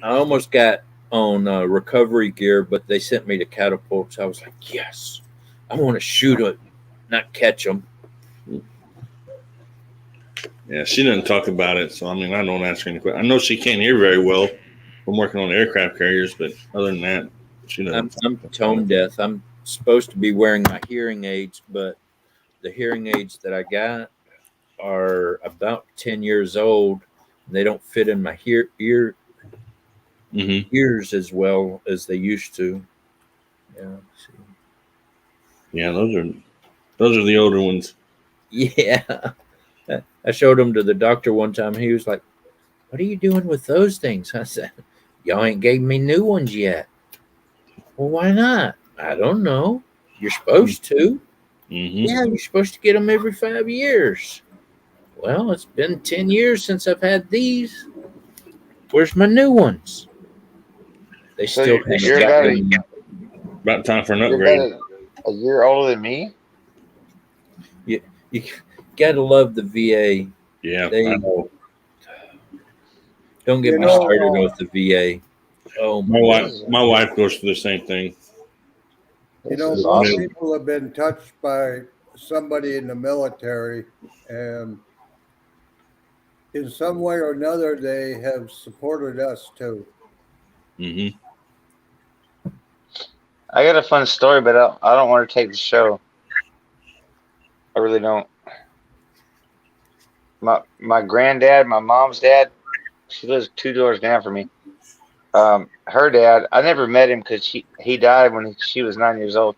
I almost got on recovery gear, but they sent me to catapults. I was like, yes, I want to shoot it, not catch them. yeah. She doesn't talk about it. So I mean, I don't ask her any questions. I know she can't hear very well from working on aircraft carriers, but other than that, she doesn't I'm talk about tone it. deaf. I'm supposed to be wearing my hearing aids, but the hearing aids that I got are about 10 years old. They don't fit in my hmm ears as well as they used to. Yeah. Yeah, those are the older ones. Yeah. I showed them to the doctor one time. He was like, "What are you doing with those things?" I said, "Y'all ain't gave me new ones yet." Well, why not? I don't know. You're supposed to. hmm Yeah, you're supposed to get them every 5 years. Well, it's been 10 years since I've had these. Where's my new ones? They So still haven't you're got about a them. About time for an you're about upgrade. a year older than me. You gotta love the VA. Yeah, I They know. don't get You me know, started with the VA. Oh my My This god. wife, is my wife goes through the same thing. this is most awesome. people have been touched by somebody in the military, and in some way or another, they have supported us too. hmm I got a fun story, but I don't want to take the show. I really don't. My granddad, my mom's dad, she lives two doors down from me. Her dad, I never met him because he died when she was 9 years old.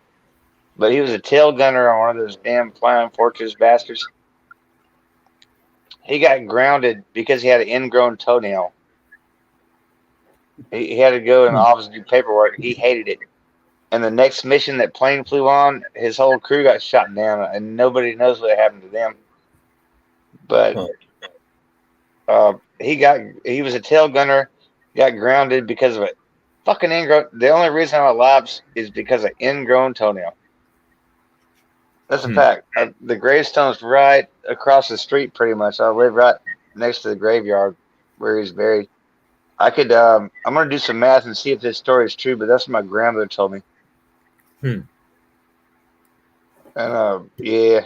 But he was a tail gunner on one of those damn flying fortress bastards. He got grounded because he had an ingrown toenail. He had to go in the office and do paperwork. He hated it. And the next mission that plane flew on, his whole crew got shot down, and nobody knows what happened to them. But Huh. he was a tail gunner, got grounded because of it. Fucking ingrown. The only reason I'm alive is because of ingrown toenail. That's a Hmm. fact. The gravestone's right across the street, pretty much. I live right next to the graveyard where he's buried. I'm gonna do some math and see if this story is true, but that's what my grandmother told me. Hmm. And yeah,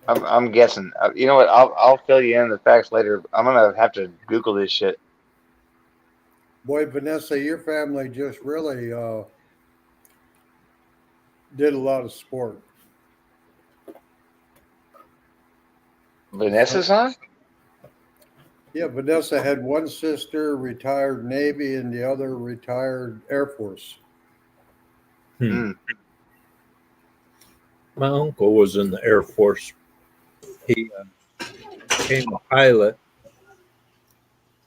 I'm guessing. You know what? I'll fill you in the facts later. I'm gonna have to Google this shit. Boy, Vanessa, your family just really did a lot of sport. Vanessa's on? Yeah, Vanessa had one sister retired Navy and the other retired Air Force. Hmm. My uncle was in the Air Force. He became a pilot.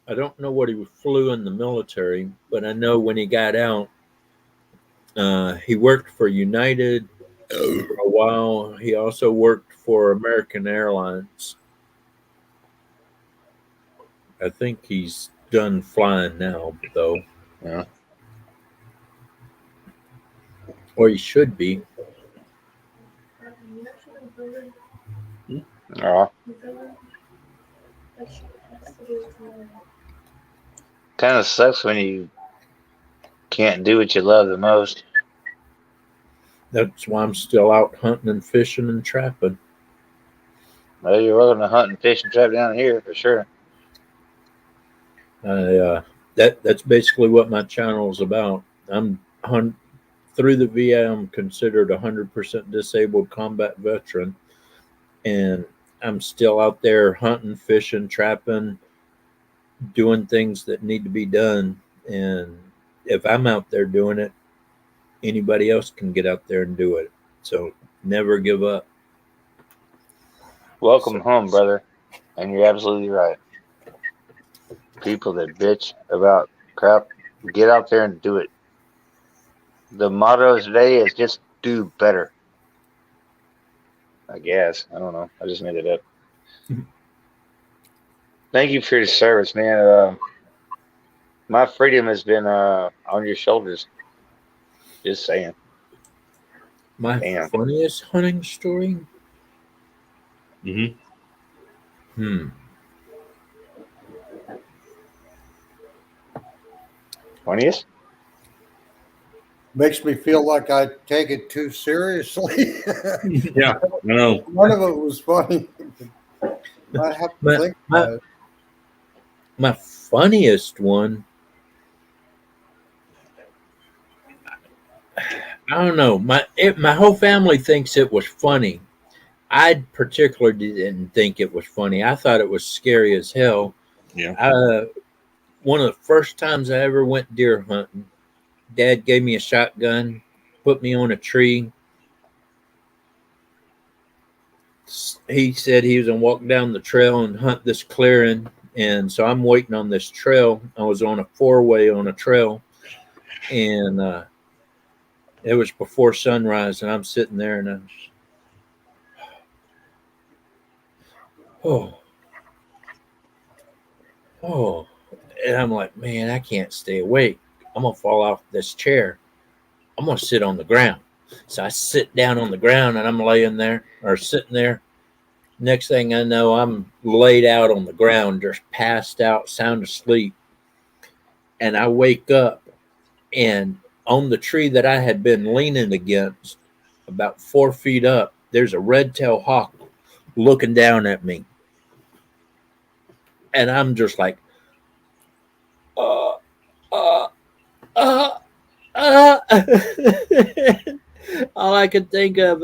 I don't know what he flew in the military, but I know when he got out, he worked for United for a while. He also worked for American Airlines. I think he's done flying now, though, Yeah. or he should be. Oh, kind of sucks when you can't do what you love the most. That's why I'm still out hunting and fishing and trapping. Well, you're welcome to hunt and fish and trap down here for sure. That's basically what my channel is about. Through the VA. I'm considered 100% disabled combat veteran, and I'm still out there hunting, fishing, trapping, doing things that need to be done. And if I'm out there doing it, anybody else can get out there and do it. So never give up. Welcome So, home, brother. And you're absolutely right. People that bitch about crap, get out there and do it. The motto today is just do better. I guess. I don't know. I just made it up. Thank you for your service, man. My freedom has been on your shoulders. Just saying. My Damn. funniest hunting story? Mm-hmm. Hmm. Funniest? Makes me feel like I take it too seriously. Yeah, I know. One of it was funny. I have to My, think my, about it. my funniest one, I don't know. My whole family thinks it was funny. I particularly didn't think it was funny. I thought it was scary as hell. Yeah. One of the first times I ever went deer hunting, Dad gave me a shotgun, put me on a tree. He said he was going to walk down the trail and hunt this clearing. And so I'm waiting on this trail. I was on a 4-way on a trail. And it was before sunrise. And I'm sitting there and oh, oh. And I'm like, man, I can't stay awake. I'm going to fall off this chair. I'm going to sit on the ground. So I sit down on the ground and I'm laying there or sitting there. Next thing I know, I'm laid out on the ground, just passed out, sound asleep. And I wake up, and on the tree that I had been leaning against, about 4 feet up, there's a red-tailed hawk looking down at me. And I'm just like, uh, uh, uh, uh. All I could think of,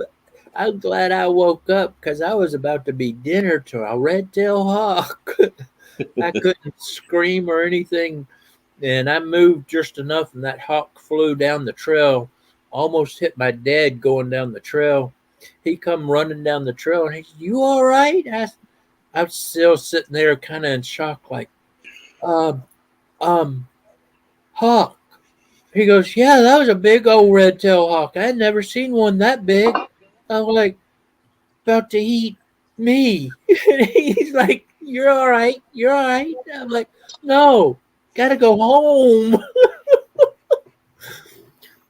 I'm glad I woke up because I was about to be dinner to a red-tailed hawk. I couldn't scream or anything. And I moved just enough, and that hawk flew down the trail, almost hit my dad going down the trail. He come running down the trail, and he said, "You all right?" I'm still sitting there kind of in shock, like, um, hawk. He goes, "Yeah, that was a big old red-tailed hawk. I had never seen one that big." I was like, about to eat me. And he's like, "You're all right. You're all right." I'm like, "No, gotta go home."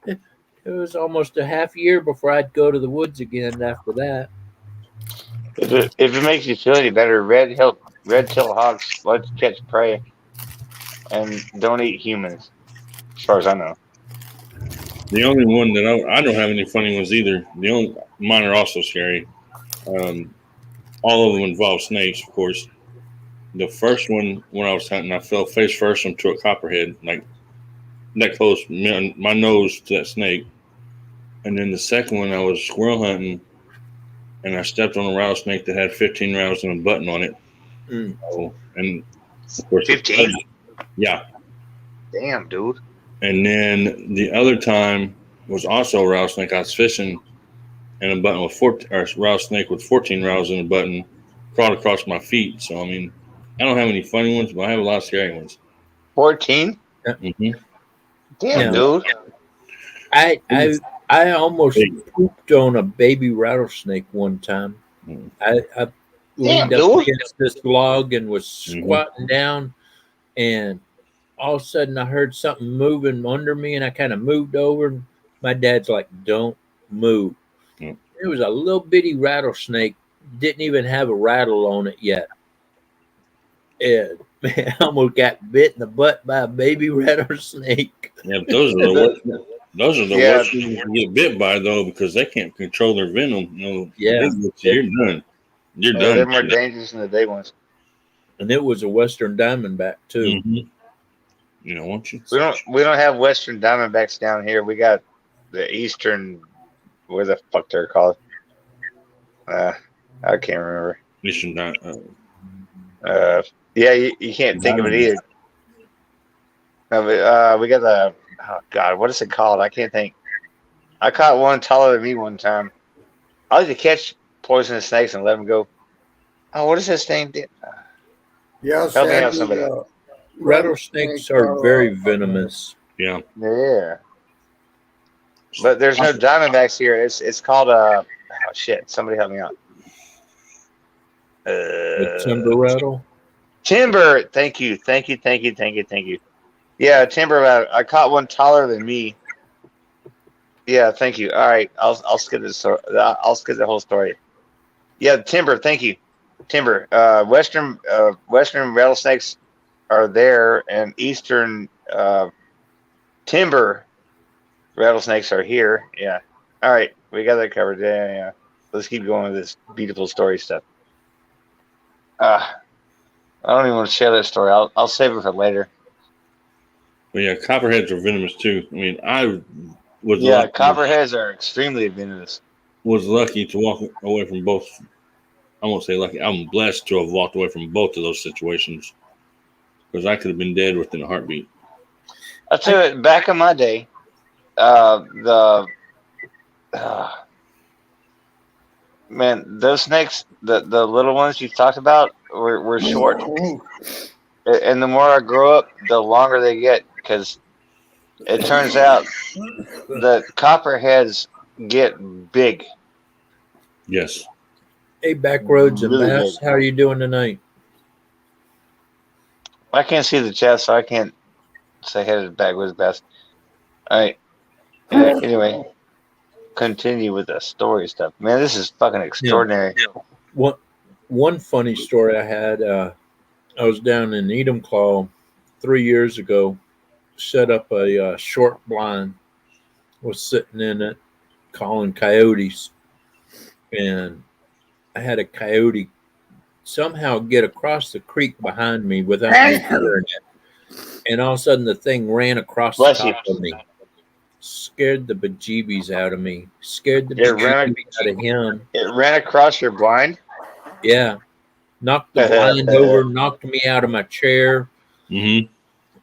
It was almost a half year before I'd go to the woods again after that. If it makes you feel any better, red-tailed hawks let's catch prey and don't eat humans, as far as I know. The only one that I don't have any funny ones either. Mine are also scary. All of them involve snakes, of course. The first one, when I was hunting, I fell face first into a copperhead, like that close, my nose to that snake. And then the second one, I was squirrel hunting, and I stepped on a rattlesnake that had 15 rounds and a button on it. Mm. And of course, 15? Yeah. Damn, dude. And then the other time was also a rattlesnake. I was fishing, and a button with rattlesnake with 14 rounds and a button crawled across my feet. So I mean, I don't have any funny ones, but I have a lot of scary ones. 14? Mm-hmm. Damn, dude. I almost pooped on a baby rattlesnake one time. I leaned up against this log and was squatting down, and all of a sudden I heard something moving under me, and I kind of moved over. And my dad's like, "Don't move." Mm. It was a little bitty rattlesnake, didn't even have a rattle on it yet. And man, I almost got bit in the butt by a baby rattlesnake. Yeah, but those are the worst. Those are the worst things to get bit by, though, because they can't control their venom. Yeah, you're done. You're done. They're more dangerous than the big ones. And it was a Western Diamondback too. Mm-hmm. You know, won't you? We don't have Western Diamondbacks down here. We got the Eastern. Where the fuck they're called? I can't remember. Eastern yeah, you can't think of it either. No, we got the. Oh God, what is it called? I can't think. I caught one taller than me one time. I like to catch poisonous snakes and let them go. Oh, what is this thing? Yeah, help me out, somebody. Rattlesnakes are very venomous. Yeah. Yeah. But there's no Diamondbacks here. It's called oh shit. Somebody help me out. The timber rattle. Timber. Thank you. Yeah, timber rattle. I caught one taller than me. Yeah, thank you. All right, I'll skip this. I'll skip the whole story. Yeah, timber. Thank you. Timber. Western rattlesnakes are there, and eastern timber rattlesnakes are here. Yeah. All right, we got that covered. Yeah. Let's keep going with this beautiful story stuff. I don't even want to share that story. I'll save it for later. But yeah, copperheads are venomous too. I mean, I was Yeah, copperheads are extremely venomous. was lucky to walk away from both. I won't say lucky. I'm blessed to have walked away from both of those situations because I could have been dead within a heartbeat. I'll tell you, back in my day, man, those snakes, the little ones you talked about, were short. And the more I grow up, the longer they get, because it turns out the copperheads get big. Yes. Hey, Backroads and Really Bass, big. how are you doing tonight? I can't see the chat, so I can't say hey to Backwoods Bass. All right. Anyway, continue with the story stuff. Man, this is fucking extraordinary. One funny story I had, I was down in Enumclaw 3 years ago, set up a short blind, was sitting in it calling coyotes, and I had a coyote somehow get across the creek behind me without me hearing it. And all of a sudden the thing ran across Bless the top you. of me. Scared the bejeebies out of me. Scared the It ran, bejeebies out of him. it ran across your blind? Yeah. Knocked the blind over, knocked me out of my chair. Mm-hmm.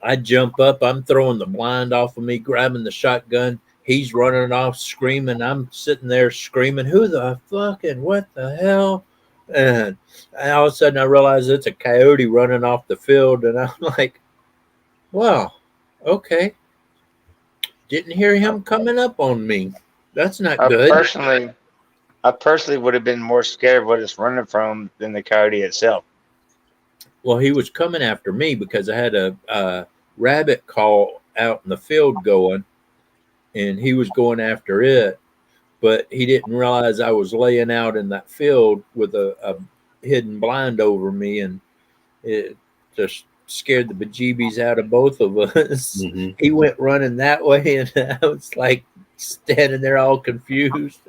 I jump up, I'm throwing the blind off of me, grabbing the shotgun. He's running off screaming. I'm sitting there screaming, who the fucking, what the hell? And all of a sudden I realize it's a coyote running off the field. And I'm like, wow, okay. Didn't hear him coming up on me. That's not I good. personally would have been more scared of what it's running from than the coyote itself. Well, he was coming after me because I had a rabbit call out in the field going, and he was going after it, but he didn't realize I was laying out in that field with a hidden blind over me, and it just scared the bejeebies out of both of us. Mm-hmm. He went running that way, and I was like standing there all confused.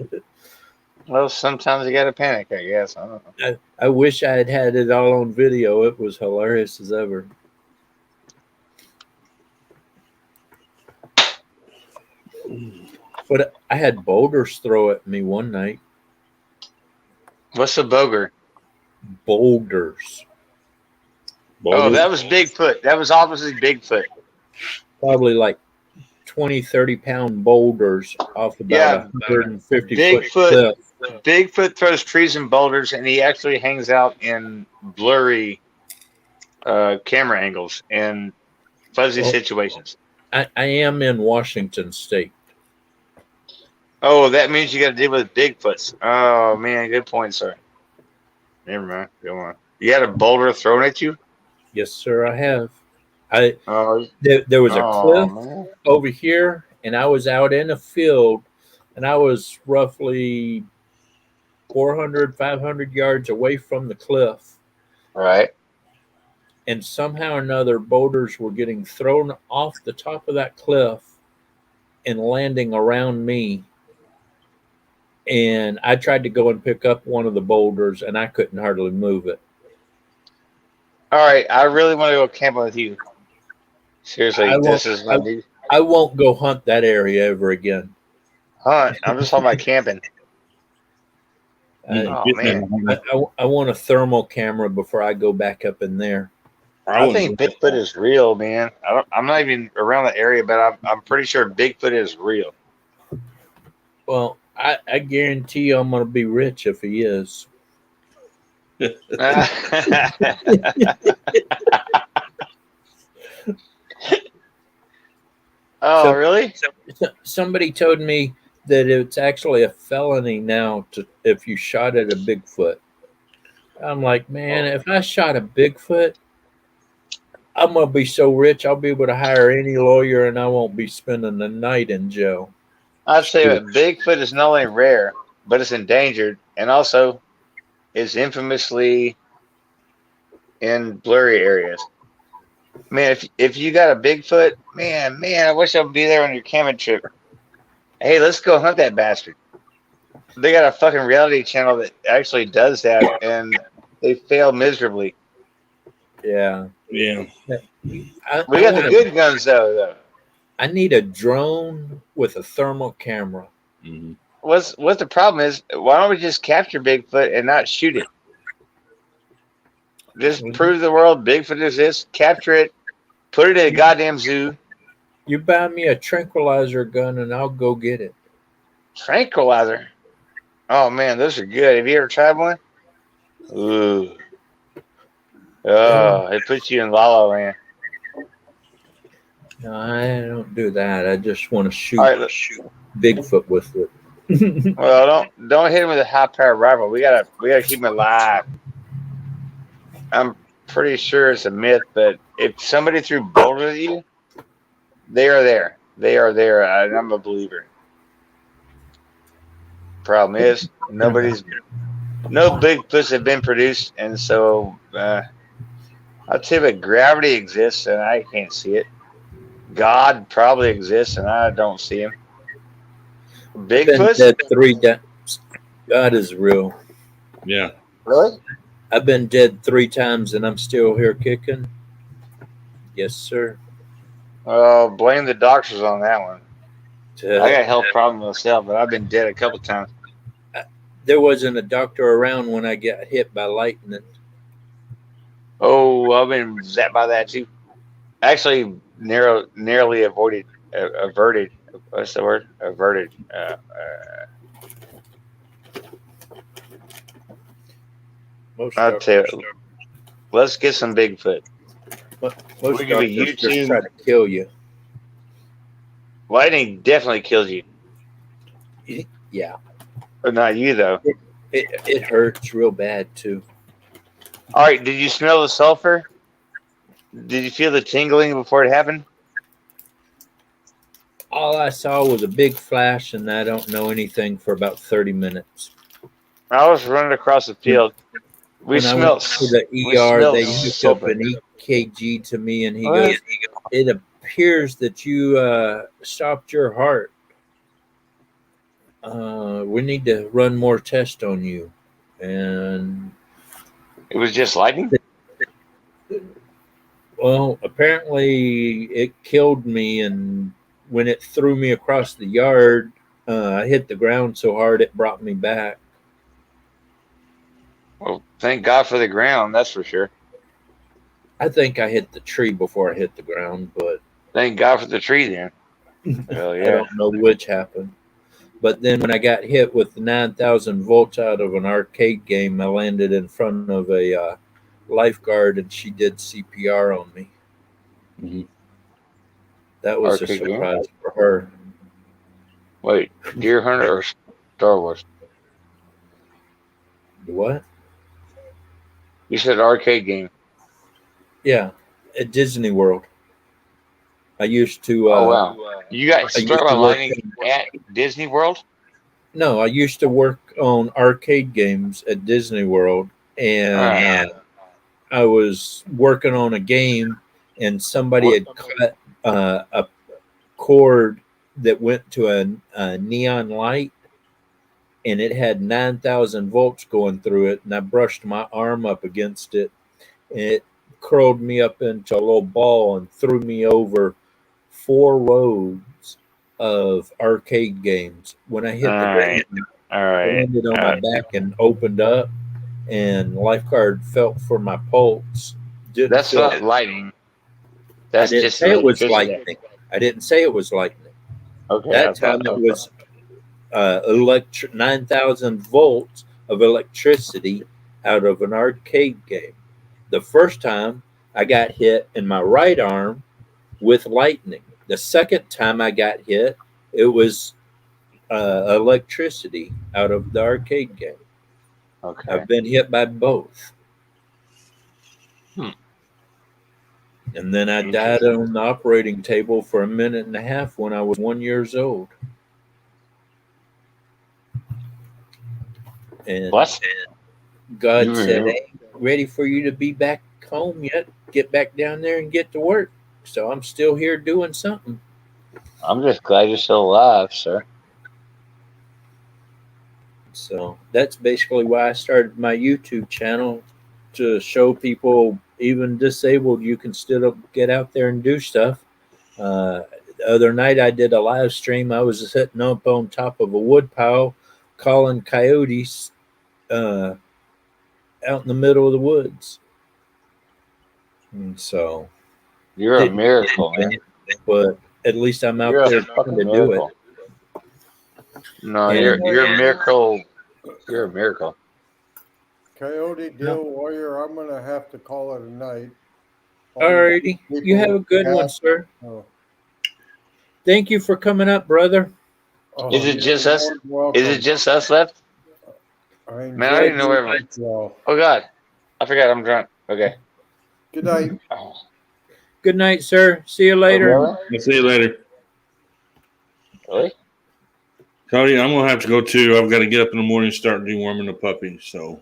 Well, sometimes you gotta panic, I guess. I don't know. I wish I had had it all on video. It was hilarious as ever. But I had boulders throw at me one night. What's a boger? Boulders. Oh, that was Bigfoot. That was obviously Bigfoot. Probably like 20, 30-pound boulders off about 150 foot cliff. Bigfoot throws trees and boulders, and he actually hangs out in blurry camera angles and fuzzy situations. I am in Washington State. Oh, that means you got to deal with Bigfoots. Oh, man, good point, sir. Never mind. Go on. You had a boulder thrown at you? Yes, sir, I have. There was a cliff over here, and I was out in a field, and I was roughly 400, 500 yards away from the cliff. Right. And somehow or another, boulders were getting thrown off the top of that cliff and landing around me. And I tried to go and pick up one of the boulders, and I couldn't hardly move it. All right, I really want to go camping with you. Seriously, I won't go hunt that area ever again. Hunt? I'm just talking about camping. Man. I want a thermal camera before I go back up in there. I think Bigfoot is real, man. I'm not even around the area, but I'm pretty sure Bigfoot is real. Well, I guarantee you I'm going to be rich if he is. Oh, really? Somebody told me that it's actually a felony now if you shot at a Bigfoot. I'm like, man, if I shot a Bigfoot, I'm gonna be so rich I'll be able to hire any lawyer and I won't be spending the night in jail. I'd say that Bigfoot is not only rare, but it's endangered, and also is infamously in blurry areas. Man, if you got a Bigfoot, man, I wish I'd be there on your camping trip. Hey, let's go hunt that bastard. They got a fucking reality channel that actually does that, and they fail miserably. Yeah. Yeah. We got the good guns though. I need a drone with a thermal camera. Mm-hmm. What's the problem is? Why don't we just capture Bigfoot and not shoot it? Just prove to the world Bigfoot exists, capture it, put it in a goddamn zoo. You buy me a tranquilizer gun and I'll go get it. Tranquilizer. Oh man, those are good. Have you ever tried one? Ooh. Oh, it puts you in La La Land. No, I don't do that. I just want to shoot, All right, let's shoot Bigfoot with it. Well, don't hit him with a high powered rifle. We gotta keep him alive. I'm pretty sure it's a myth, but if somebody threw boulders at you, they are there. They are there, and I'm a believer. Problem is, no Bigfoots have been produced, and so I'll tell you, but gravity exists, and I can't see it. God probably exists, and I don't see him. Bigfoot? Dead 3 times. God is real. Yeah. Really? I've been dead 3 times and I'm still here kicking. Yes, sir. Blame the doctors on that one. I got a health problem myself, but I've been dead a couple times. There wasn't a doctor around when I got hit by lightning. Oh, I've been zapped by that too. Actually, narrowly averted. What's the word? Averted. I'll tell you. Let's get some Bigfoot. Most We could be doctors just YouTube. try to kill you. Lightning definitely kills you, Yeah. but not you though. It hurts real bad too. All right, did you smell the sulfur? Did you feel the tingling before it happened? All I saw was a big flash and I don't know anything for about 30 minutes. I was running across the field. We When I went smelled to the we ER, smelled they hooked up sulfur. an EKG to me and he What? goes, it appears that you stopped your heart. We need to run more tests on you. And It was just lightning. well, apparently it killed me, and when it threw me across the yard, I hit the ground so hard it brought me back. Well, thank God for the ground, that's for sure. I think I hit the tree before I hit the ground, but Thank God for the tree then. Hell I yeah. don't know which happened. But then when I got hit with the 9,000 volts out of an arcade game, I landed in front of a lifeguard and she did CPR on me. Mm-hmm. That was Arcade a game? surprise for her. Wait, Deer Hunter or Star Wars? What? You said arcade game. Yeah, at Disney World. I used to. Oh wow! You got I struck used by to work lightning at Disney World? No, I used to work on arcade games at Disney World, and I was working on a game, and somebody had cut a cord that went to a neon light, and it had 9,000 volts going through it, and I brushed my arm up against it, and it curled me up into a little ball and threw me over 4 rows of arcade games. When I hit the ground, All I right. landed on my back and opened up, and lifeguard felt for my pulse. Didn't That's feel not lightning. I That's didn't just say it was electricity. lightning. I didn't say it was lightning. Okay. That time it was 9,000 volts of electricity out of an arcade game. The first time I got hit in my right arm with lightning. The second time I got hit, it was electricity out of the arcade game. Okay. I've been hit by both. Hmm. And then I died on the operating table for a minute and a half when I was 1 year old. And What? God You said, were- "Hey, ready for you to be back home yet? Get back down there and get to work." So I'm still here doing something. I'm just glad you're still alive, sir. So that's basically why I started my YouTube channel, to show people, even disabled, you can still get out there and do stuff. The other night I did a live stream. I was sitting up on top of a wood pile calling coyotes out in the middle of the woods. And so, You're a miracle, man. but at least I'm out You're there a trying fucking to do it. miracle. No, And- you're a miracle. You're a miracle. Coyote Deal Warrior, I'm going to have to call it a night. Alrighty, you have a good one, sir. Oh, Thank you for coming up, brother. Is it you're just us? more than welcome. Is it just us left? I Man, I enjoyed didn't know it everyone. as well. Oh God, I forgot I'm drunk. Okay. Good night. Oh, Good night, sir. See you later. really? I'll see you later. Really? Cody, I'm gonna have to go too. I've got to get up in the morning and start deworming the puppy. So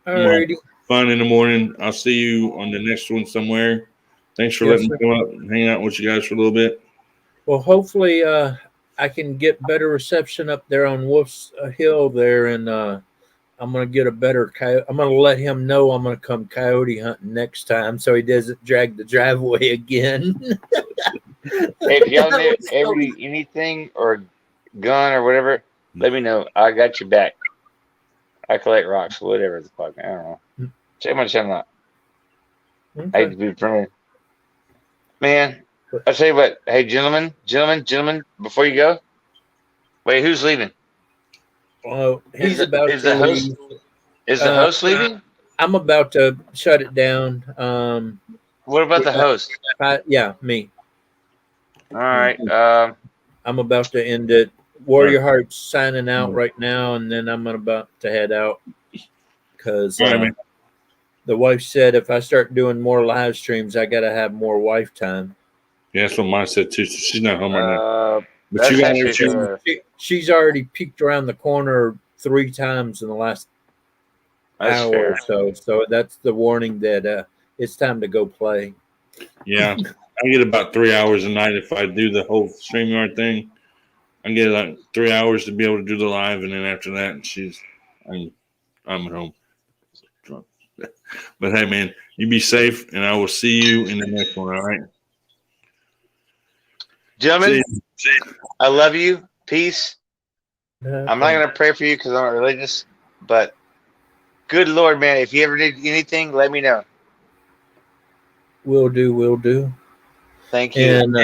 Alrighty. fun in the morning. I'll see you on the next one somewhere. Thanks for Yes, letting me come up and hang out with you guys for a little bit. Well, hopefully, I can get better reception up there on Wolf's Hill there, and I'm gonna get a better coyote. I'm gonna let him know I'm gonna come coyote hunting next time, so he doesn't drag the driveway again. If y'all need anything or gun or whatever, let me know. I got your back. I collect rocks, whatever the fuck. I don't know. Check my channel out. I hate Okay. to be friendly. Man, I tell you what. Hey, gentlemen, before you go, wait, who's leaving? Well, he's Is the- about is to the host- leave. Is the host leaving? I'm about to shut it down. What about the host? Yeah, me. All right. I'm about to end it. Warrior Heart's signing out right now, and then I'm about to head out because All right, man. the wife said if I start doing more live streams, I got to have more wife time. Yeah, that's what mine said too. So she's not home right now. But That's you got actually everything. She's already peeked around the corner 3 times in the last that's hour fair. or so. So that's the warning that it's time to go play. Yeah, I get about 3 hours a night if I do the whole StreamYard thing. I get like 3 hours to be able to do the live, and then after that, I'm at home. Drunk. But hey, man, you be safe, and I will see you in the next one. All right, Gentlemen, See you. I love you. Peace. I'm not gonna pray for you because I'm not religious, but good Lord, man, if you ever need anything, let me know. Will do. Thank you. And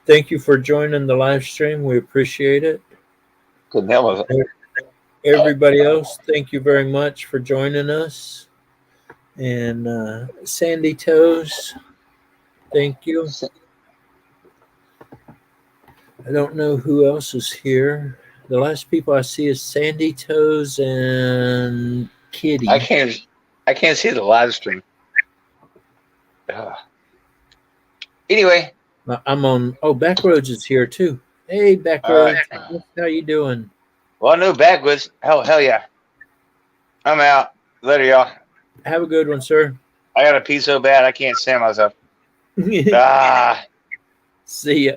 thank you for joining the live stream. We appreciate it. Couldn't help it. Everybody else, thank you very much for joining us. And Sandy Toes, thank you. I don't know who else is here. The last people I see is Sandy Toes and Kitty. I can't see the live stream. Anyway, I'm on. Oh, Backroads is here too. Hey, Backroads, how you doing? well, I know backwoods. Hell yeah. I'm out. Later, y'all. Have a good one, sir. I got to pee so bad I can't stand myself. See ya.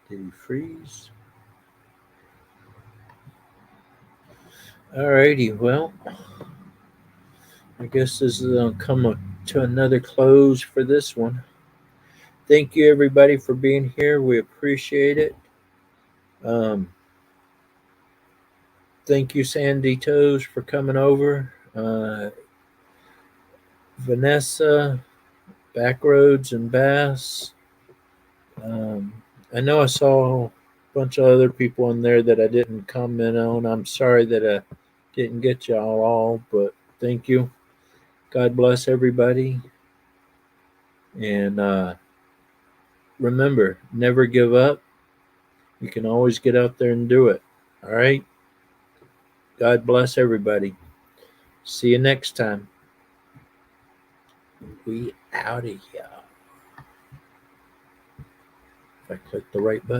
Did he freeze? Alrighty, well, I guess this is going to come to another close for this one. Thank you, everybody, for being here. We appreciate it. Thank you, Sandy Toes, for coming over. Vanessa, Backroads, and Bass. I know I saw a bunch of other people in there that I didn't comment on. I'm sorry that I didn't get y'all all, but thank you. God bless everybody. And remember, never give up, You can always get out there and do it. All right. God bless everybody. See you next time. We out of here. If I click the right button.